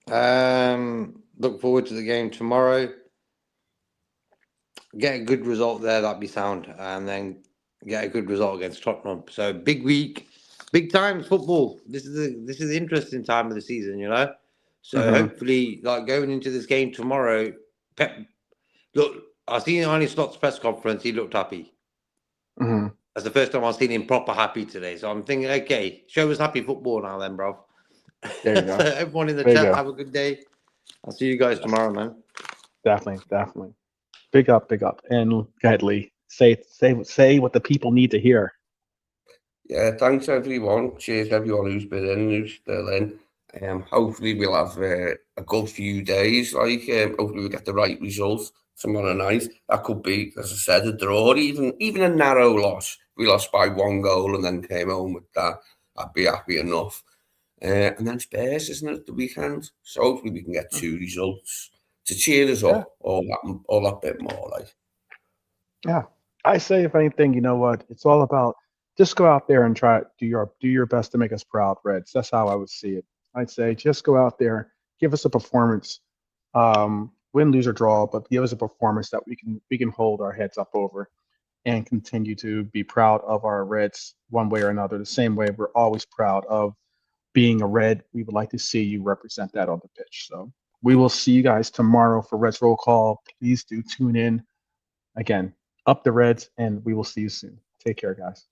Look forward to the game tomorrow. Get a good result there, that'd be sound, and then get a good result against Tottenham. So big week, big times football. This is the interesting time of the season, you know. So hopefully, like going into this game tomorrow, Pep. Look, I seen Arne Slot's press conference. He looked happy. That's the first time I've seen him proper happy today. So I'm thinking, okay, show us happy football now, then, bro. There you go. So everyone in the chat, have a good day. I'll see you guys tomorrow, man. Definitely. Big up. And go ahead, Lee. Say what the people need to hear. Yeah, thanks everyone. Cheers everyone who's been in, who's still in. Hopefully we'll have a good few days. Hopefully we get the right result tomorrow night. That could be, as I said, a draw, even a narrow loss. We lost by 1 goal and then came home with that. I'd be happy enough. And then Spurs, isn't it, the weekend? So hopefully we can get 2 results to cheer us up all that bit more. Like, yeah, I say if anything, you know what? It's all about just go out there and try do your best to make us proud, Reds. That's how I would see it. I'd say just go out there, give us a performance, win, lose or draw, but give us a performance that we can hold our heads up over and continue to be proud of our Reds one way or another. The same way we're always proud of being a Red. We would like to see you represent that on the pitch. So we will see you guys tomorrow for Reds Roll Call. Please do tune in. Again, up the Reds, and we will see you soon. Take care, guys.